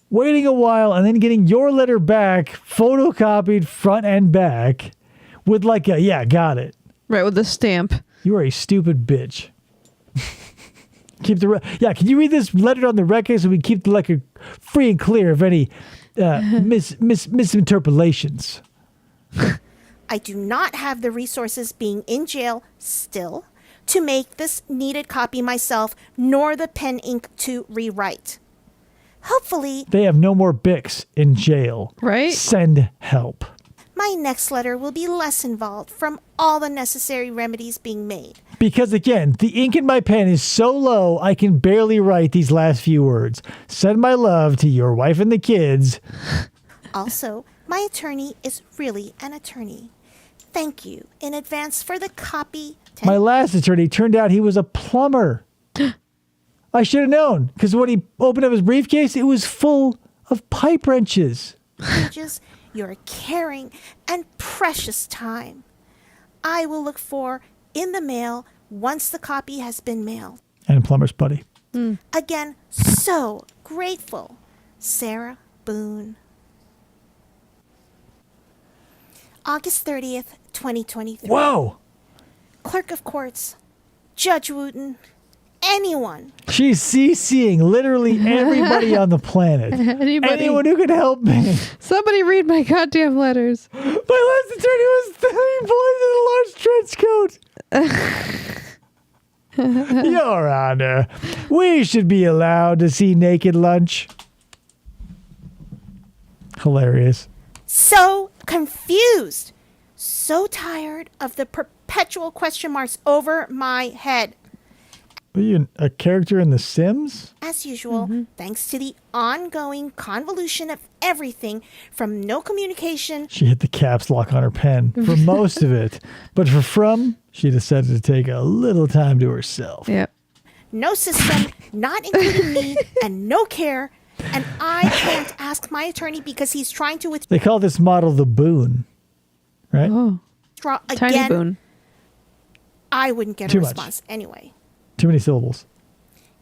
waiting a while, and then getting your letter back, photocopied front and back with like a, yeah, got it. Right, with the stamp. You are a stupid bitch. Keep the can you read this letter on the record so we keep the record free and clear of any misinterpolations? I do not have the resources, being in jail still, to make this needed copy myself, nor the pen ink to rewrite. Hopefully, they have no more Bics in jail. Right? Send help. My next letter will be less involved from all the necessary remedies being made. Because again, the ink in my pen is so low, I can barely write these last few words. Send my love to your wife and the kids. Also, my attorney is really an attorney. Thank you in advance for the copy. My last attorney turned out he was a plumber. I should have known, because when he opened up his briefcase, it was full of pipe wrenches. Pages, your caring and precious time. I will look for in the mail once the copy has been mailed. And plumber's buddy. Again, so grateful. Sarah Boone. August 30th, 2023. Whoa! Clerk of Courts, Judge Wooten, anyone. She's CCing literally everybody on the planet. Anybody. Anyone who could help me. Somebody read my goddamn letters. My last attorney was 3 boys in a large trench coat. Your Honor, we should be allowed to see naked lunch. Hilarious. So confused. So tired of the perpetual question marks over my head. Are you a character in The Sims? As usual, thanks to the ongoing convolution of everything from no communication. She hit the caps lock on her pen for most of it. But for From, she decided to take a little time to herself. Yep. No system, not including me, and no care. And I can't ask my attorney because he's trying to They call this model the Boone, right? Oh. withdraw Tiny again. Boone. I wouldn't get Too a much. response anyway. Too many syllables.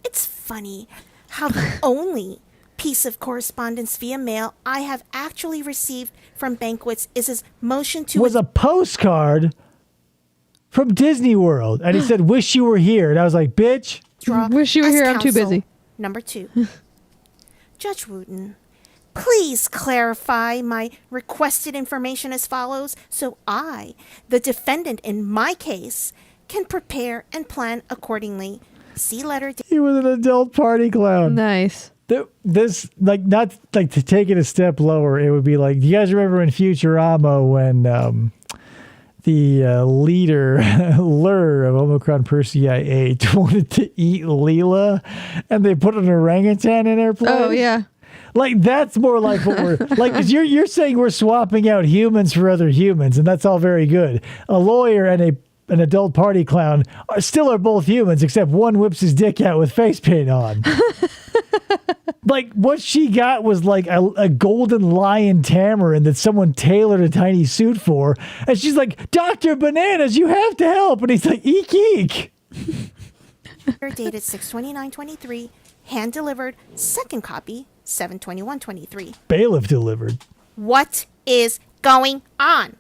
It's funny how the only piece of correspondence via mail I have actually received from Banquets is his motion to Was a postcard from Disney World. And he said, wish you were here. And I was like, bitch. withdraw. Wish you were as here, I'm too counsel. busy. Number 2. Judge Wooten, please clarify my requested information as follows so I, the defendant in my case, can prepare and plan accordingly. See letter. He was an adult party clown. Nice. This, like, not like to take it a step lower, it would be like, do you guys remember in Futurama when the leader, Lur of Omicron Persei 8, wanted to eat Leela and they put an orangutan in her place? Oh, yeah. Like, that's more like what we're like, because you're saying we're swapping out humans for other humans, and that's all very good. A lawyer and an adult party clown still are both humans, except one whips his dick out with face paint on. Like, what she got was like a golden lion tamarin that someone tailored a tiny suit for. And she's like, Dr. Bananas, you have to help. And he's like, eek, eek. Dated 6/29/23, hand delivered, second copy 7/21/23. Bailiff delivered. What is going on?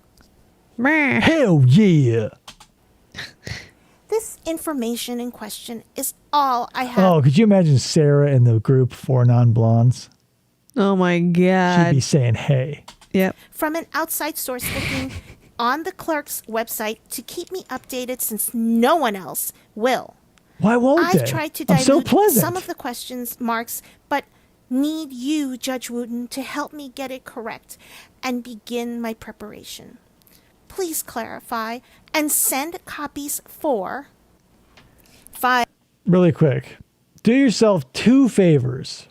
Hell yeah. This information in question is all I have. Oh, could you imagine Sarah in the group for non-blondes? Oh my She'd God. be saying, hey. Yep. From an outside source looking on the clerk's website to keep me updated since no one else will. Why won't they? I've tried to I'm so dilute pleasant. some of the questions marks, but need you, Judge Wooten, to help me get it correct and begin my preparation. Please clarify and send copies for 5. Really quick. Do yourself 2 favors.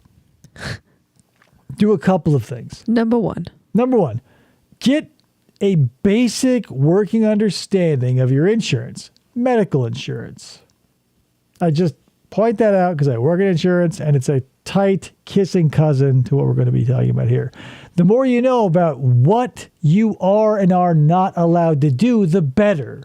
Do a couple of things. Number 1. Number 1, get a basic working understanding of your insurance, medical insurance. I just point that out because I work in insurance and it's a tight kissing cousin to what we're going to be talking about here. The more you know about what you are and are not allowed to do, the better.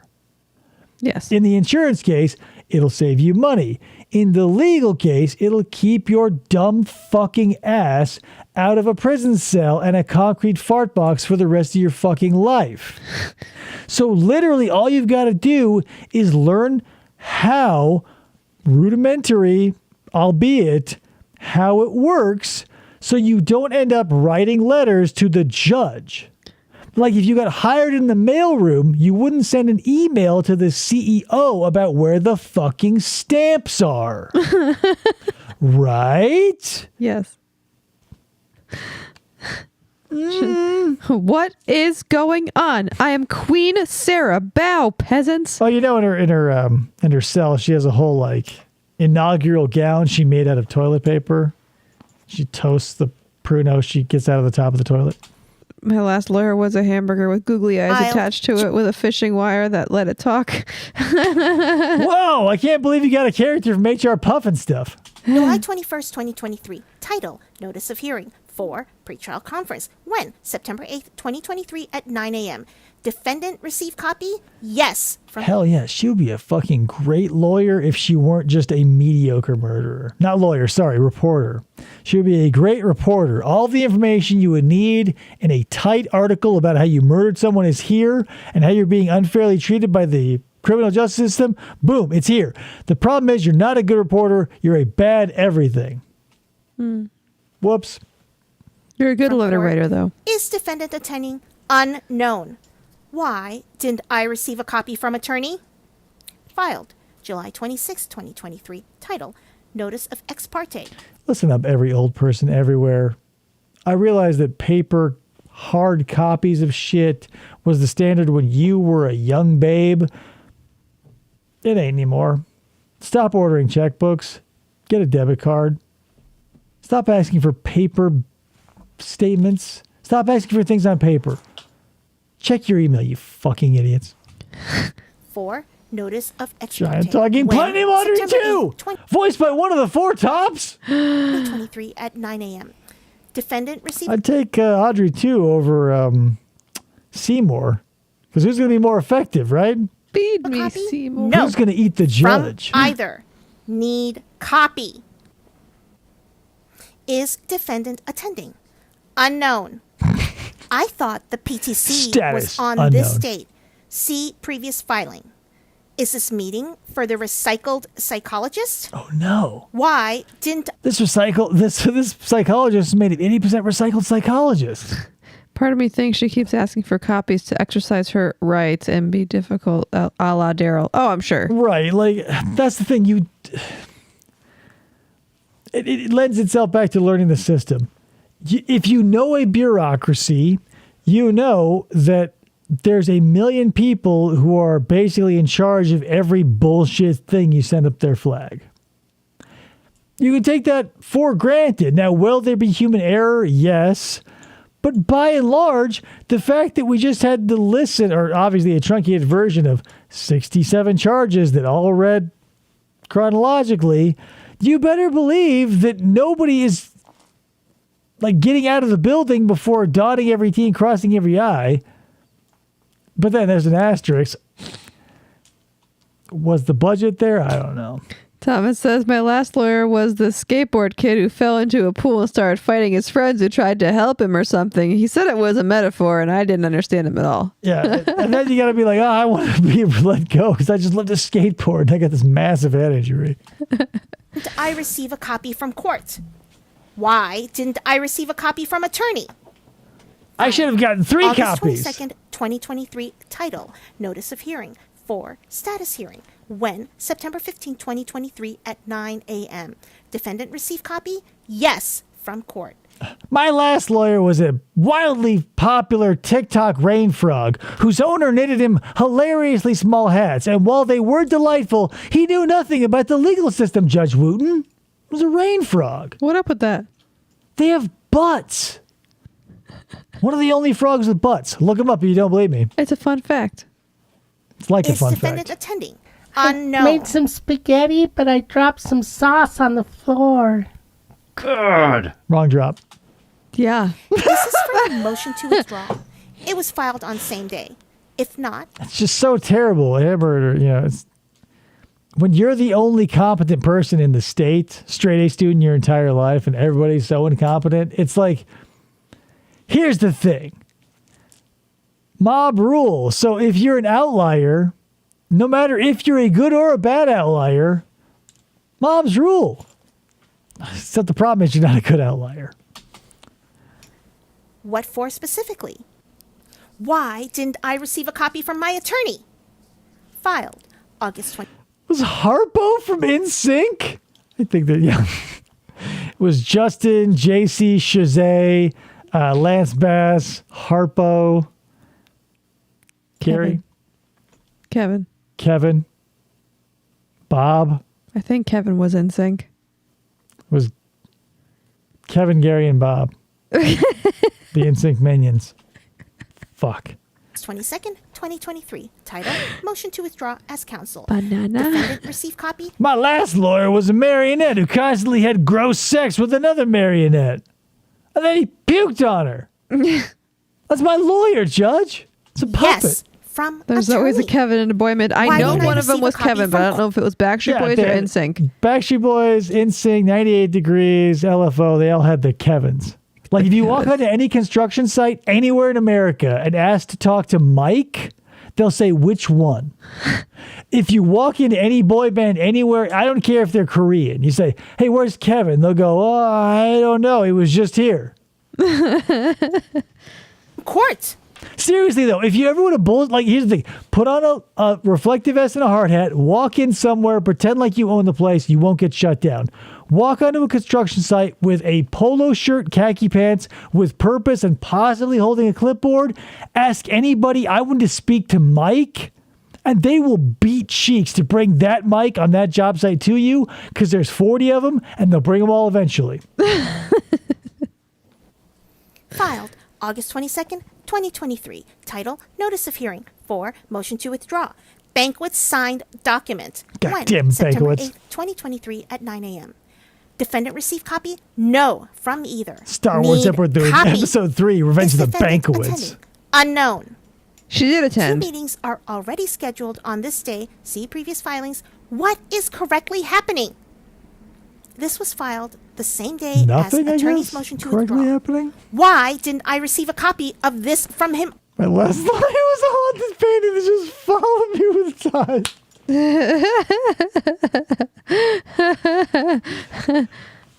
Yes. In the insurance case, it'll save you money. In the legal case, it'll keep your dumb fucking ass out of a prison cell and a concrete fart box for the rest of your fucking life. So literally all you've got to do is learn how rudimentary, albeit, how it works so you don't end up writing letters to the judge. Like if you got hired in the mailroom, you wouldn't send an email to the CEO about where the fucking stamps are. Right? Yes. What is going on? I am Queen Sarah. Bow, peasants. Oh, you know, in her cell, she has a whole like inaugural gown she made out of toilet paper. She toasts the pruno she gets out of the top of the toilet. My last lawyer was a hamburger with googly eyes attached to it with a fishing wire that let it talk. Whoa, I can't believe you got a character from HR Puff and stuff. July 21st, 2023. Title, Notice of Hearing. 4, Pretrial Conference. When? September 8th, 2023 at 9 a.m. Defendant receive copy? Yes. Hell yeah, she would be a fucking great lawyer if she weren't just a mediocre murderer. Not lawyer, sorry, reporter. She would be a great reporter. All the information you would need in a tight article about how you murdered someone is here and how you're being unfairly treated by the criminal justice system. Boom, it's here. The problem is you're not a good reporter. You're a bad everything. Whoops. You're a good letter writer, though. Is defendant attending? Unknown. Why didn't I receive a copy from attorney? Filed July 26, 2023. Title, Notice of Ex Parte. Listen up, every old person everywhere. I realize that paper, hard copies of shit was the standard when you were a young babe. It ain't anymore. Stop ordering checkbooks. Get a debit card. Stop asking for paper statements. Stop asking for things on paper. Check your email, you fucking idiots. 4, Notice of Ex Giant Parte. talking When? platinum laundry September 2. 8th, Voiced by one of the 4 tops. 2023 at 9 a.m. Defendant received. I'd take Audrey 2 over Seymour. Because who's going to be more effective, right? Feed a me, copy? Seymour. No. Who's going to eat the judge? From either. Need copy. Is defendant attending? Unknown. I thought the PTC Status was on unknown. this date. See previous filing. Is this meeting for the recycled psychologist? Oh no. Why didn't This psychologist made it 80% recycled psychologist. Part of me thinks she keeps asking for copies to exercise her rights and be difficult, a la Darrell. Oh, I'm sure. Right. Like, that's the thing. It lends itself back to learning the system. If you know a bureaucracy, you know that there's a million people who are basically in charge of every bullshit thing you send up their flag. You can take that for granted. Now, will there be human error? Yes. But by and large, the fact that we just had to listen, or obviously a truncated version of 67 charges that all read chronologically, you better believe that nobody is like getting out of the building before dotting every T and crossing every I. But then there's an asterisk. Was the budget there? I don't know. Thomas says, my last lawyer was the skateboard kid who fell into a pool and started fighting his friends who tried to help him or something. He said it was a metaphor, and I didn't understand him at all. Yeah, and then you got to be like, oh, I want to be let go because I just love to skateboard. And I got this massive head injury. Did I receive a copy from court? Why didn't I receive a copy from attorney? I should have gotten 3 copies. August 22nd, 2023. Title, Notice of Hearing. 4, Status Hearing. When? September 15, 2023 at 9 a.m. Defendant receive copy? Yes, from court. My last lawyer was a wildly popular TikTok rain frog whose owner knitted him hilariously small hats. And while they were delightful, he knew nothing about the legal system, Judge Wooten. It was a rain frog. What up with that? They have butts. One of the only frogs with butts. Look them up if you don't believe me. It's a fun fact. It's like a Is fun defendant fact. attending? I Unknown. made some spaghetti, but I dropped some sauce on the floor. Good. Wrong drop. Yeah. This is for a motion to withdraw. It was filed on same day. If not, It's just so terrible. Murder, it's when you're the only competent person in the state, straight A student your entire life, and everybody's so incompetent. It's like, here's the thing. Mob rule. So if you're an outlier, no matter if you're a good or a bad outlier, mobs rule. Except the problem is you're not a good outlier. what for specifically? Why didn't I receive a copy from my attorney? Filed August 20. Was Harpo from NSYNC? I think that, yeah. It was Justin, JC, Shazay, Lance Bass, Harpo, Gary, Kevin, Bob. I think Kevin was in sync. Was Kevin, Gary, and Bob. The NSYNC minions. Fuck. 22nd, 2023. Title, Motion to Withdraw as Counsel. Banana. Defendant receive copy? My last lawyer was a marionette who constantly had gross sex with another marionette. And then he puked on her. That's my lawyer, Judge. It's a puppet. Yes, from There's attorney. always a Kevin and a boy mid. I Why know didn't I one of them receive a was copy Kevin, but I don't know if it was Backstreet Boys they or had NSYNC. Backstreet Boys, NSYNC, 98 Degrees, LFO, they all had the Kevins. Like if you walk onto any construction site anywhere in America and ask to talk to Mike, they'll say which one. If you walk into any boy band anywhere, I don't care if they're Korean, you say, hey, where's Kevin? They'll go, oh, I don't know. He was just here. Court. Seriously, though, if you ever want to bullet, like, here's the thing. Put on a reflective vest and a hard hat, walk in somewhere, pretend like you own the place, you won't get shut down. Walk onto a construction site with a polo shirt, khaki pants, with purpose and possibly holding a clipboard. Ask anybody, I want to speak to Mike, and they will beat cheeks to bring that Mike on that job site to you because there's 40 of them, and they'll bring them all eventually. Filed August 22nd, 2023. Title, Notice of Hearing. 4, Motion to Withdraw. Banquet signed document. Goddamn September banquets. 8th, 2023 at 9 a.m. Defendant received copy? No, from either. Star Wars Need Episode copy. 3, Revenge Is of the defendant Banquets. attending? Unknown. She did 2 attend. meetings are already scheduled on this day. See previous filings. What is correctly happening? This was filed the same day Nothing, as I attorney's guess, motion to correctly withdraw. happening? Why didn't I receive a copy of this from him? My last lawyer was a haunted painting that just followed me with time.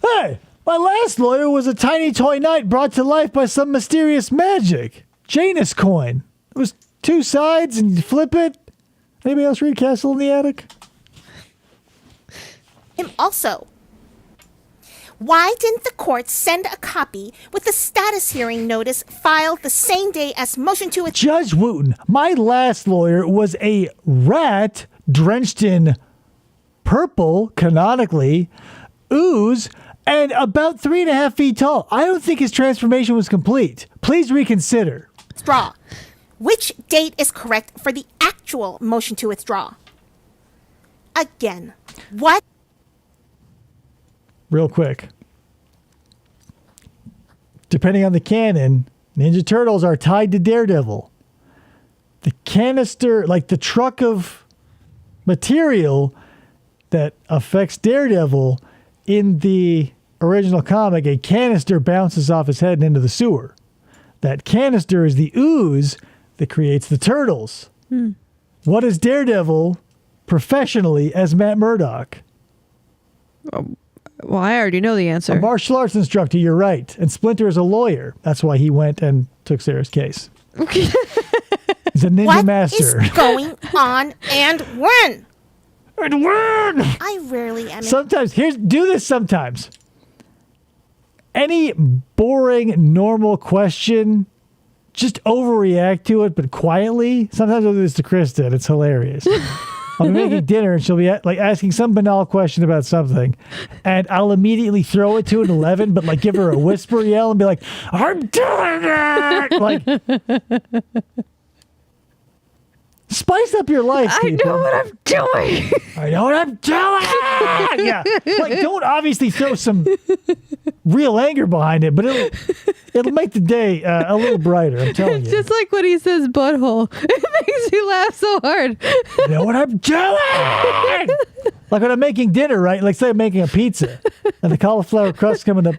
Hey, my last lawyer was a tiny toy knight brought to life by some mysterious magic. Janus coin. It was 2 sides and you flip it. Anybody else read Castle in the Attic? Him also. Why didn't the court send a copy with the status hearing notice filed the same day as motion to withdraw? Judge Wooten, my last lawyer was a rat drenched in purple, canonically, ooze, and about 3.5 feet tall. I don't think his transformation was complete. Please reconsider. Withdraw. Which date is correct for the actual motion to withdraw? Again, what? Real quick. Depending on the canon, Ninja Turtles are tied to Daredevil. The canister, like the truck of material that affects Daredevil in the original comic. A canister bounces off his head and into the sewer. That canister is the ooze that creates the turtles. What is Daredevil professionally as Matt Murdock? Well, I already know the answer. A martial arts instructor, you're right. And Splinter is a lawyer. That's why he went and took Sarah's case. He's a ninja master. What is going on and when? And when? I rarely am. Sometimes, do this sometimes. Any boring, normal question, just overreact to it, but quietly. Sometimes I'll do this to Krista, and it's hilarious. I'll be making dinner, and she'll be asking some banal question about something, and I'll immediately throw it to an 11, but give her a whisper yell and be like, "I'm doing it!" Spice up your life, people. I know what I'm doing. I know what I'm doing. Yeah, don't obviously throw some real anger behind it, but it'll make the day a little brighter. I'm telling you. Just like when he says butthole, it makes me laugh so hard. You know what I'm doing? Like when I'm making dinner, right? Like say I'm making a pizza, and the cauliflower crust come in a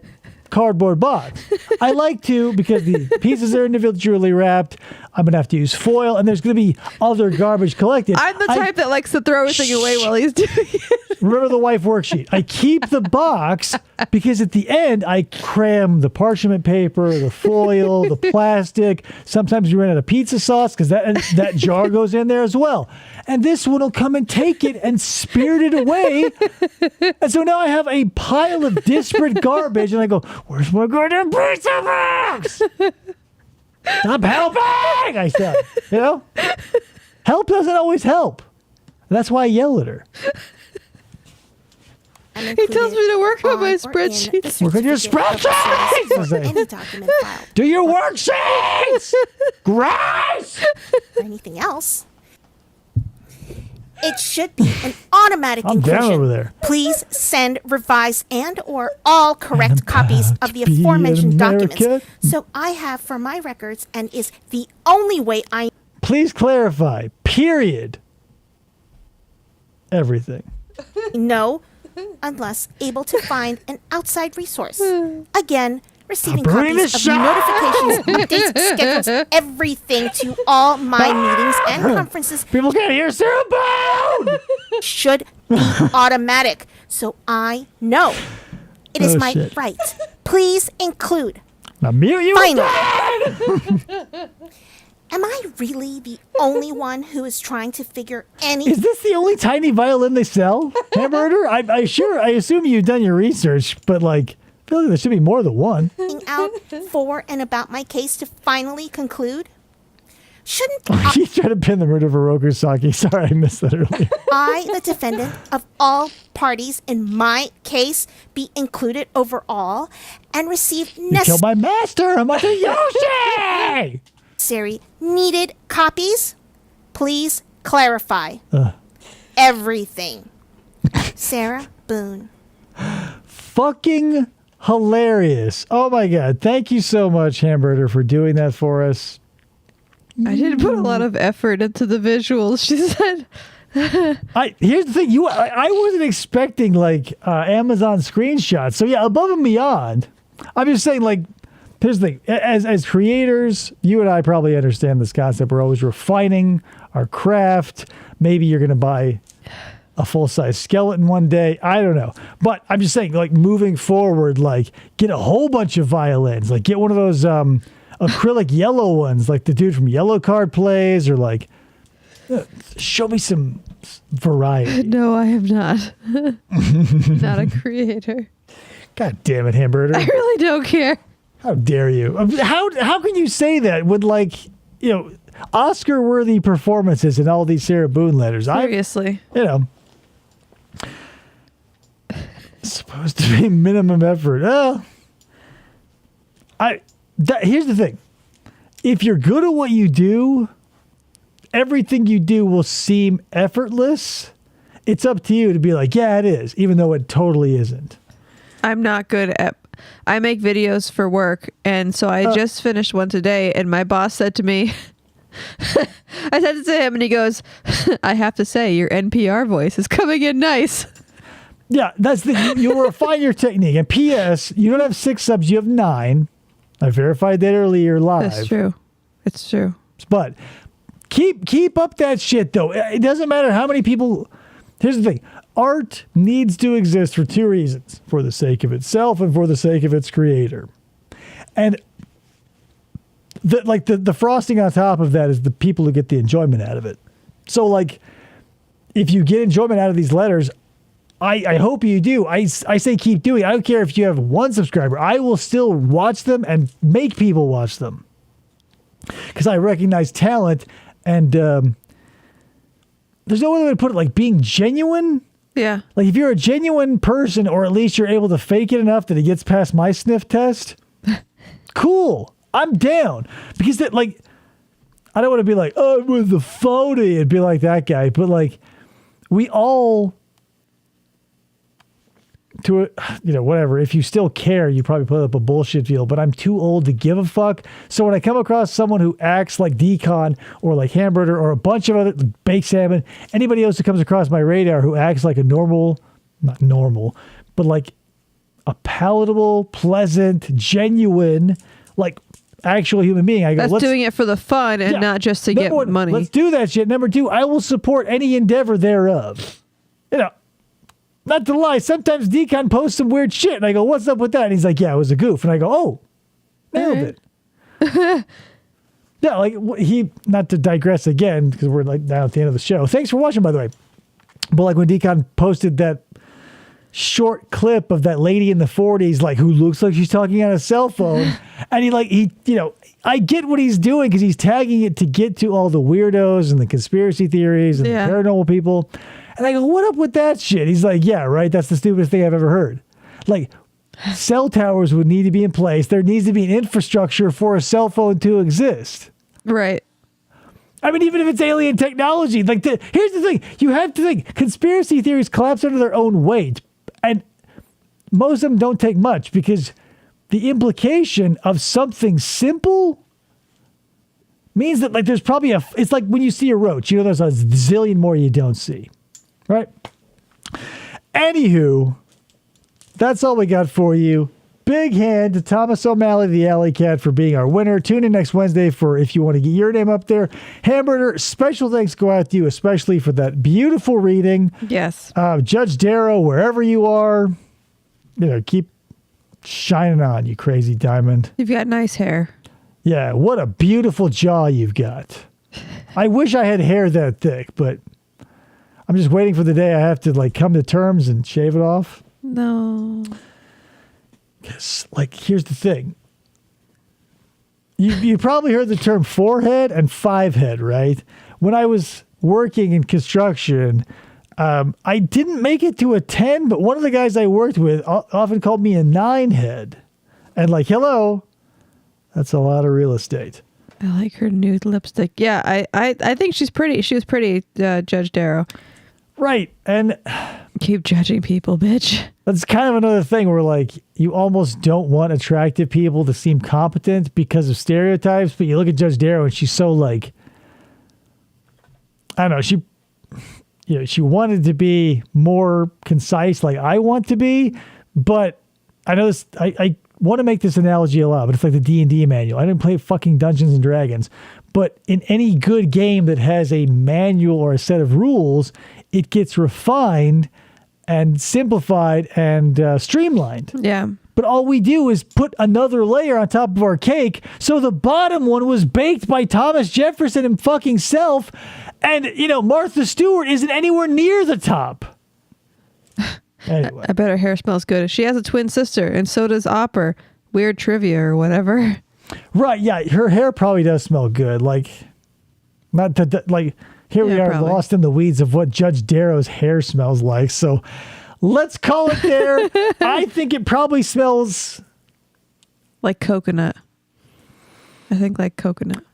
cardboard box. I like to, because the pieces are individually wrapped, I'm going to have to use foil, and there's going to be other garbage collected. I'm the type that likes to throw everything away while he's doing it. Remember the wife worksheet. I keep the box because at the end, I cram the parchment paper, the foil, the plastic. Sometimes you run out of pizza sauce because that jar goes in there as well. And this one will come and take it and spirit it away. And so now I have a pile of disparate garbage, and I go, "Where's my goddamn pizza box? Stop helping!" I said, help doesn't always help. And that's why I yell at her. He tells me to work on my spreadsheets. Work on your spreadsheets! Any document filed. Do your worksheets! Grace! Or anything else. It should be an automatic I'm inclusion. down over there. Please send revised and or all correct copies of the aforementioned documents. So I have for my records and is the only way I... Please clarify. Period. Everything. know unless able to find an outside resource. Again, receiving Burning copies the of notifications, updates, schedules, everything to all my meetings and conferences. People can't hear Sarah Boone! Should be automatic, so I know it is my shit. right. Please include. Now mute you Finally. Am I really the only one who is trying to figure any... Is this the only tiny violin they sell? Hamburger? I assume you've done your research, but I feel like there should be more than one. out for and about my case to finally conclude? Shouldn't She's trying to pin the murder of Oroku Saki. Sorry, I missed that earlier. I, the defendant of all parties in my case, be included overall and receive You killed my master! I'm like a Yoshi! necessary needed copies? Please clarify everything. Sarah Boone. Fucking hilarious. Oh my God. Thank you so much, Hamburger, for doing that for us. I did put a lot of effort into the visuals, she said. Here's the thing. I wasn't expecting Amazon screenshots. So yeah, above and beyond. I'm just saying here's the thing. As creators, you and I probably understand this concept. We're always refining our craft. Maybe you're going to buy a full-size skeleton one day. I don't know. But I'm just saying, moving forward, get a whole bunch of violins. Get one of those acrylic yellow ones like the dude from Yellow Card plays, or show me some variety. No, I am not. Not a creator. God damn it, Hamburger. I really don't care. How dare you? How can you say that with Oscar-worthy performances in all these Sarah Boone letters? Seriously. Supposed to be minimum effort. Here's the thing. If you're good at what you do, everything you do will seem effortless. It's up to you to be yeah, it is, even though it totally isn't. I'm not good at... I make videos for work, and so I just finished one today, and my boss said to me... I said it to him, and he goes, "I have to say, your NPR voice is coming in nice." Yeah, that's you'll refine your technique. And P.S., you don't have 6 subs, you have 9. I verified that earlier live. That's true. It's true. But keep up that shit, though. It doesn't matter how many people. Here's the thing. Art needs to exist for 2 reasons. For the sake of itself and for the sake of its creator. And the frosting on top of that is the people who get the enjoyment out of it. So, like, if you get enjoyment out of these letters, I hope you do. I say keep doing it. I don't care if you have 1 subscriber. I will still watch them and make people watch them. Because I recognize talent and there's no other way to put it. Like being genuine. Yeah. Like if you're a genuine person or at least you're able to fake it enough that it gets past my sniff test, cool. I'm down. Because that like, I don't want to be like, oh, I'm with the phony and be like that guy. But like we all... to whatever. If you still care, you probably put up a bullshit deal. But I'm too old to give a fuck. So when I come across someone who acts like Decon or like Hamburger or a bunch of other baked salmon, anybody else who comes across my radar who acts like a not normal, but like a palatable, pleasant, genuine, like actual human being, I go. That's doing it for the fun and not just to get money. Let's do that shit. Number 2, I will support any endeavor thereof. Not to lie, sometimes Decon posts some weird shit, and I go, what's up with that? And he's like, yeah, it was a goof. And I go, oh, nailed it. Yeah, like, not to digress again, because we're like now at the end of the show. Thanks for watching, by the way. But like when Decon posted that short clip of that lady in the 40s, like, who looks like she's talking on a cell phone, and I get what he's doing, because he's tagging it to get to all the weirdos and the conspiracy theories and the paranormal people. And I go, what up with that shit? He's like, yeah, right. That's the stupidest thing I've ever heard. Like, cell towers would need to be in place. There needs to be an infrastructure for a cell phone to exist. Right. I mean, even if it's alien technology, like, here's the thing. You have to think, conspiracy theories collapse under their own weight. And most of them don't take much, because the implication of something simple means that, like, there's probably it's like when you see a roach, there's a zillion more you don't see. Right? Anywho, that's all we got for you. Big hand to Thomas O'Malley, the Alley Cat, for being our winner. Tune in next Wednesday for if you want to get your name up there. Hamburger, special thanks go out to you, especially for that beautiful reading. Yes. Judge Darrow, wherever you are, keep shining on, you crazy diamond. You've got nice hair. Yeah, what a beautiful jaw you've got. I wish I had hair that thick, but... I'm just waiting for the day I have to like come to terms and shave it off. No. Because like, here's the thing. You probably heard the term 4-head and 5-head, right? When I was working in construction, I didn't make it to a 10, but one of the guys I worked with often called me a 9-head. And like, hello, that's a lot of real estate. I like her nude lipstick. Yeah, I think she's pretty. She was pretty, Judge Darrow. Right. And keep judging people, bitch. That's kind of another thing where like you almost don't want attractive people to seem competent because of stereotypes, but you look at Judge Darrow and she's so like, I don't know, she wanted to be more concise like I want to be, but I know this, I want to make this analogy a lot, but it's like the D&D manual. I didn't play fucking Dungeons and Dragons, but in any good game that has a manual or a set of rules, it gets refined and simplified and streamlined. Yeah. But all we do is put another layer on top of our cake. So the bottom one was baked by Thomas Jefferson and fucking self. And, Martha Stewart isn't anywhere near the top. Anyway. I bet her hair smells good. She has a twin sister, and so does Opper. Weird trivia or whatever. Right, yeah. Her hair probably does smell good. Like, not to, like, here we are probably lost in the weeds of what Judge Darrow's hair smells like. So let's call it there. I think it probably smells like coconut. I think like coconut.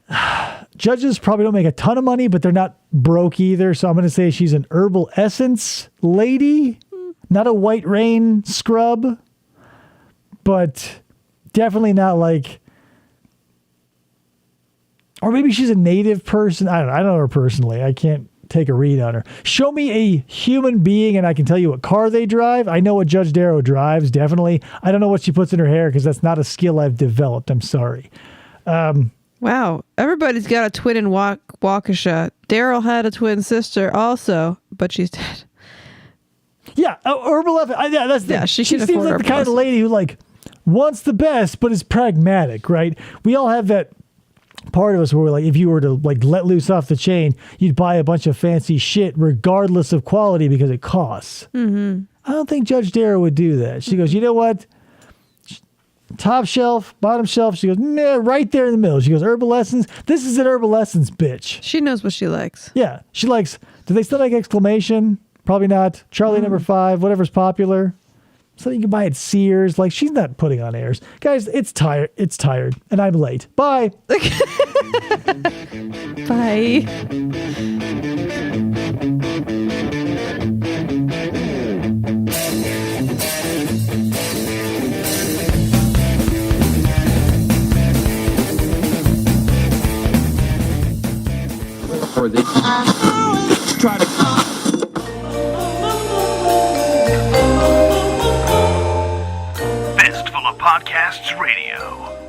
Judges probably don't make a ton of money, but they're not broke either. So I'm going to say she's an herbal essence lady, not a White Rain scrub, but definitely not like, or maybe she's a native person. I don't know her personally. I can't take a read on her. Show me a human being and I can tell you what car they drive. I know what Judge Darrow drives, definitely. I don't know what she puts in her hair because that's not a skill I've developed. I'm sorry. Wow. Everybody's got a twin in Waukesha. Darrell had a twin sister also, but she's dead. Yeah, Herbalife. Yeah, that's the. Yeah, she can seems afford like her the kind of pussy. lady who like wants the best, but is pragmatic, right? We all have that part of us where, like, if you were to like let loose off the chain, you'd buy a bunch of fancy shit regardless of quality because it costs. Mm-hmm. I don't think Judge Darrow would do that. She goes, you know what? Top shelf, bottom shelf. She goes, nah, right there in the middle. She goes, Herbal Essence. This is an Herbal Essence, bitch. She knows what she likes. Yeah, she likes. Do they still make exclamation? Probably not. Charlie number 5, whatever's popular. Something you can buy at Sears. Like, she's not putting on airs. Guys, it's tired. It's tired. And I'm late. Bye. Bye. Or they try to. Fistful of Podcasts Radio.